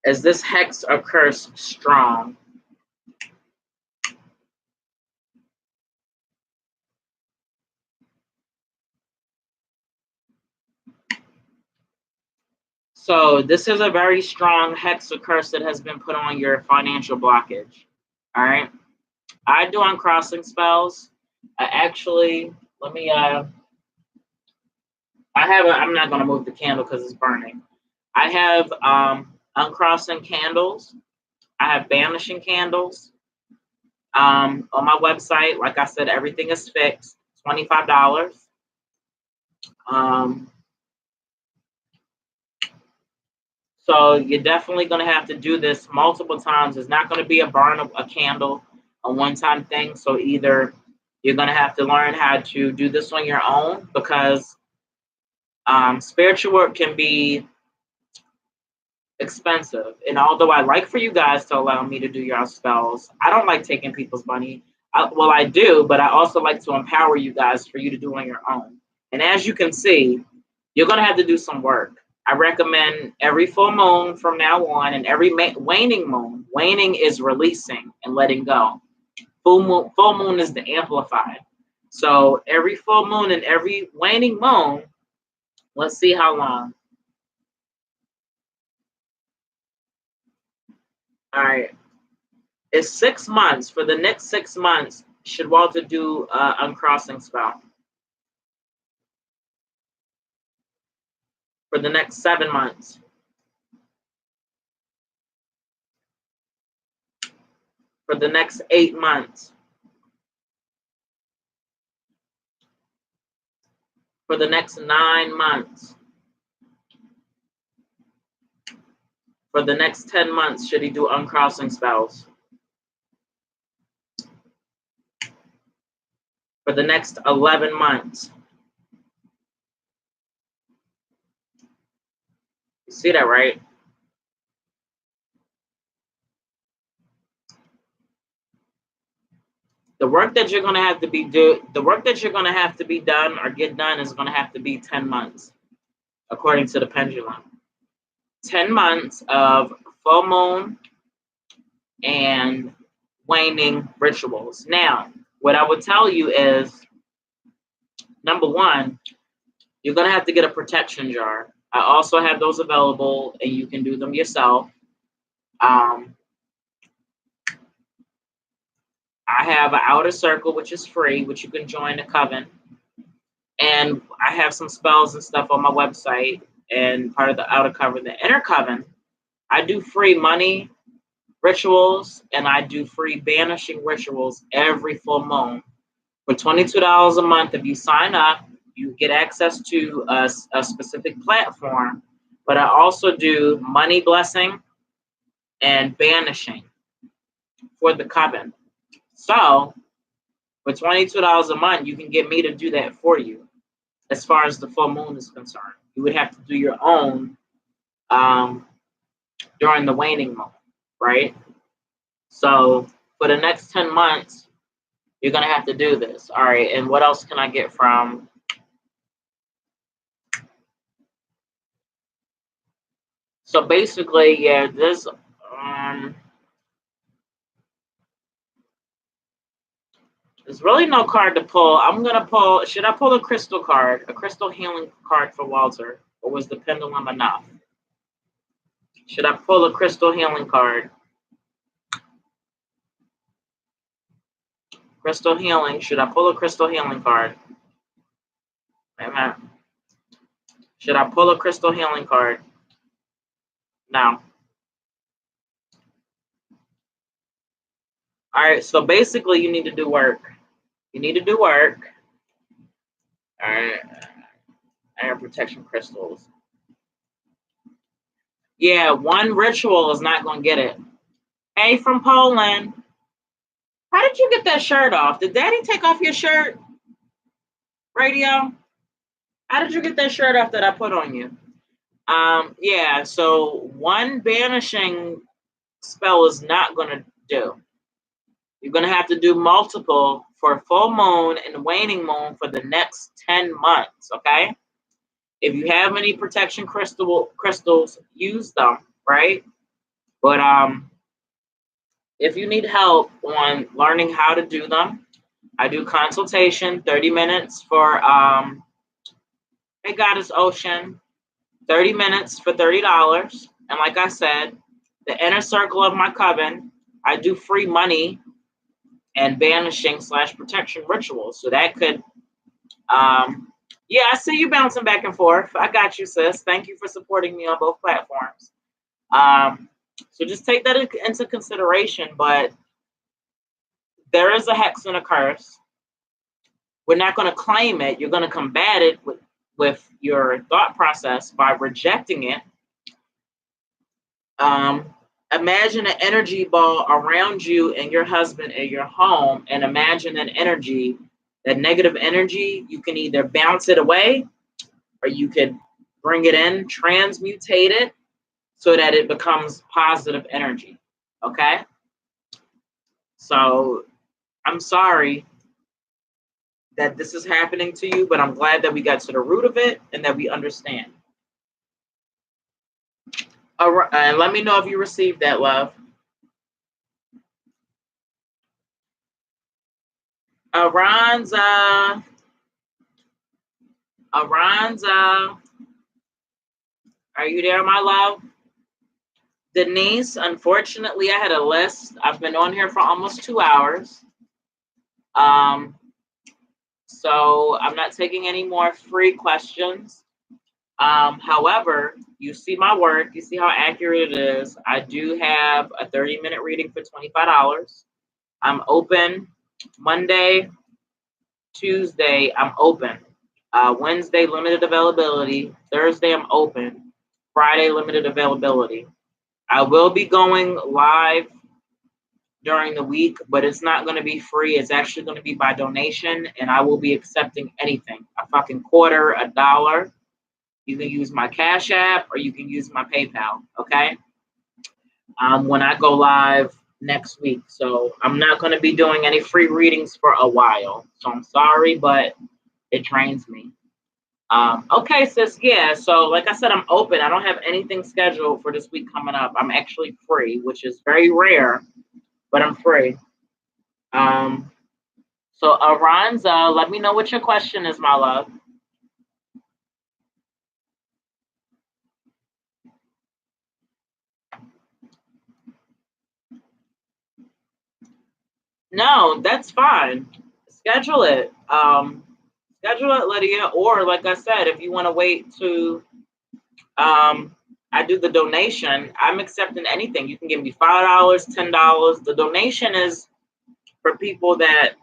Is this hex or curse strong? So this is a very strong hex or curse that has been put on your financial blockage. All right. I do uncrossing spells. Let me, I'm not going to move the candle because it's burning. I have uncrossing candles. I have banishing candles. On my website, like I said, everything is fixed, $25. So you're definitely going to have to do this multiple times. It's not going to be a burn of a candle, a one-time thing. So either you're going to have to learn how to do this on your own, because spiritual work can be expensive. And although I like for you guys to allow me to do your spells, I don't like taking people's money. Well, I do, but I also like to empower you guys for you to do on your own. And as you can see, you're going to have to do some work. I recommend every full moon from now on, and every waning moon. Waning is releasing and letting go. Full moon is the amplified. So every full moon and every waning moon, let's see how long. All right. It's 6 months. For the next 6 months, should Walter do uncrossing spell? For the next 7 months. For the next 8 months. For the next 9 months. For the next 10 months, should he do uncrossing spells? For the next 11 months. You see that, right? The work that you're going to have to be done or get done is going to have to be 10 months, according to the pendulum. 10 months of full moon and waning rituals. Now, what I would tell you is, number one, you're going to have to get a protection jar. I also have those available, and you can do them yourself. I have an outer circle, which is free, which you can join the coven. And I have some spells and stuff on my website, and part of the outer coven. The inner coven, I do free money rituals, and I do free banishing rituals every full moon. For $22 a month, if you sign up, you get access to a specific platform. But I also do money blessing and banishing for the coven. So for $22 a month, you can get me to do that for you. As far as the full moon is concerned, you would have to do your own during the waning moon, right? So for the next 10 months, you're going to have to do this. All right. And what else can I get from? So basically, yeah, this, there's really no card to pull. I'm going to pull, should I pull a crystal card, a crystal healing card for Walter? Or was the pendulum enough? Should I pull a crystal healing card? Crystal healing. Should I pull a crystal healing card? Wait a minute. Should I pull a crystal healing card? No. All right. So basically, you need to do work. You need to do work. All right. Air protection crystals. Yeah, one ritual is not going to get it. Hey, from Poland. How did you get that shirt off? Did Daddy take off your shirt? Radio? How did you get that shirt off that I put on you? Yeah, so one banishing spell is not going to do. You're going to have to do multiple for full moon and waning moon for the next 10 months, okay? If you have any protection crystals, use them, right? But if you need help on learning how to do them, I do consultation, 30 minutes for, hey, Goddess Ocean, 30 minutes for $30. And like I said, the inner circle of my coven, I do free money and banishing / protection rituals. So that could, yeah, I see you bouncing back and forth. I got you, sis. Thank you for supporting me on both platforms. So just take that into consideration. But there is a hex and a curse. We're not going to claim it. You're going to combat it with your thought process by rejecting it. Imagine an energy ball around you and your husband in your home, and imagine an energy, that negative energy, you can either bounce it away or you could bring it in, transmutate it so that it becomes positive energy. Okay? So I'm sorry that this is happening to you, but I'm glad that we got to the root of it and that we understand. All right, and let me know if you received that, love. Aranza. Aranza. Are you there, my love? Denise, unfortunately, I had a list. I've been on here for almost 2 hours. So I'm not taking any more free questions. However, you see my work, you see how accurate it is. I do have a 30-minute reading for $25. I'm open Monday, Tuesday, I'm open. Wednesday, limited availability. Thursday, I'm open. Friday, limited availability. I will be going live during the week, but it's not going to be free. It's actually going to be by donation, and I will be accepting anything. A fucking quarter, $1. You can use my Cash App or you can use my PayPal, okay? When I go live next week. So I'm not going to be doing any free readings for a while. So I'm sorry, but it drains me. Okay, sis, yeah. So like I said, I'm open. I don't have anything scheduled for this week coming up. I'm actually free, which is very rare, but I'm free. So Aranza, let me know what your question is, my love. No, that's fine. Schedule it. Schedule it, Lydia. Or like I said, if you want to wait to I do the donation, I'm accepting anything. You can give me $5, $10. The donation is for people that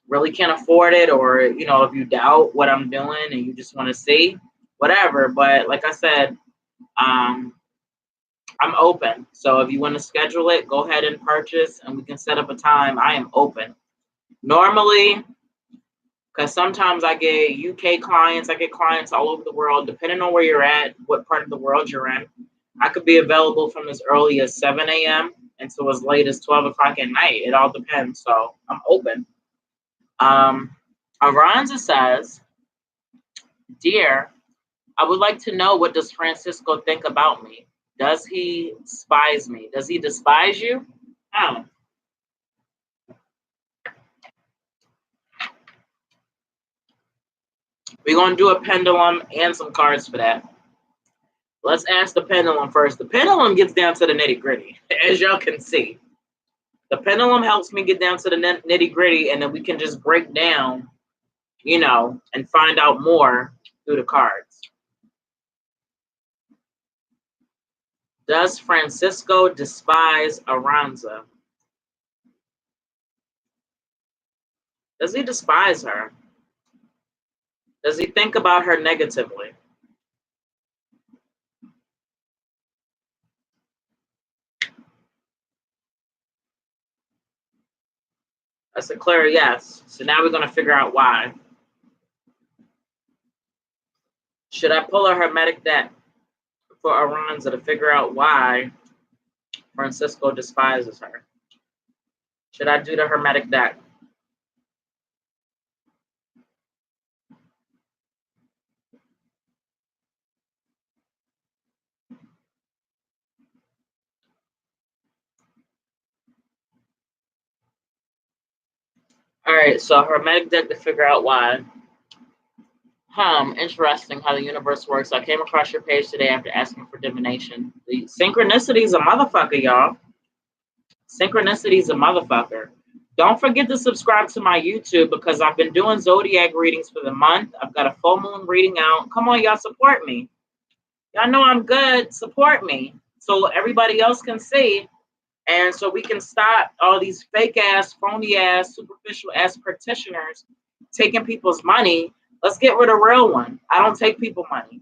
really can't afford it, or if you doubt what I'm doing and you just want to see, whatever. But like I said, I'm open. So if you want to schedule it, go ahead and purchase and we can set up a time. I am open. Normally, because sometimes I get UK clients, I get clients all over the world, depending on where you're at, what part of the world you're in. I could be available from as early as 7 a.m. until as late as 12 o'clock at night. It all depends. So I'm open. Aranza says, "Dear, I would like to know, what does Francisco think about me? Does he despise me? Does he despise you?" Oh. We're going to do a pendulum and some cards for that. Let's ask the pendulum first. The pendulum gets down to the nitty gritty, as y'all can see. The pendulum helps me get down to the nitty gritty, and then we can just break down, and find out more through the cards. Does Francisco despise Aranza? Does he despise her? Does he think about her negatively? That's a clear yes. So now we're going to figure out why. Should I pull a Hermetic deck for Aranza to figure out why Francisco despises her? Should I do the Hermetic deck? All right, so Hermetic deck to figure out why. Interesting how the universe works. I came across your page today after asking for divination. The synchronicity is a motherfucker, y'all. Synchronicity is a motherfucker. Don't forget to subscribe to my YouTube, because I've been doing zodiac readings for the month. I've got a full moon reading out. Come on, y'all, support me. Y'all know I'm good. Support me so everybody else can see, and so we can stop all these fake ass, phony ass, superficial ass practitioners taking people's money. Let's get rid of real one. I don't take people money.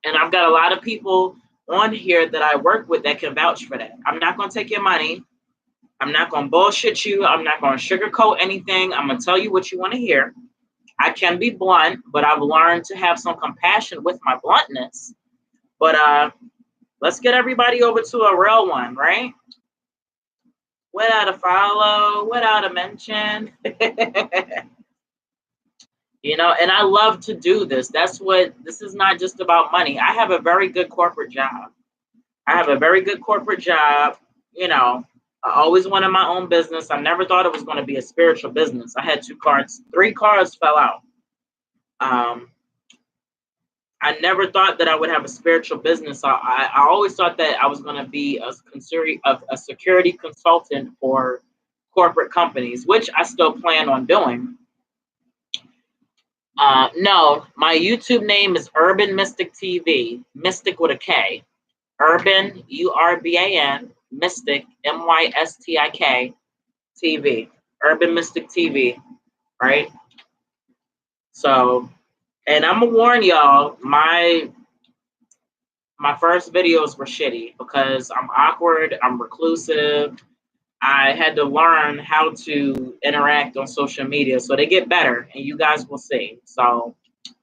And I've got a lot of people on here that I work with that can vouch for that. I'm not going to take your money. I'm not going to bullshit you. I'm not going to sugarcoat anything. I'm going to tell you what you want to hear. I can be blunt, but I've learned to have some compassion with my bluntness. But let's get everybody over to a real one, right? Without a follow, without a mention. You know, and I love to do this. This is not just about money. I have a very good corporate job. You know, I always wanted my own business. I never thought it was going to be a spiritual business. I had 3 cards fell out. I never thought that I would have a spiritual business. I always thought that I was going to be a security consultant for corporate companies, which I still plan on doing. No, my YouTube name is Urban Mystik TV, Mystik with a K. Urban, URBAN, Mystik, MYSTIK, TV. Urban Mystik TV, right? So, and I'm gonna warn y'all, my first videos were shitty because I'm awkward, I'm reclusive. I had to learn how to interact on social media, so they get better, and you guys will see. So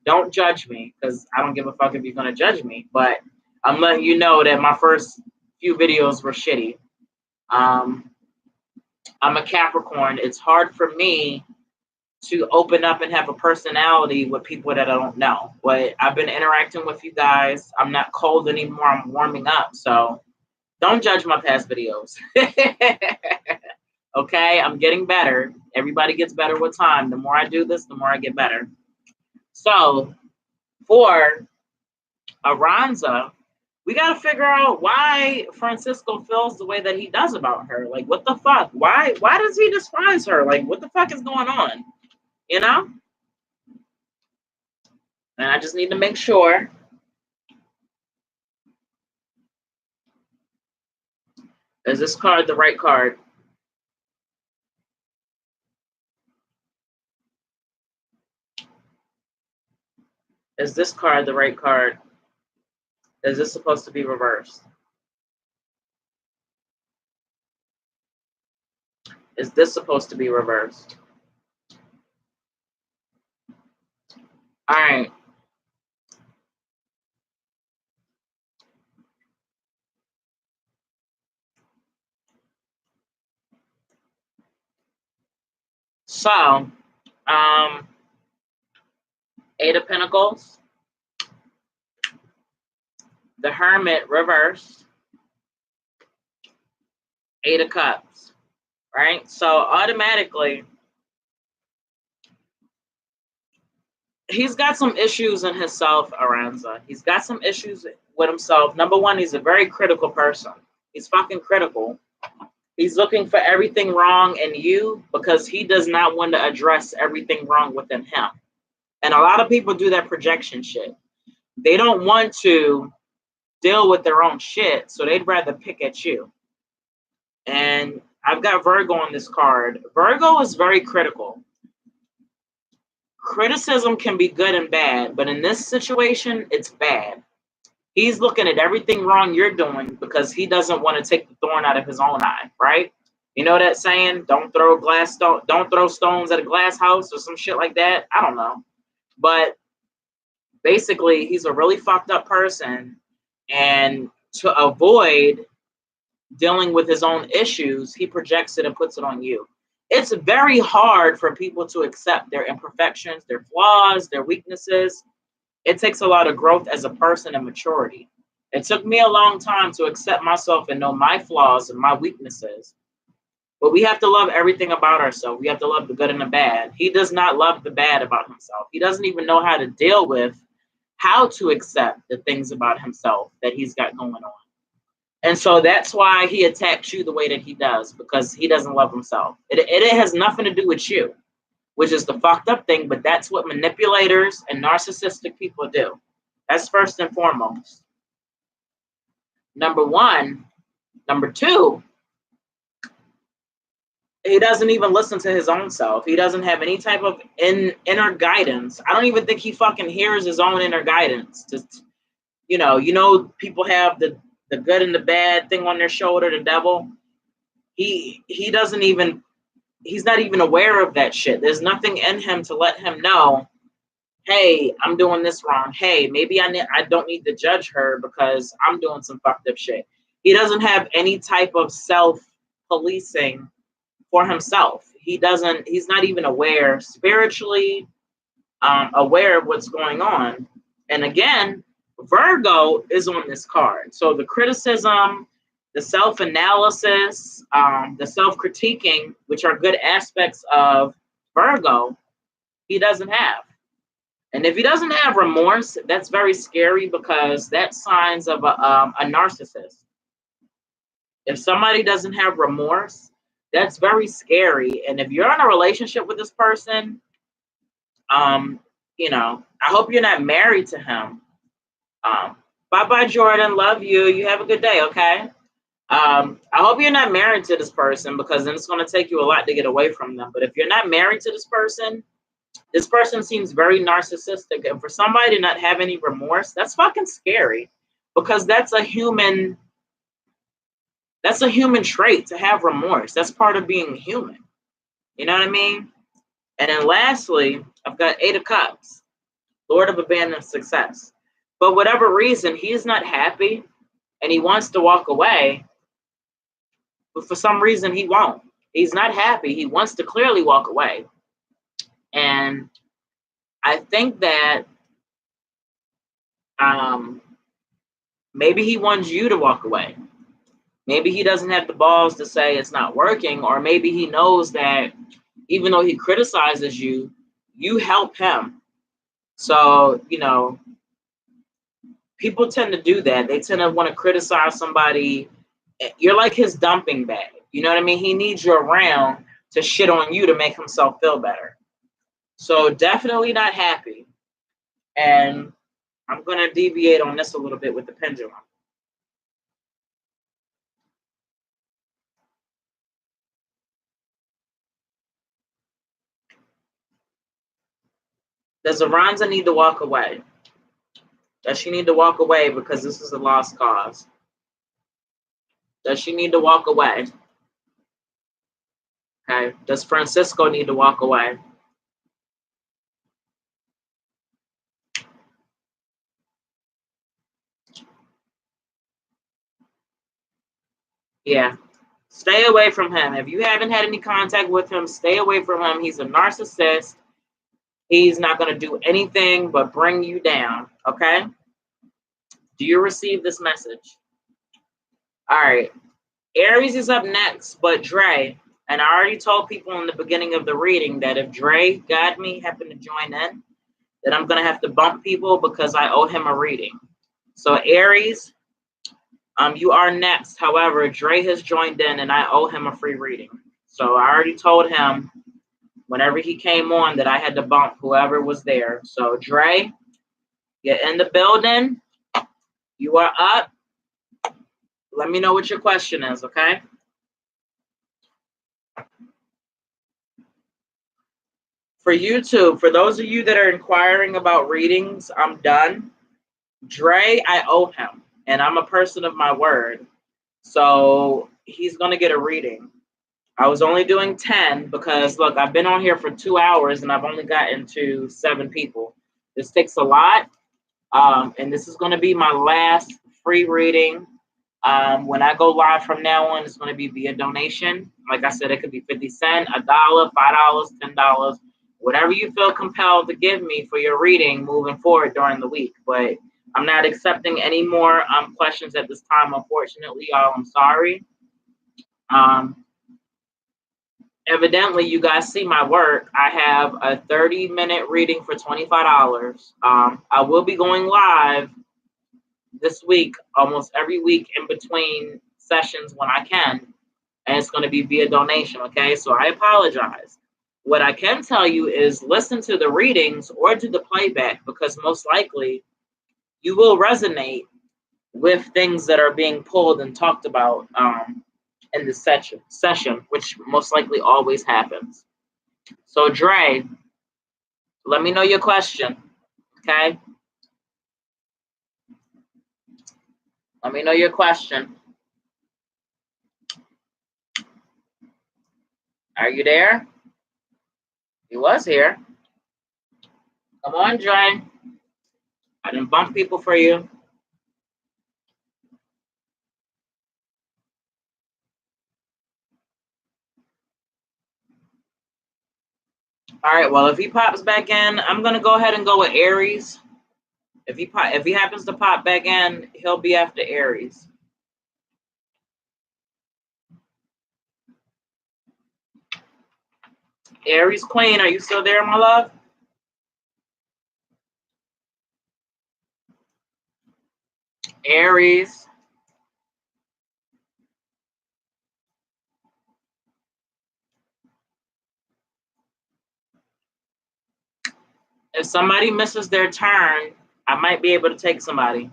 don't judge me, because I don't give a fuck if you're gonna judge me, but I'm letting you know that my first few videos were shitty. I'm a Capricorn. It's hard for me to open up and have a personality with people that I don't know. But I've been interacting with you guys. I'm not cold anymore. I'm warming up. So don't judge my past videos. Okay, I'm getting better. Everybody gets better with time. The more I do this, the more I get better. So for Aranza, we got to figure out why Francisco feels the way that he does about her. Like, what the fuck? Why does he despise her? Like, what the fuck is going on? You know? And I just need to make sure. Is this card the right card? Is this card the right card? Is this supposed to be reversed? Is this supposed to be reversed? All right. So, 8 of Pentacles, the Hermit reversed, 8 of Cups, right? So automatically, he's got some issues in himself, Aranza. He's got some issues with himself. Number one, he's a very critical person. He's fucking critical. He's looking for everything wrong in you because he does not want to address everything wrong within him. And a lot of people do that projection shit. They don't want to deal with their own shit, so they'd rather pick at you. And I've got Virgo on this card. Virgo is very critical. Criticism can be good and bad, but in this situation, it's bad. He's looking at everything wrong you're doing because he doesn't want to take the thorn out of his own eye, right? You know that saying, don't throw stones at a glass house or some shit like that? I don't know. But basically, he's a really fucked up person. And to avoid dealing with his own issues, he projects it and puts it on you. It's very hard for people to accept their imperfections, their flaws, their weaknesses. It takes a lot of growth as a person and maturity. It took me a long time to accept myself and know my flaws and my weaknesses. But we have to love everything about ourselves. We have to love the good and the bad. He does not love the bad about himself. He doesn't even know how to deal with how to accept the things about himself that he's got going on. And so that's why he attacks you the way that he does, because he doesn't love himself. It has nothing to do with you, which is the fucked up thing, but that's what manipulators and narcissistic people do. That's first and foremost. Number one. Number two, he doesn't even listen to his own self. He doesn't have any type of inner guidance. I don't even think he fucking hears his own inner guidance. people have the good and the bad thing on their shoulder, the devil. He doesn't even, he's not even aware of that shit. There's nothing in him to let him know, hey, I'm doing this wrong. Hey, maybe I don't need to judge her because I'm doing some fucked up shit. He doesn't have any type of self-policing for himself. He's not even aware, spiritually aware of what's going on. And again, Virgo is on this card. So the criticism, the self-analysis, the self-critiquing, which are good aspects of Virgo, he doesn't have. And if he doesn't have remorse, that's very scary because that's signs of a narcissist. If somebody doesn't have remorse, that's very scary. And if you're in a relationship with this person, I hope you're not married to him. Bye-bye, Jordan. Love you. You have a good day, okay? I hope you're not married to this person because then it's going to take you a lot to get away from them. But if you're not married to this person seems very narcissistic. And for somebody to not have any remorse, that's fucking scary because that's a human trait to have remorse. That's part of being human. You know what I mean? And then lastly, I've got 8 of Cups, Lord of Abandoned Success. For whatever reason, he's not happy and he wants to walk away. But for some reason, he won't. He's not happy. He wants to clearly walk away. And I think that maybe he wants you to walk away. Maybe he doesn't have the balls to say it's not working, or maybe he knows that even though he criticizes you, you help him. So, people tend to do that. They tend to want to criticize somebody. You're like his dumping bag. You know what I mean? He needs you around to shit on you to make himself feel better. So definitely not happy. And I'm going to deviate on this a little bit with the pendulum. Does Aranza need to walk away? Does she need to walk away because this is a lost cause? Does she need to walk away? Okay. Does Francisco need to walk away? Yeah. Stay away from him. If you haven't had any contact with him, stay away from him. He's a narcissist. He's not going to do anything but bring you down. Okay? Do you receive this message? All right. Aries is up next, but Dre. And I already told people in the beginning of the reading that if Dre, God me, happen to join in, that I'm going to have to bump people because I owe him a reading. So Aries, you are next. However, Dre has joined in and I owe him a free reading. So I already told him whenever he came on that I had to bump whoever was there. So Dre, get in the building. You are up. Let me know what your question is, okay? For YouTube, for those of you that are inquiring about readings, I'm done. Dre, I owe him, and I'm a person of my word. So he's going to get a reading. I was only doing 10 because, look, I've been on here for 2 hours and I've only gotten to 7 people. This takes a lot, and this is going to be my last free reading. When I go live from now on, it's going to be via donation. Like I said, it could be 50 cents, $1, $5, $10, whatever you feel compelled to give me for your reading moving forward during the week. But I'm not accepting any more questions at this time, unfortunately, y'all. I'm sorry. Evidently, you guys see my work. I have a 30-minute reading for $25. I will be going live this week, almost every week in between sessions when I can, and it's going to be via donation, okay? So I apologize. What I can tell you is listen to the readings or to the playback because most likely you will resonate with things that are being pulled and talked about in the session, which most likely always happens. So Dre, let me know your question, okay? Let me know your question. Are you there? He was here. Come on, Jay. I didn't bump people for you. All right, well, if he pops back in, I'm going to go ahead and go with Aries. If he happens to pop back in, he'll be after Aries. Aries Queen, are you still there, my love? Aries. If somebody misses their turn, I might be able to take somebody.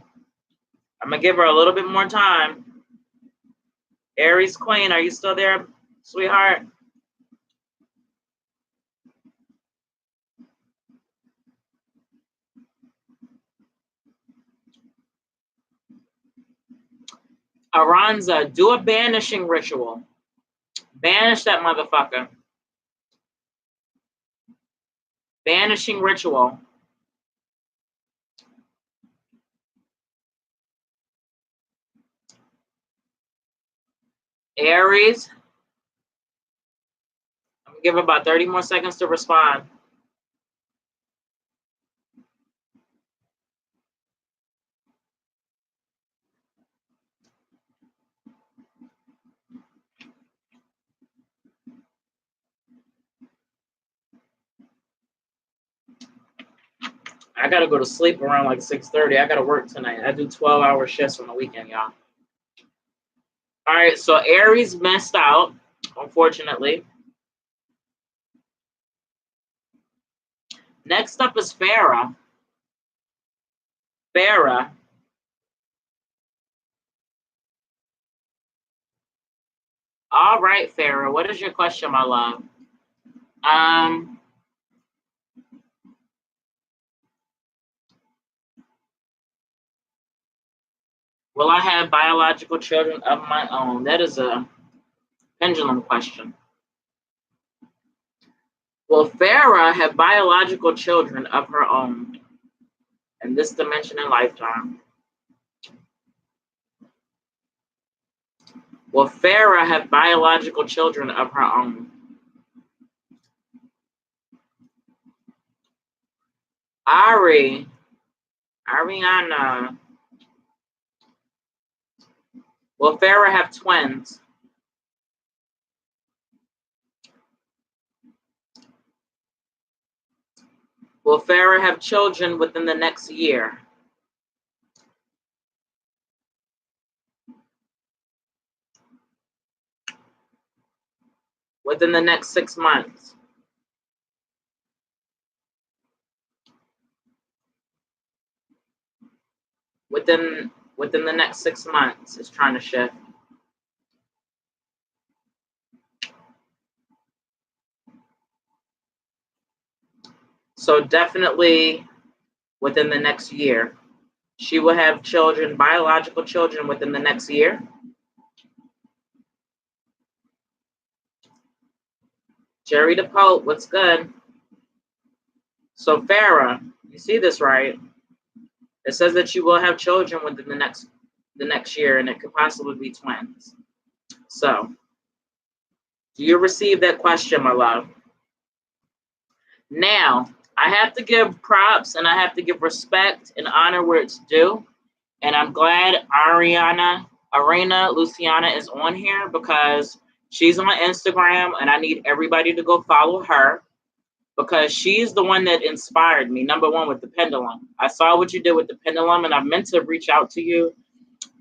I'm going to give her a little bit more time. Aries Queen, are you still there, sweetheart? Aranza, do a banishing ritual. Banish that motherfucker. Banishing ritual. Aries. I'm going to give her about 30 more seconds to respond. I got to go to sleep around like 6:30. I got to work tonight. I do 12-hour shifts on the weekend, y'all. All right, so Aries messed out, unfortunately. Next up is Farah. Farah. All right, Farah, what is your question, my love? Will I have biological children of my own? That is a pendulum question. Will Farah have biological children of her own in this dimension and lifetime? Will Farah have biological children of her own? Ariana. Will Farah have twins? Will Farah have children within the next year? Within the next 6 months? Within the next 6 months is trying to shift. So definitely within the next year. She will have children, biological children, within the next year. Jerry the Pope, what's good? So Farah, you see this, right? It says that you will have children within the next year, and it could possibly be twins. So, do you receive that question, my love? Now, I have to give props and I have to give respect and honor where it's due. And I'm glad Arena Luciana is on here because she's on Instagram and I need everybody to go follow her because she's the one that inspired me. Number one, with the pendulum. I saw what you did with the pendulum and I meant to reach out to you,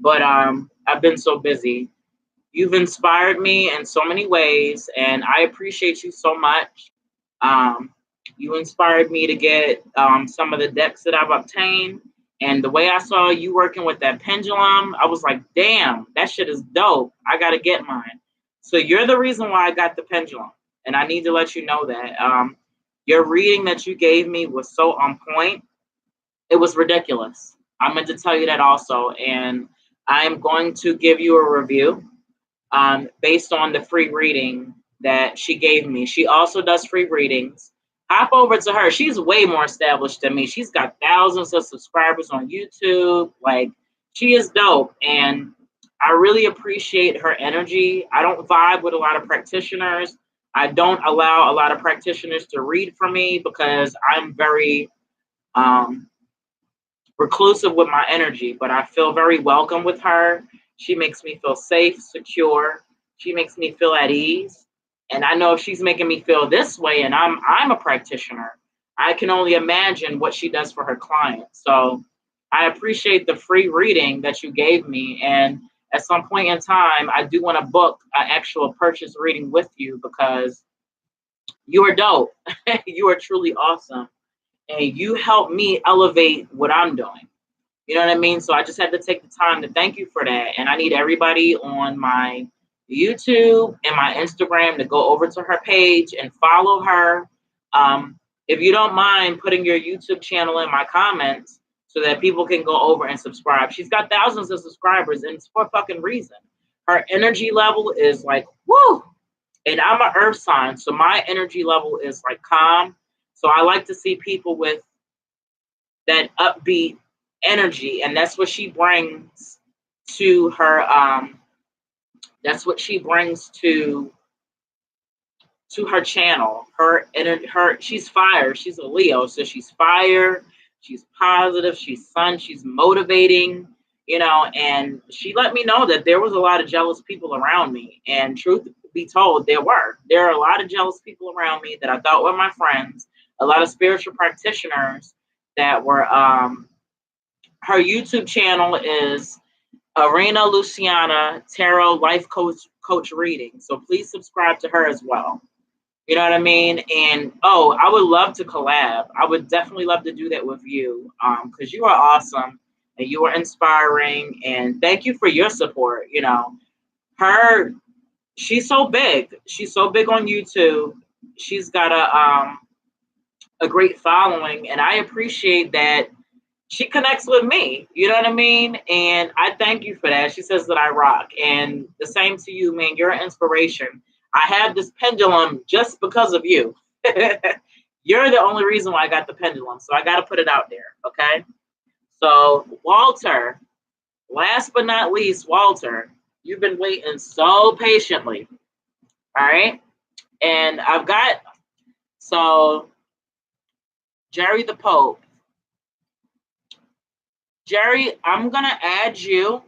but I've been so busy. You've inspired me in so many ways and I appreciate you so much. You inspired me to get some of the decks that I've obtained. And the way I saw you working with that pendulum, I was like, damn, that shit is dope. I got to get mine. So you're the reason why I got the pendulum. And I need to let you know that. Your reading that you gave me was so on point. It was ridiculous. I meant to tell you that also. And I'm going to give you a review based on the free reading that she gave me. She also does free readings. Hop over to her. She's way more established than me. She's got thousands of subscribers on YouTube. Like, she is dope. And I really appreciate her energy. I don't vibe with a lot of practitioners. I don't allow a lot of practitioners to read for me because I'm very reclusive with my energy, but I feel very welcome with her. She makes me feel safe, secure. She makes me feel at ease. And I know if she's making me feel this way and I'm a practitioner, I can only imagine what she does for her clients. So I appreciate the free reading that you gave me. And at some point in time, I do want to book an actual purchase reading with you because you are dope. You are truly awesome. And you help me elevate what I'm doing. You know what I mean? So I just had to take the time to thank you for that. And I need everybody on my YouTube and my Instagram to go over to her page and follow her. If you don't mind putting your YouTube channel in my comments so that people can go over and subscribe. She's got thousands of subscribers and it's for a fucking reason. Her energy level is like, woo. And I'm an earth sign, so my energy level is like calm. So I like to see people with that upbeat energy, and that's what she brings to her. That's what she brings to her channel. She's fire. She's a Leo, so she's fire. She's positive. She's sun. She's motivating. You know, and she let me know that there was a lot of jealous people around me. And truth be told, there are a lot of jealous people around me that I thought were my friends. A lot of spiritual practitioners that were. Her YouTube channel is Arena Luciana Tarot Life Coach Reading. So please subscribe to her as well. You know what I mean? And I would love to collab. I would definitely love to do that with you because you are awesome and you are inspiring. And thank you for your support. You know, she's so big. She's so big on YouTube. She's got a great following, and I appreciate that. She connects with me, you know what I mean? And I thank you for that. She says that I rock. And the same to you, man. You're an inspiration. I have this pendulum just because of you. You're the only reason why I got the pendulum. So I got to put it out there, okay? So, Walter, last but not least, Walter, you've been waiting so patiently, all right? And Jerry the Pope. Jerry, I'm going to add you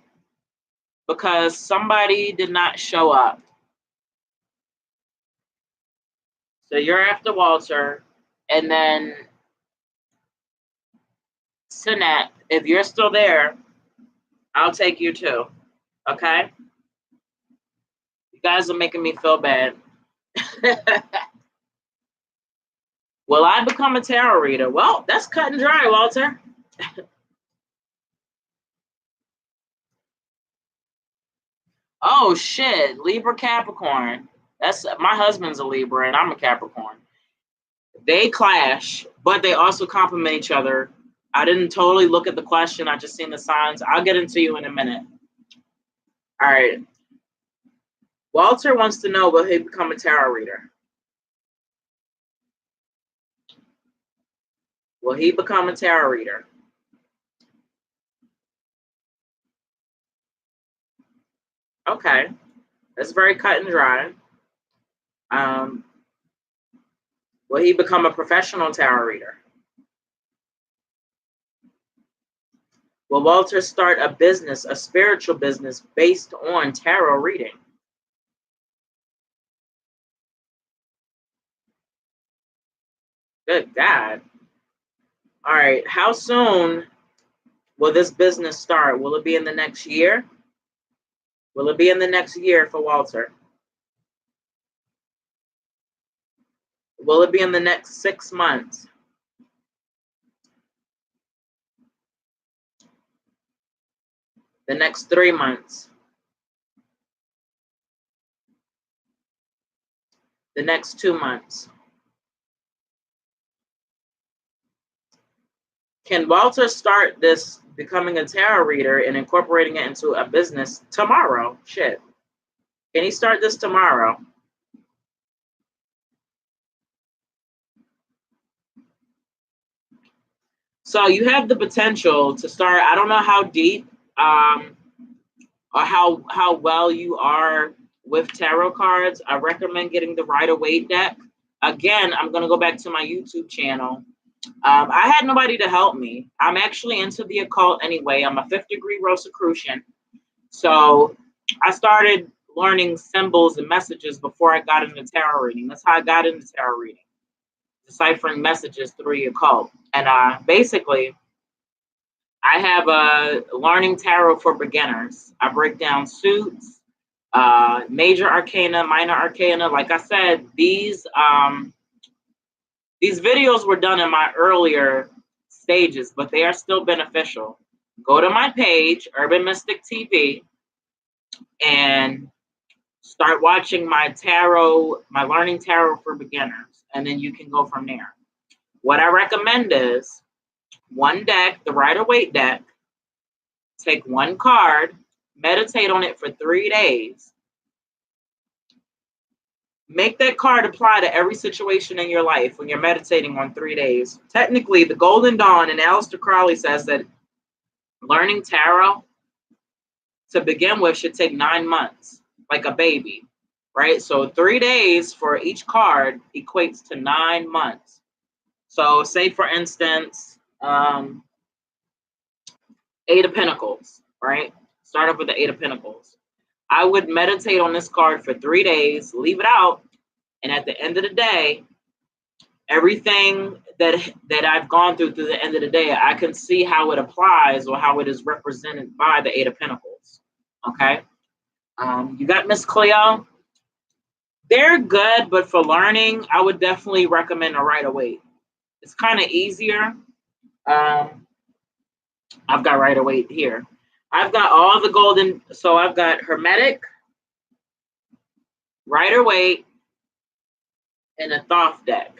because somebody did not show up. So you're after Walter. And then Sinette, if you're still there, I'll take you too. Okay? You guys are making me feel bad. Will I become a tarot reader? Well, that's cut and dry, Walter. Oh shit, Libra Capricorn. That's my husband's a Libra and I'm a Capricorn. They clash, but they also complement each other. I didn't totally look at the question. I just seen the signs. I'll get into you in a minute. All right. Walter wants to know, will he become a tarot reader? Will he become a tarot reader? Okay. That's very cut and dry. Will he become a professional tarot reader? Will Walter start a business, a spiritual business based on tarot reading? Good God. All right. How soon will this business start? Will it be in the next year? Will it be in the next year for Walter? Will it be in the next 6 months? The next 3 months? The next 2 months? Can Walter start this becoming a tarot reader and incorporating it into a business tomorrow. Shit. Can he start this tomorrow? So you have the potential to start. I don't know how deep or how well you are with tarot cards. I recommend getting the Rider-Waite deck. Again, I'm going to go back to my YouTube channel. I had nobody to help me. I'm actually into the occult anyway. I'm a 5th degree Rosicrucian. So I started learning symbols and messages before I got into tarot reading. That's how I got into tarot reading, deciphering messages through the occult. And basically, I have a learning tarot for beginners. I break down suits, major arcana, minor arcana. Like I said, these videos were done in my earlier stages, but they are still beneficial. Go to my page, Urban Mystik TV, and start watching my tarot, my learning tarot for beginners, and then you can go from there. What I recommend is one deck, the Rider-Waite deck, take one card, meditate on it for 3 days. Make that card apply to every situation in your life when you're meditating on 3 days. Technically, the Golden Dawn and Aleister Crowley says that learning tarot to begin with should take 9 months, like a baby, right? So 3 days for each card equates to 9 months. So say, for instance, 8 of Pentacles, right? Start off with the 8 of Pentacles. I would meditate on this card for 3 days, leave it out, and at the end of the day, everything that I've gone through the end of the day, I can see how it applies or how it is represented by the 8 of Pentacles. Okay? You got Miss Cleo. They're good, but for learning, I would definitely recommend a Rider-Waite. It's kind of easier. I've got Rider-Waite here. I've got all the golden, so I've got Hermetic, Rider-Waite, and a Thoth deck.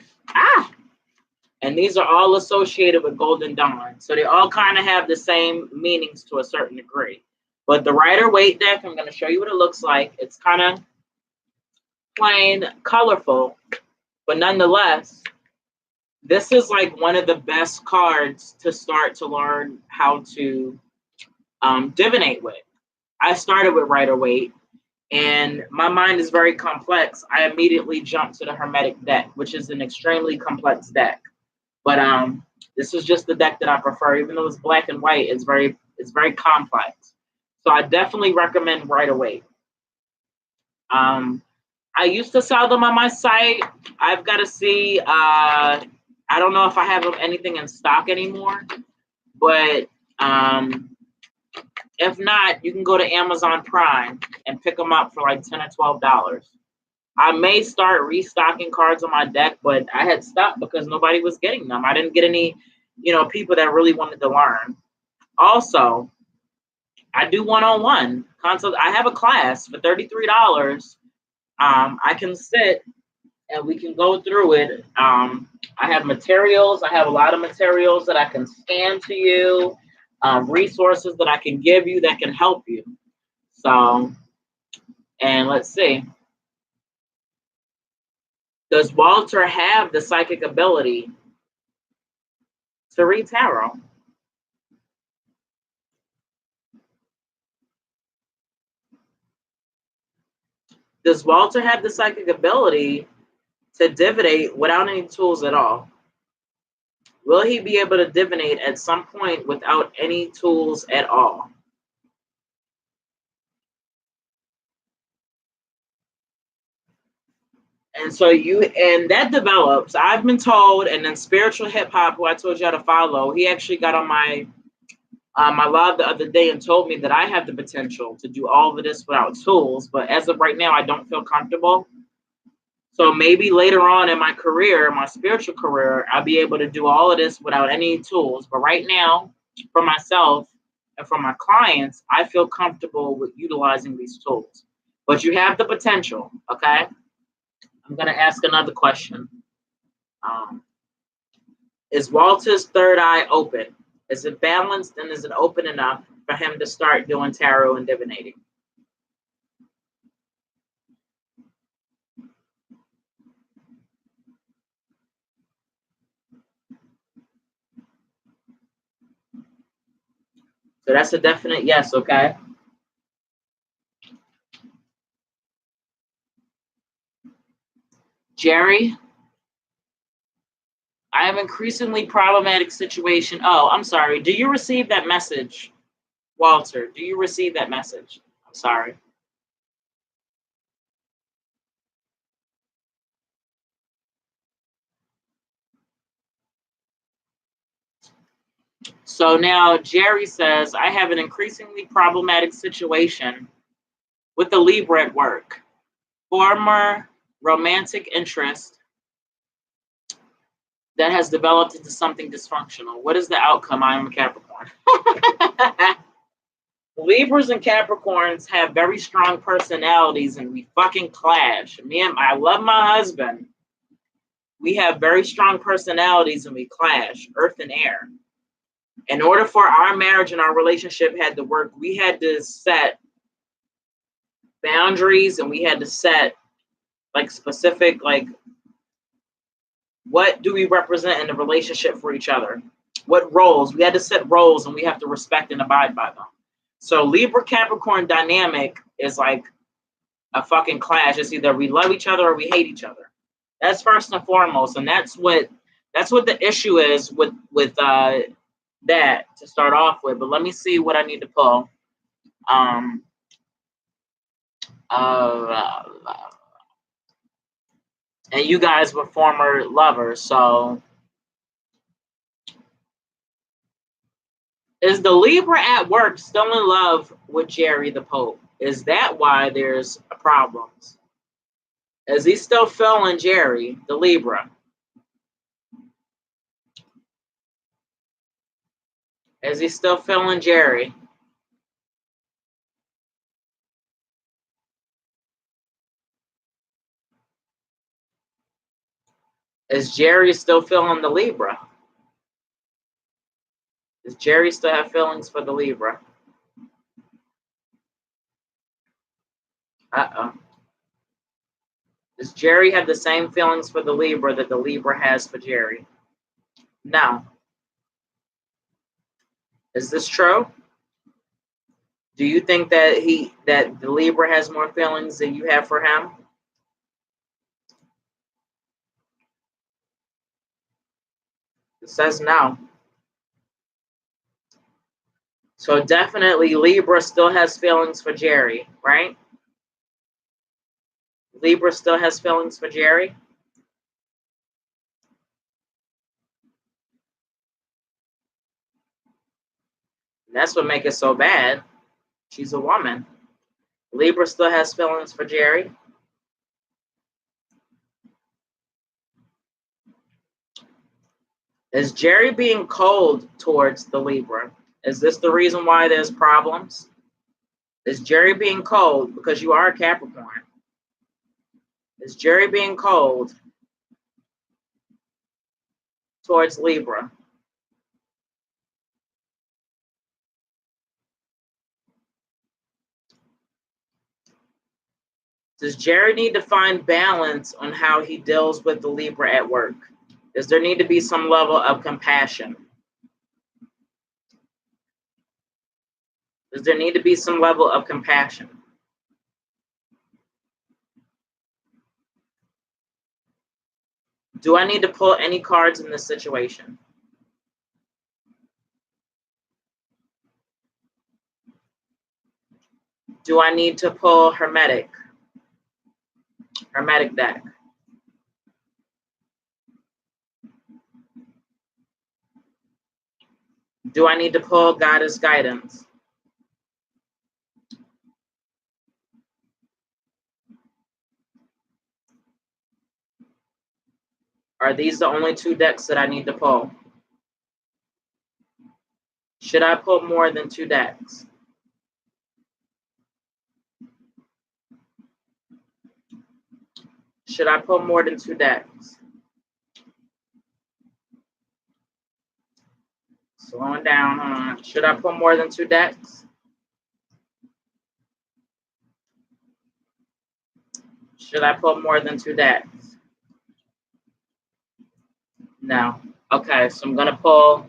And these are all associated with Golden Dawn. So they all kind of have the same meanings to a certain degree. But the Rider-Waite deck, I'm going to show you what it looks like. It's kind of plain, colorful, but nonetheless, this is like one of the best cards to start to learn how to divinate with. I started with Rider-Waite, and my mind is very complex. I immediately jumped to the Hermetic deck, which is an extremely complex deck. But this is just the deck that I prefer. Even though it's black and white, it's very complex. So I definitely recommend Rider-Waite. I used to sell them on my site. I've got to see. I don't know if I have anything in stock anymore, but if not, you can go to Amazon Prime and pick them up for like $10 or $12. I may start restocking cards on my deck, but I had stopped because nobody was getting them. I didn't get any, people that really wanted to learn. Also, I do one-on-one consult. I have a class for $33. I can sit and we can go through it. I have materials. I have a lot of materials that I can scan to you, resources that I can give you that can help you. So, and let's see. Does Walter have the psychic ability to read tarot? Does Walter have the psychic ability to divinate without any tools at all? Will he be able to divinate at some point without any tools at all? And so that develops. I've been told, and then Spiritual Hip Hop, who I told you how to follow, he actually got on my live the other day and told me that I have the potential to do all of this without tools. But as of right now, I don't feel comfortable. So maybe later on in my career, my spiritual career, I'll be able to do all of this without any tools. But right now, for myself and for my clients, I feel comfortable with utilizing these tools. But you have the potential, okay? I'm going to ask another question. Is Walter's third eye open? Is it balanced and is it open enough for him to start doing tarot and divinating? So that's a definite yes, okay? Jerry, I have increasingly problematic situation. Oh, I'm sorry. Do you receive that message, Walter? Do you receive that message? I'm sorry. So now Jerry says, I have an increasingly problematic situation with the Libra at work. Former romantic interest that has developed into something dysfunctional. What is the outcome? I am a Capricorn. Libras and Capricorns have very strong personalities and we fucking clash. I love my husband. We have very strong personalities and we clash, earth and air. In order for our marriage and our relationship had to work, we had to set boundaries and we had to set like specific, like, what do we represent in the relationship for each other? What roles? We had to set roles and we have to respect and abide by them. So Libra Capricorn dynamic is like a fucking clash. It's either we love each other or we hate each other. That's first and foremost, and that's what the issue is with that to start off with. But let me see what I need to pull. And you guys were former lovers, so is the Libra at work still in love with Jerry the Pope? Is that why there's problems? Is he still feeling Jerry, the Libra? Is he still feeling Jerry? Is Jerry still feeling the Libra? Does Jerry still have feelings for the Libra? Uh-oh. Does Jerry have the same feelings for the Libra that the Libra has for Jerry? No. Is this true? Do you think that the Libra has more feelings than you have for him? It says no. So definitely Libra still has feelings for Jerry, right? Libra still has feelings for Jerry? And that's what makes it so bad. She's a woman. Libra still has feelings for Jerry? Is Jerry being cold towards the Libra? Is this the reason why there's problems? Is Jerry being cold because you are a Capricorn? Is Jerry being cold towards Libra? Does Jerry need to find balance on how he deals with the Libra at work? Does there need to be some level of compassion? Does there need to be some level of compassion? Do I need to pull any cards in this situation? Do I need to pull Hermetic deck? Do I need to pull Goddess Guidance? Are these the only two decks that I need to pull? Should I pull more than two decks? Should I pull more than two decks? Slowing down, huh? Should I put more than 2 decks? Should I put more than 2 decks? No. Okay, so I'm going to pull.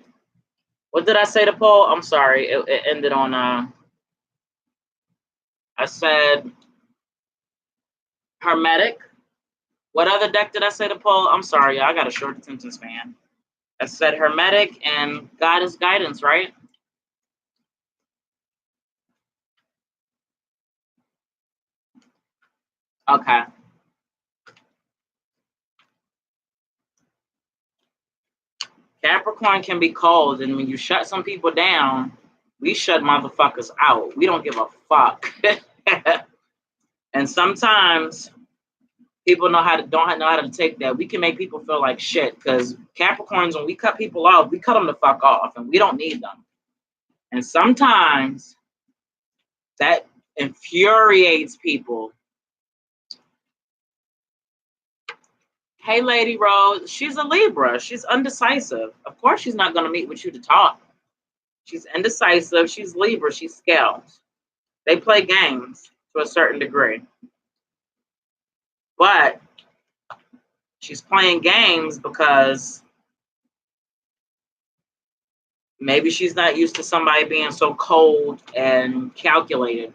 What did I say to pull? I'm sorry. It ended on, I said Hermetic. What other deck did I say to pull? I'm sorry, I got a short attention span. I said Hermetic and God is Guidance, right? Okay. Capricorn can be cold, and when you shut some people down, we shut motherfuckers out. We don't give a fuck. And sometimes people don't know how to take that. We can make people feel like shit because Capricorns, when we cut people off, we cut them the fuck off, and we don't need them. And sometimes that infuriates people. Hey, Lady Rose, she's a Libra. She's undecisive. Of course, she's not going to meet with you to talk. She's indecisive. She's Libra. She's scales. They play games to a certain degree. But she's playing games because maybe she's not used to somebody being so cold and calculated.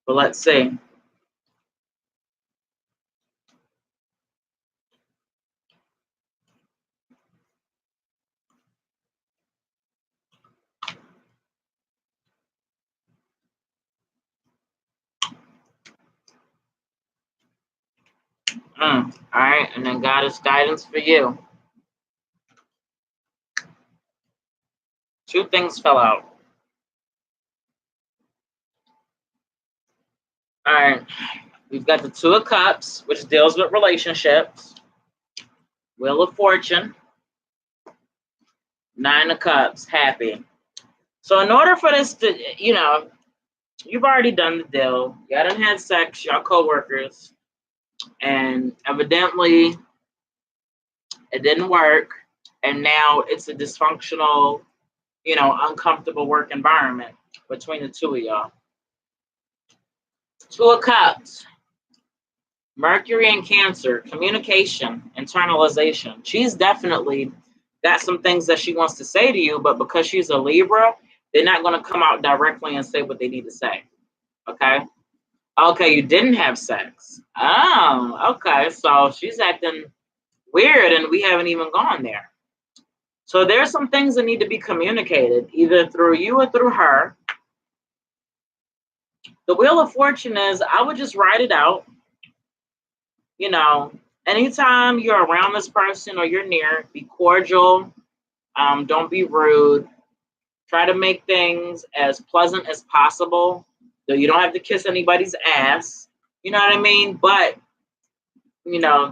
But let's see. All right, and then God is Guidance for you. 2 things fell out. All right, we've got the 2 of Cups, which deals with relationships. Wheel of Fortune. 9 of Cups, happy. So in order for this to, you've already done the deal. Y'all done had sex, y'all co-workers. And evidently, it didn't work. And now it's a dysfunctional, uncomfortable work environment between the 2 of y'all. 2 of Cups. Mercury and Cancer, communication, internalization. She's definitely got some things that she wants to say to you, but because she's a Libra, they're not going to come out directly and say what they need to say. Okay? Okay, you didn't have sex. Oh, okay. So she's acting weird and we haven't even gone there. So there's some things that need to be communicated, either through you or through her. The Wheel of Fortune is, I would just write it out. Anytime you're around this person or you're near, be cordial. Don't be rude. Try to make things as pleasant as possible. So you don't have to kiss anybody's ass. You know what I mean? But,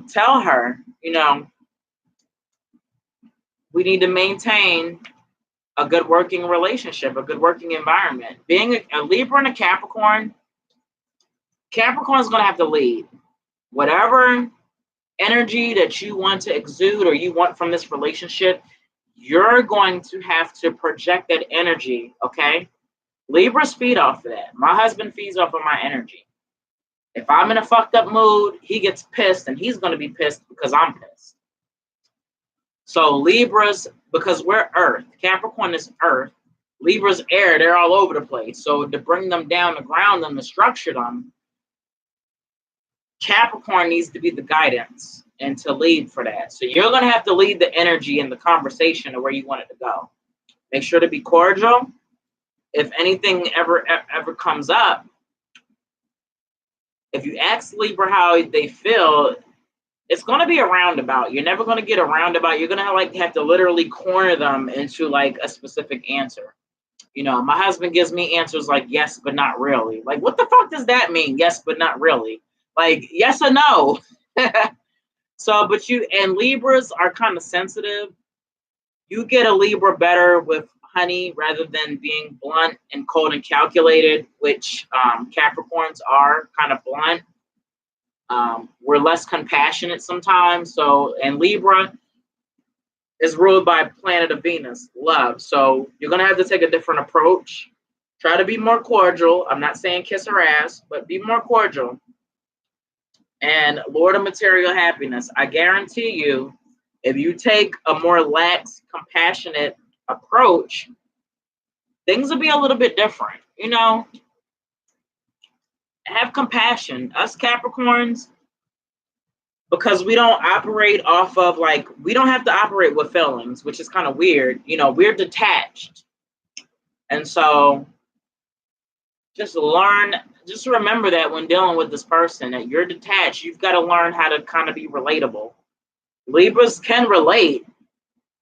tell her, we need to maintain a good working relationship, a good working environment. Being a Libra and a Capricorn's going to have to lead. Whatever energy that you want to exude or you want from this relationship, you're going to have to project that energy, okay? Libras feed off of that. My husband feeds off of my energy. If I'm in a fucked up mood, he gets pissed, and he's going to be pissed because I'm pissed. So Libras, because we're Earth, Capricorn is Earth, Libra's air, they're all over the place. So to bring them down, to ground them, to structure them, Capricorn needs to be the guidance and to lead for that. So you're going to have to lead the energy and the conversation to where you want it to go. Make sure to be cordial. If anything ever comes up, if you ask Libra how they feel, it's going to be a roundabout. You're never going to get a roundabout. You're going to have to literally corner them into a specific answer. My husband gives me answers like yes, but not really. Like, what the fuck does that mean? Yes, but not really. Like, yes or no. So, and Libras are kind of sensitive. You get a Libra better with honey rather than being blunt and cold and calculated, which Capricorns are kind of blunt. We're less compassionate sometimes. So, and Libra, is ruled by planet of Venus, love. So you're going to have to take a different approach. Try to be more cordial. I'm not saying kiss her ass, but be more cordial. And Lord of Material Happiness, I guarantee you, if you take a more lax, compassionate approach, things will be a little bit different. You know, have compassion. Us Capricorns, because we don't operate off of, like, we don't have to operate with feelings, which is kind of weird. You know, we're detached. And so just remember that when dealing with this person, that you're detached. You've got to learn how to kind of be relatable. Libras can relate.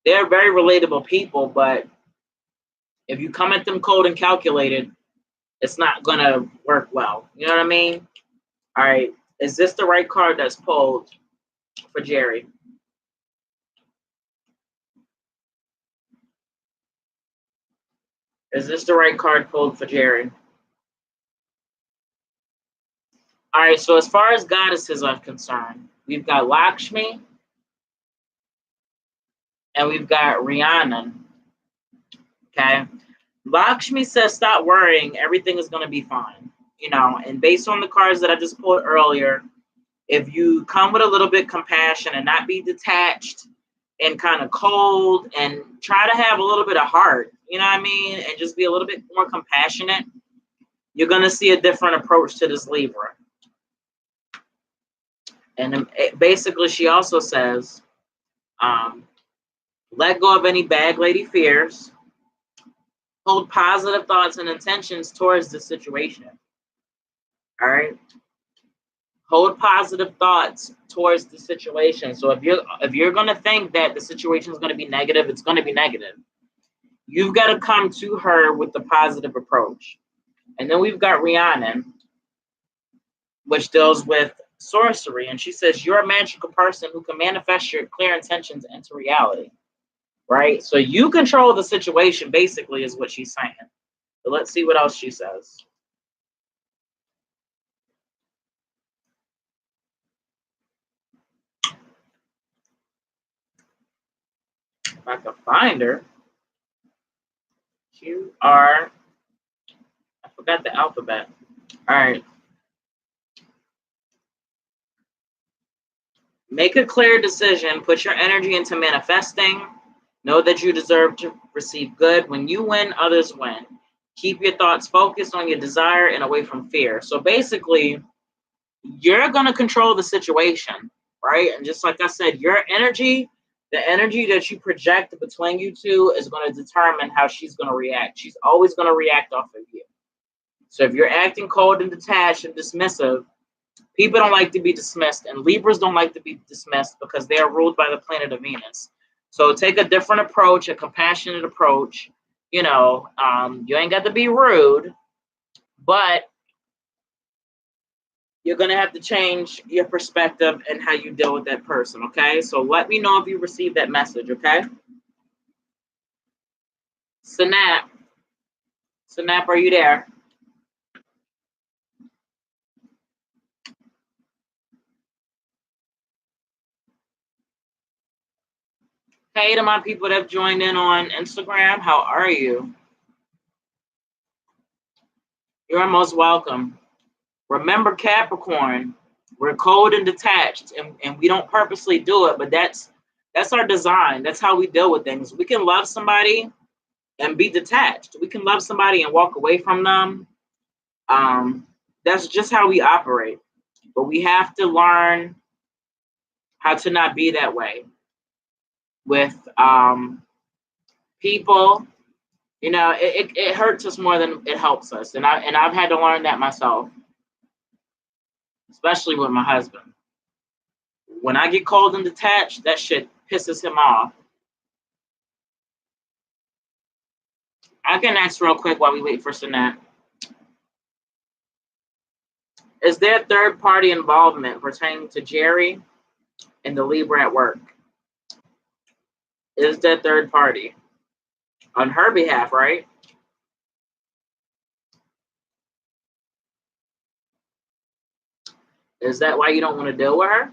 They're very relatable people, but if you come at them cold and calculated, it's not going to work well. You know what I mean? All right. Is this the right card that's pulled for Jerry? Is this the right card pulled for Jerry? All right. So as far as goddesses are concerned, we've got Lakshmi and we've got Rhiannon. Okay. Lakshmi says, stop worrying. Everything is going to be fine. You know, and based on the cards that I just pulled earlier, if you come with a little bit of compassion and not be detached and kind of cold and try to have a little bit of heart, you know what I mean? And just be a little bit more compassionate, you're going to see a different approach to this Libra. And basically, she also says, let go of any bag lady fears. Hold positive thoughts and intentions towards the situation. All right. Hold positive thoughts towards the situation. So if you're going to think that the situation is going to be negative, it's going to be negative. You've got to come to her with the positive approach. And then we've got Rhiannon, which deals with sorcery. And she says, you're a magical person who can manifest your clear intentions into reality. Right? So you control the situation, basically, is what she's saying. But let's see what else she says. If I can find her. I forgot the alphabet. All right. Make a clear decision. Put your energy into manifesting. Know that you deserve to receive good. When you win, others win. Keep your thoughts focused on your desire and away from fear. So basically, you're going to control the situation, right? And just like I said, your energy, the energy that you project between you two is going to determine how she's going to react. She's always going to react off of you. So if you're acting cold and detached and dismissive, people don't like to be dismissed, and Libras don't like to be dismissed because they are ruled by the planet of Venus. So take a different approach, a compassionate approach. You know, you ain't got to be rude, but you're going to have to change your perspective and how you deal with that person, okay? So let me know if you received that message, okay? Synap, are you there? Hey to my people that have joined in on Instagram, how are you? You're most welcome. Remember, Capricorn, we're cold and detached, and we don't purposely do it, but that's our design. That's how we deal with things. We can love somebody and be detached. We can love somebody and walk away from them. That's just how we operate. But we have to learn how to not be that way with people. You know, it hurts us more than it helps us, and I've had to learn that myself, especially with my husband. When I get cold and detached, that shit pisses him off. I can ask real quick while we wait for Sanat. Is there third party involvement pertaining to Jerry and the Libra at work? Is there third party on her behalf, right? Is that why you don't want to deal with her?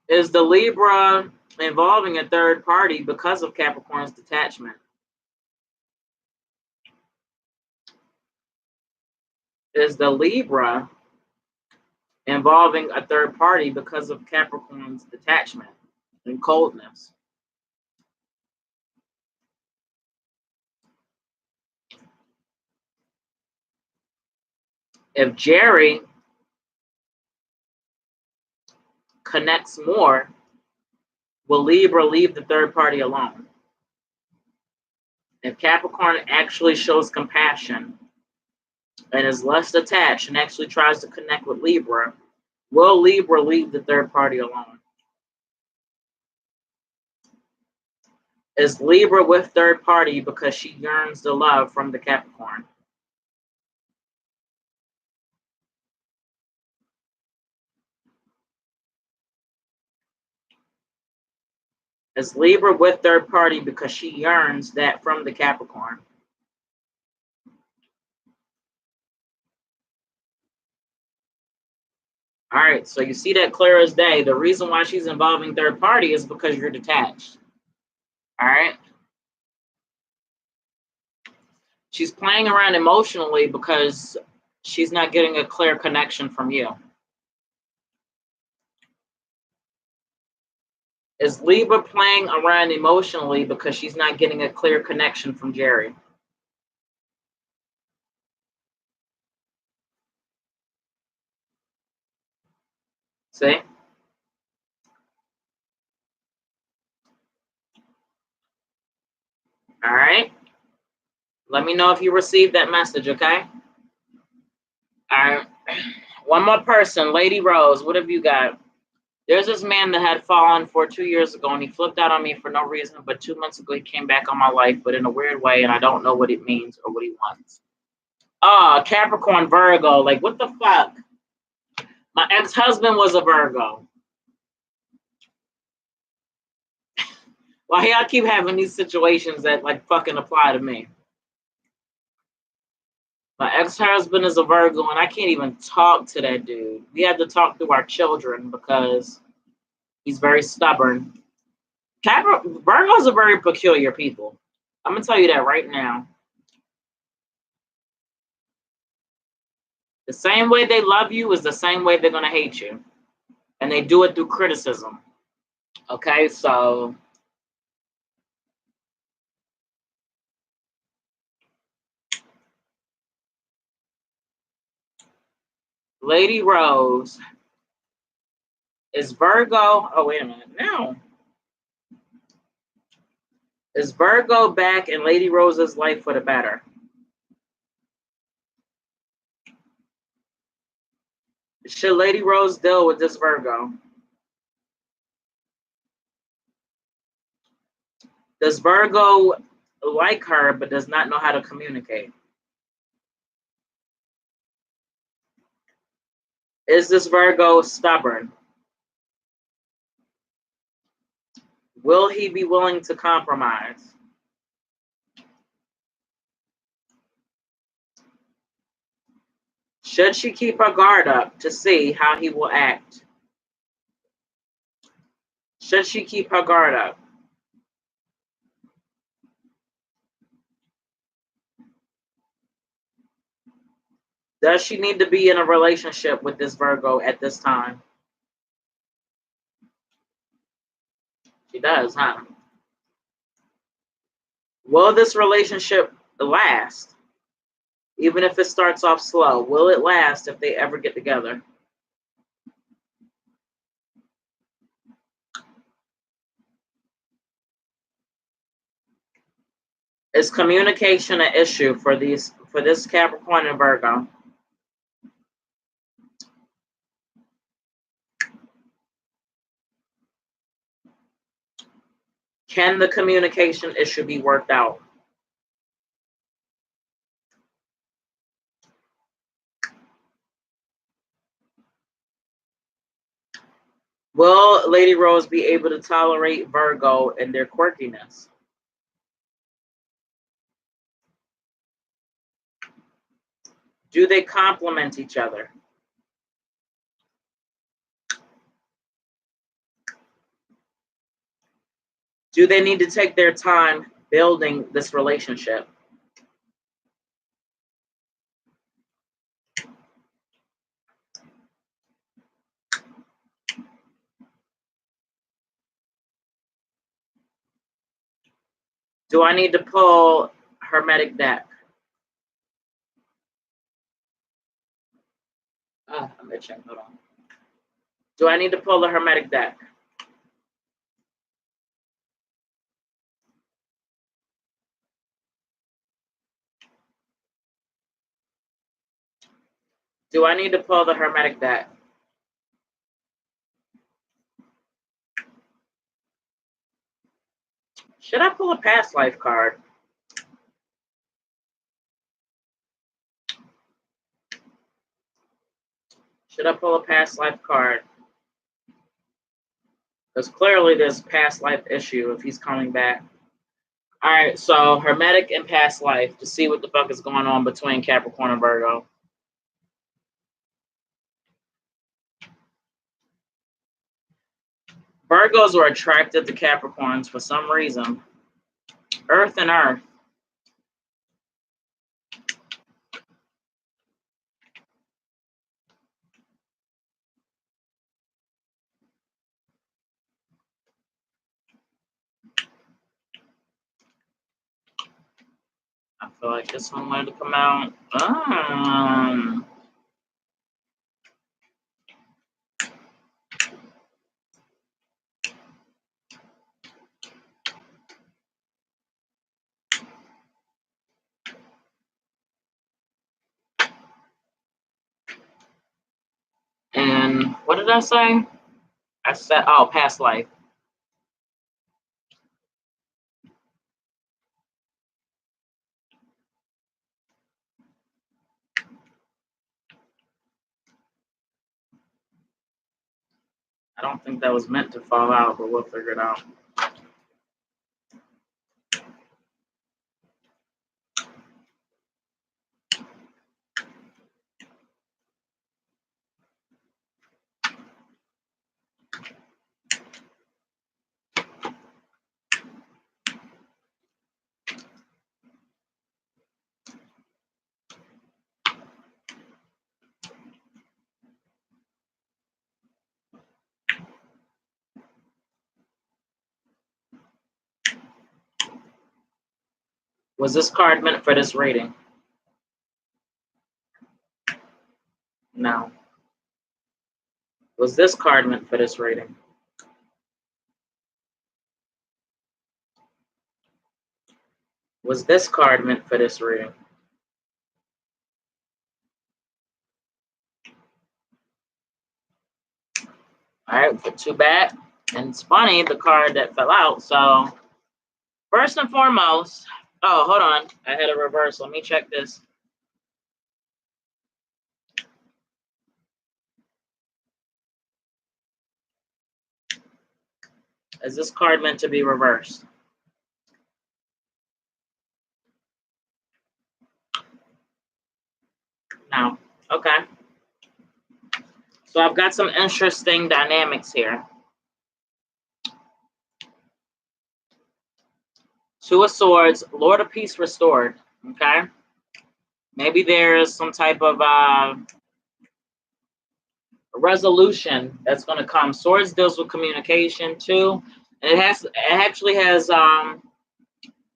Is the Libra involving a third party because of Capricorn's detachment is the Libra involving a third party because of Capricorn's detachment and coldness. If Jerry connects more, will Libra leave the third party alone? If Capricorn actually shows compassion and is less attached and actually tries to connect with Libra, will Libra leave the third party alone? Is Libra with third party because she yearns the love from the Capricorn? Is Libra with third party because she yearns that from the Capricorn? All right, so you see that clear as day. The reason why she's involving third party is because you're detached. All right. She's playing around emotionally because she's not getting a clear connection from you. Is Libra playing around emotionally because she's not getting a clear connection from Jerry? See? All right. Let me know if you received that message, okay? All right. One more person, Lady Rose. What have you got? There's this man that had fallen 2 years ago, and he flipped out on me for no reason. But 2 months ago, he came back on my life, but in a weird way, and I don't know what it means or what he wants. Capricorn, Virgo. Like, what the fuck? My ex-husband was a Virgo. Why y'all keep having these situations that like fucking apply to me? My ex-husband is a Virgo, and I can't even talk to that dude. We had to talk through our children because he's very stubborn. Virgos are very peculiar people. I'm gonna tell you that right now. The same way they love you is the same way they're gonna hate you, and they do it through criticism. Okay, so Lady Rose is Virgo. Oh, wait a minute. No. Is Virgo back in Lady Rose's life for the better? Should Lady Rose deal with this Virgo? Does Virgo like her but does not know how to communicate? Is this Virgo stubborn? Will he be willing to compromise? Should she keep her guard up to see how he will act? Should she keep her guard up? Does she need to be in a relationship with this Virgo at this time? She does, huh? Will this relationship last? Even if it starts off slow, will it last if they ever get together? Is communication an issue for this Capricorn and Virgo? Can the communication issue be worked out? Will Lady Rose be able to tolerate Virgo and their quirkiness? Do they complement each other? Do they need to take their time building this relationship? Do I need to pull Hermetic deck? I'm itching. Hold on. Do I need to pull the Hermetic deck? Do I need to pull the Hermetic deck? Should I pull a past life card? Should I pull a past life card? Because clearly there's past life issue if he's coming back. All right, so Hermetic and past life to see what the fuck is going on between Capricorn and Virgo. Virgos are attracted to Capricorns for some reason. Earth and Earth. I feel like this one wanted to come out. And what did I say? I said, oh, past life. I don't think that was meant to fall out, but we'll figure it out. Was this card meant for this reading? No. Was this card meant for this reading? Was this card meant for this reading? All right, put two back. And it's funny, the card that fell out. So, first and foremost, oh, hold on. I had a reverse. Let me check this. Is this card meant to be reversed? No. Okay. So I've got some interesting dynamics here. Two of Swords, Lord of Peace restored. Okay. Maybe there's some type of resolution that's going to come. Swords deals with communication too, and it actually has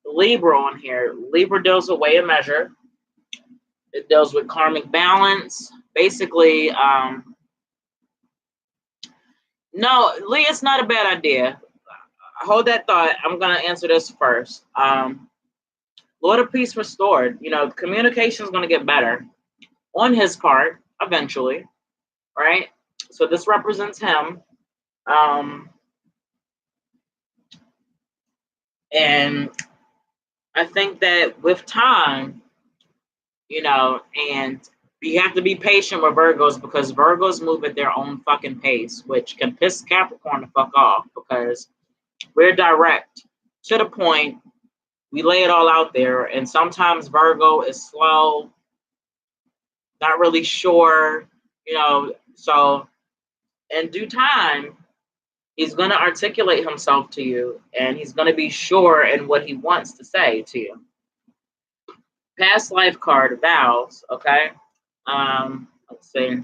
Libra on here. Libra deals with way of measure. It deals with karmic balance. Basically, no, Lee, it's not a bad idea. Hold that thought. I'm going to answer this first. Lord of Peace restored. You know, communication is going to get better on his part eventually, right? So this represents him. And I think that with time, you know, and you have to be patient with Virgos because Virgos move at their own fucking pace, which can piss Capricorn the fuck off because we're direct to the point. We lay it all out there, and sometimes Virgo is slow, not really sure, you know. So in due time, He's going to articulate himself to you, and he's going to be sure in what he wants to say to you. Past life card, vows, okay? Let's see.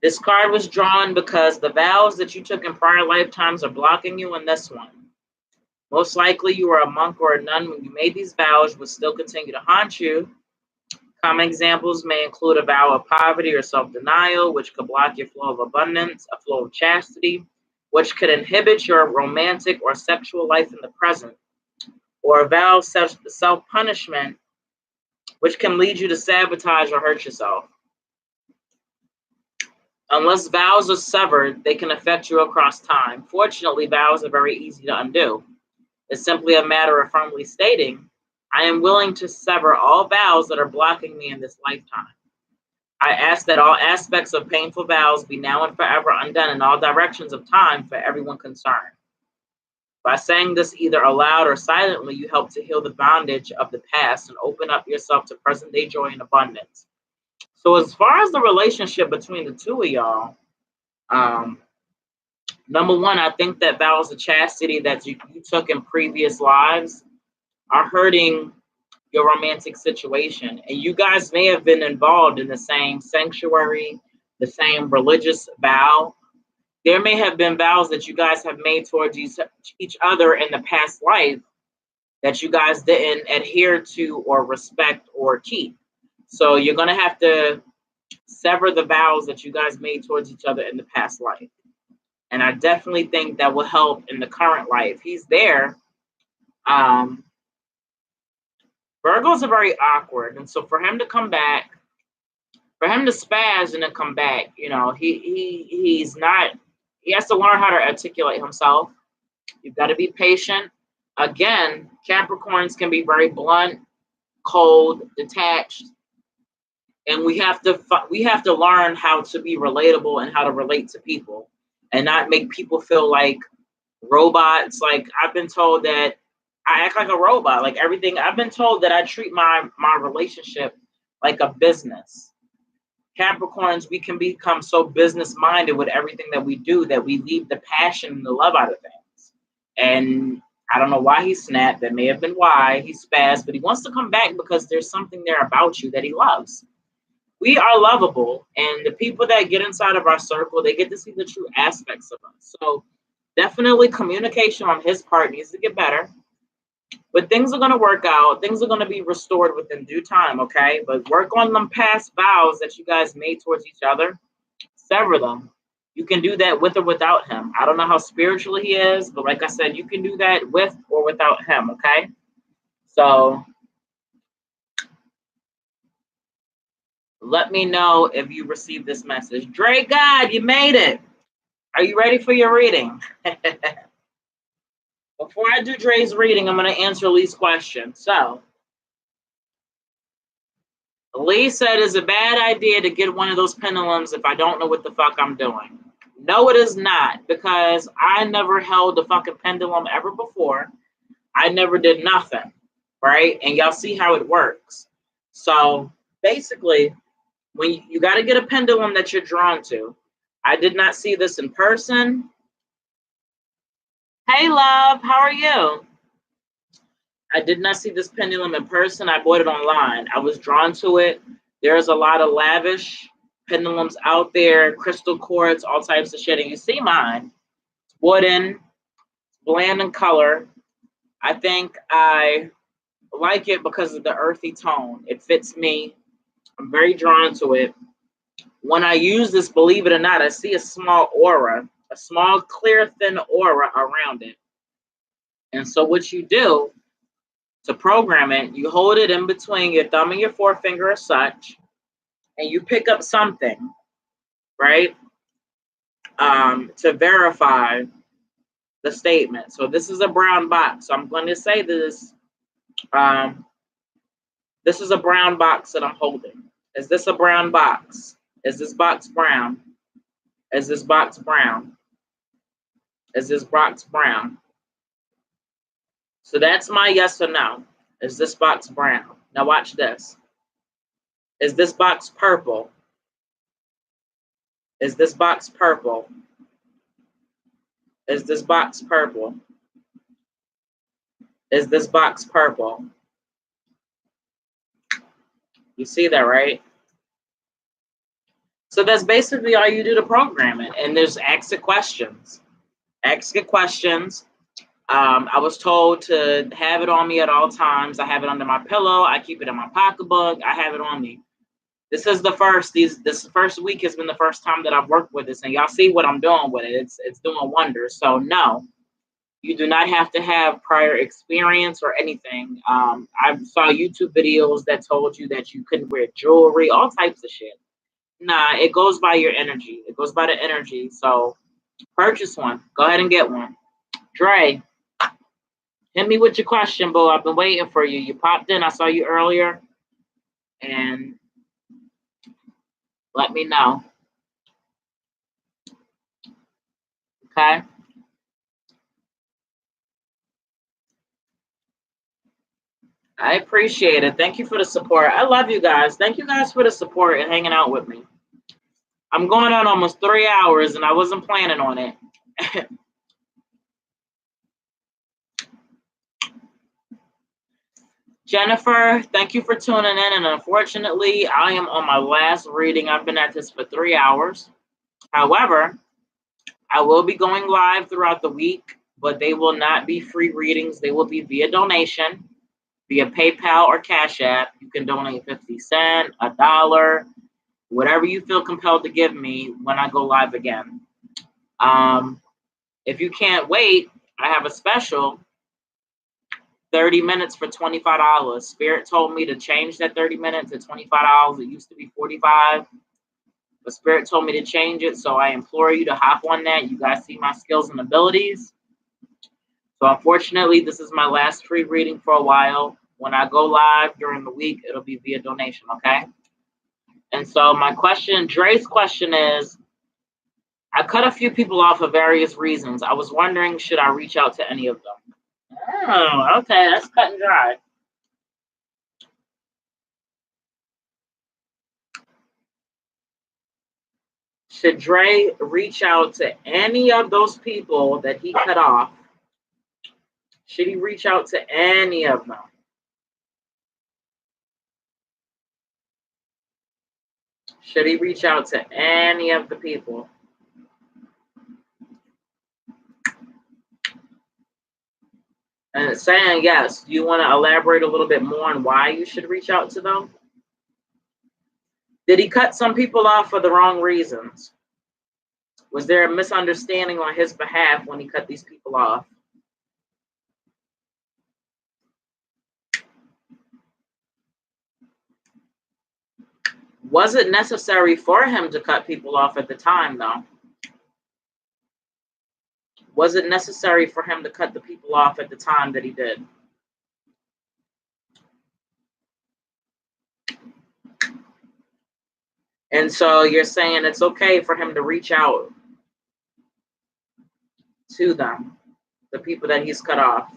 This card was drawn because the vows that you took in prior lifetimes are blocking you in this one. Most likely you were a monk or a nun when you made these vows, but still continue to haunt you. Common examples may include a vow of poverty or self-denial, which could block your flow of abundance, a flow of chastity, which could inhibit your romantic or sexual life in the present, or a vow of self-punishment, which can lead you to sabotage or hurt yourself. Unless vows are severed, they can affect you across time. Fortunately, vows are very easy to undo. It's simply a matter of firmly stating, I am willing to sever all vows that are blocking me in this lifetime. I ask that all aspects of painful vows be now and forever undone in all directions of time for everyone concerned. By saying this either aloud or silently, you help to heal the bondage of the past and open up yourself to present-day joy and abundance. So as far as the relationship between the two of y'all, number one, I think that vows of chastity that you took in previous lives are hurting your romantic situation. And you guys may have been involved in the same sanctuary, the same religious vow. There may have been vows that you guys have made towards each other in the past life that you guys didn't adhere to or respect or keep. So you're going to have to sever the vows that you guys made towards each other in the past life. And I definitely think that will help in the current life. He's there. Virgos are very awkward. And so for him to come back, for him to spaz and then come back, you know, he's not, he has to learn how to articulate himself. You've got to be patient. Again, Capricorns can be very blunt, cold, detached. And we have to learn how to be relatable and how to relate to people and not make people feel like robots. Like I've been told that I act like a robot. Like everything, I've been told that I treat my relationship like a business. Capricorns, we can become so business minded with everything that we do that we leave the passion and the love out of things. And I don't know why he snapped. That may have been why he spazzed, but he wants to come back because there's something there about you that he loves. We are lovable, and the people that get inside of our circle, they get to see the true aspects of us. So definitely communication on his part needs to get better. But things are going to work out. Things are going to be restored within due time, okay? But work on them past vows that you guys made towards each other. Sever them. You can do that with or without him. I don't know how spiritual he is, but like I said, you can do that with or without him, okay? So let me know if you received this message. Dre God, you made it. Are you ready for your reading? Before I do Dre's reading, I'm going to answer Lee's question. So, Lee said, it's a bad idea to get one of those pendulums if I don't know what the fuck I'm doing. No, it is not, because I never held a fucking pendulum ever before. I never did nothing, right? And y'all see how it works. So, basically, when you got to get a pendulum that you're drawn to. I did not see this in person. Hey, love, how are you? I did not see this pendulum in person. I bought it online. I was drawn to it. There's a lot of lavish pendulums out there, crystal quartz, all types of shit. And you see mine. It's wooden, bland in color. I think I like it because of the earthy tone. It fits me. I'm very drawn to it. When I use this, believe it or not, I see a small aura, a small, clear, thin aura around it. And so what you do to program it, you hold it in between your thumb and your forefinger or such, and you pick up something, right, to verify the statement. So this is a brown box. So I'm going to say this. This is a brown box that I'm holding. Is this a brown box? Is this box brown? Is this box brown? Is this box brown? So that's my yes or no. Is this box brown? Now watch this. Is this box purple? Is this box purple? Is this box purple? Is this box purple? You see that, right? So that's basically all you do to program it. And there's ask it questions. Ask it questions. I was told to have it on me at all times. I have it under my pillow. I keep it in my pocketbook. I have it on me. This is the first. This first week has been the first time that I've worked with this, and y'all see what I'm doing with it. It's doing wonders. So no, you do not have to have prior experience or anything. I saw YouTube videos that told you that you couldn't wear jewelry, all types of shit. Nah, it goes by your energy. It goes by the energy. So purchase one. Go ahead and get one. Dre, hit me with your question, boo. I've been waiting for you. You popped in. I saw you earlier. And let me know. Okay? I appreciate it. Thank you for the support. I love you guys. Thank you guys for the support and hanging out with me. I'm going on almost 3 hours, and I wasn't planning on it. Jennifer, thank you for tuning in. And unfortunately, I am on my last reading. I've been at this for 3 hours. However, I will be going live throughout the week, but they will not be free readings. They will be via donation, via PayPal or Cash App. You can donate 50 cents, $1, whatever you feel compelled to give me when I go live again. If you can't wait, I have a special 30 minutes for $25. Spirit told me to change that 30 minutes to $25. It used to be $45. But Spirit told me to change it, so I implore you to hop on that. You guys see my skills and abilities. So unfortunately, this is my last free reading for a while. When I go live during the week, it'll be via donation, okay? And so my question, Dre's question is, I cut a few people off for various reasons. I was wondering, should I reach out to any of them? Oh, okay, that's cut and dry. Should Dre reach out to any of those people that he cut off? Should he reach out to any of them? Should he reach out to any of the people? And it's saying yes. Do you want to elaborate a little bit more on why you should reach out to them? Did he cut some people off for the wrong reasons? Was there a misunderstanding on his behalf when he cut these people off? Was it necessary for him to cut people off at the time, though? Was it necessary for him to cut the people off at the time that he did? And so you're saying it's okay for him to reach out to them, the people that he's cut off.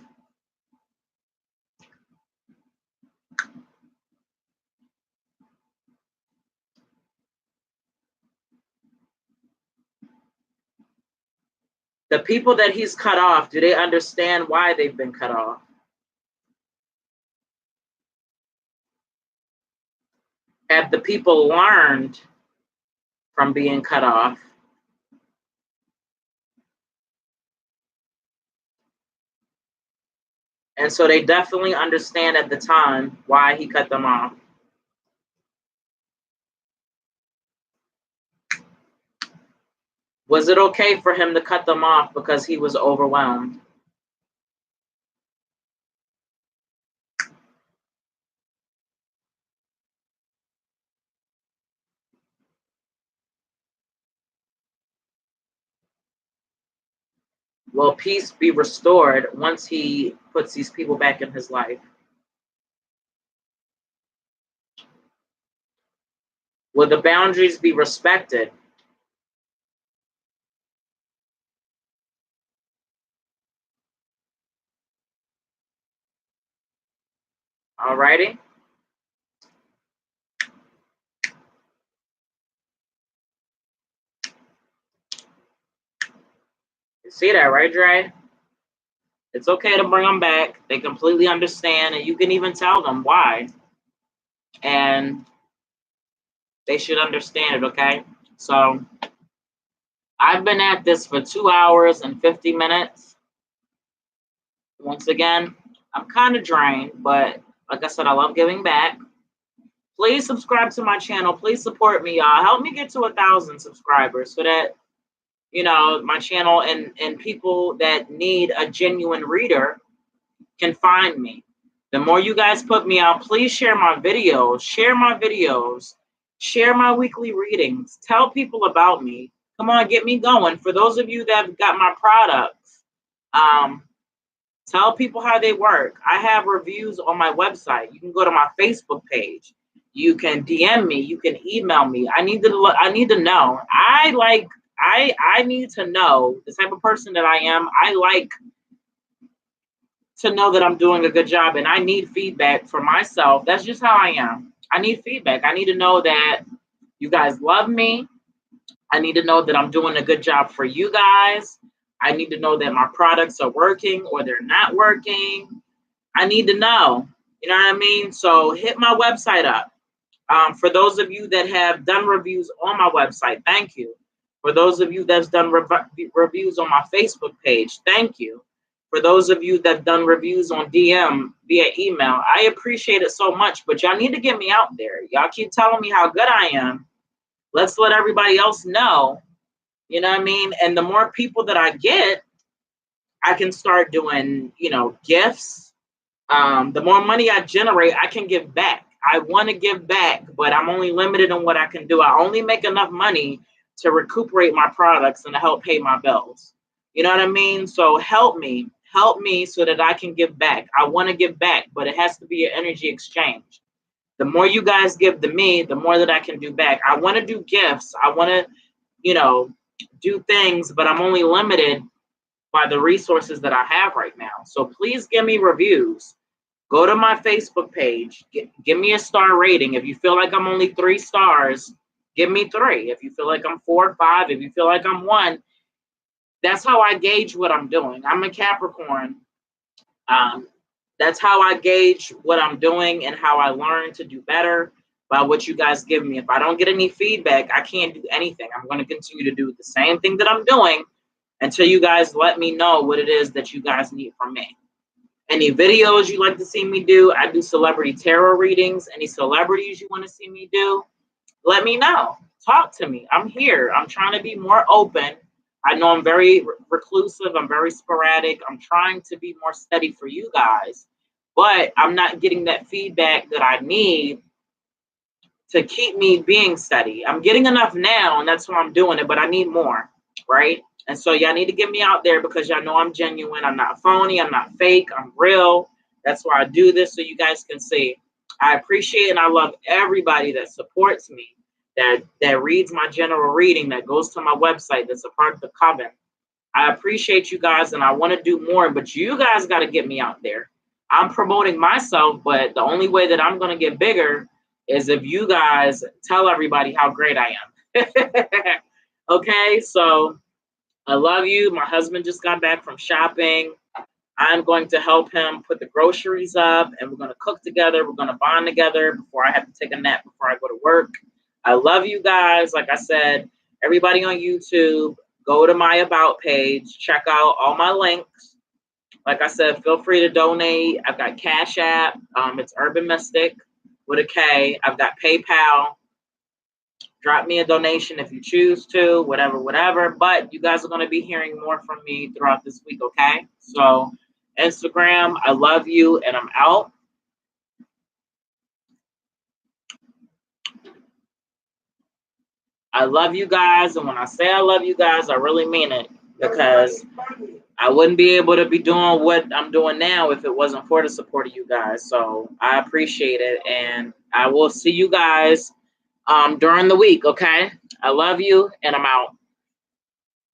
The people that he's cut off, do they understand why they've been cut off? Have the people learned from being cut off? And so they definitely understand at the time why he cut them off. Was it okay for him to cut them off because he was overwhelmed? Will peace be restored once he puts these people back in his life? Will the boundaries be respected? Alrighty. You see that, right, Dre? It's okay to bring them back. They completely understand, and you can even tell them why. And they should understand it, okay? So I've been at this for 2 hours and 50 minutes. Once again, I'm kind of drained, but like I said, I love giving back. Please subscribe to my channel. Please support me, y'all. Help me get to 1,000 subscribers so that, you know, my channel and people that need a genuine reader can find me. The more you guys put me out, please share my videos, share my weekly readings, tell people about me. Come on, get me going. For those of you that have got my products, tell people how they work. I have reviews on my website. You can go to my Facebook page. You can DM me. You can email me. I need to know. I need to know the type of person that I am. I like to know that I'm doing a good job, and I need feedback for myself. That's just how I am. I need feedback. I need to know that you guys love me. I need to know that I'm doing a good job for you guys. I need to know that my products are working or they're not working. I need to know, you know what I mean? So hit my website up. For those of you that have done reviews on my website, thank you. For those of you that's done reviews on my Facebook page, thank you. For those of you that have done reviews on DM via email, I appreciate it so much, but y'all need to get me out there. Y'all keep telling me how good I am. Let's let everybody else know, you know what I mean? And the more people that I get, I can start doing, you know, gifts. The more money I generate, I can give back. I want to give back, but I'm only limited on what I can do. I only make enough money to recuperate my products and to help pay my bills. You know what I mean? So help me so that I can give back. I want to give back, but it has to be an energy exchange. The more you guys give to me, the more that I can do back. I want to do gifts. I want to, you know, do things, but I'm only limited by the resources that I have right now. So please give me reviews. Go to my Facebook page. Give me a star rating. If you feel like I'm only 3 stars, give me 3. If you feel like I'm 4 or 5, if you feel like I'm 1, that's how I gauge what I'm doing. I'm a Capricorn. That's how I gauge what I'm doing and how I learn to do better by what you guys give me. If I don't get any feedback, I can't do anything. I'm going to continue to do the same thing that I'm doing until you guys let me know what it is that you guys need from me. Any videos you like to see me do, I do celebrity tarot readings. Any celebrities you want to see me do, let me know. Talk to me. I'm here. I'm trying to be more open. I know I'm very reclusive. I'm very sporadic. I'm trying to be more steady for you guys, but I'm not getting that feedback that I need to keep me being steady. I'm getting enough now, and that's why I'm doing it, but I need more, right? And so y'all need to get me out there because y'all know I'm genuine. I'm not phony. I'm not fake. I'm real. That's why I do this, so you guys can see. I appreciate and I love everybody that supports me, that reads my general reading, that goes to my website, that's a part of the coven. I appreciate you guys, and I want to do more, but you guys got to get me out there. I'm promoting myself, but the only way that I'm going to get bigger is if you guys tell everybody how great I am. Okay, so I love you. My husband just got back from shopping. I'm going to help him put the groceries up, and we're going to cook together. We're going to bond together before I have to take a nap before I go to work. I love you guys. Like I said, everybody on YouTube, go to my About page. Check out all my links. Like I said, feel free to donate. I've got Cash App. It's Urban Mystik with a K. I've got PayPal. Drop me a donation if you choose to, whatever. But you guys are going to be hearing more from me throughout this week, okay? So, Instagram, I love you, and I'm out. I love you guys, and when I say I love you guys, I really mean it, because I wouldn't be able to be doing what I'm doing now if it wasn't for the support of you guys. So I appreciate it, and I will see you guys during the week, okay? I love you, and I'm out.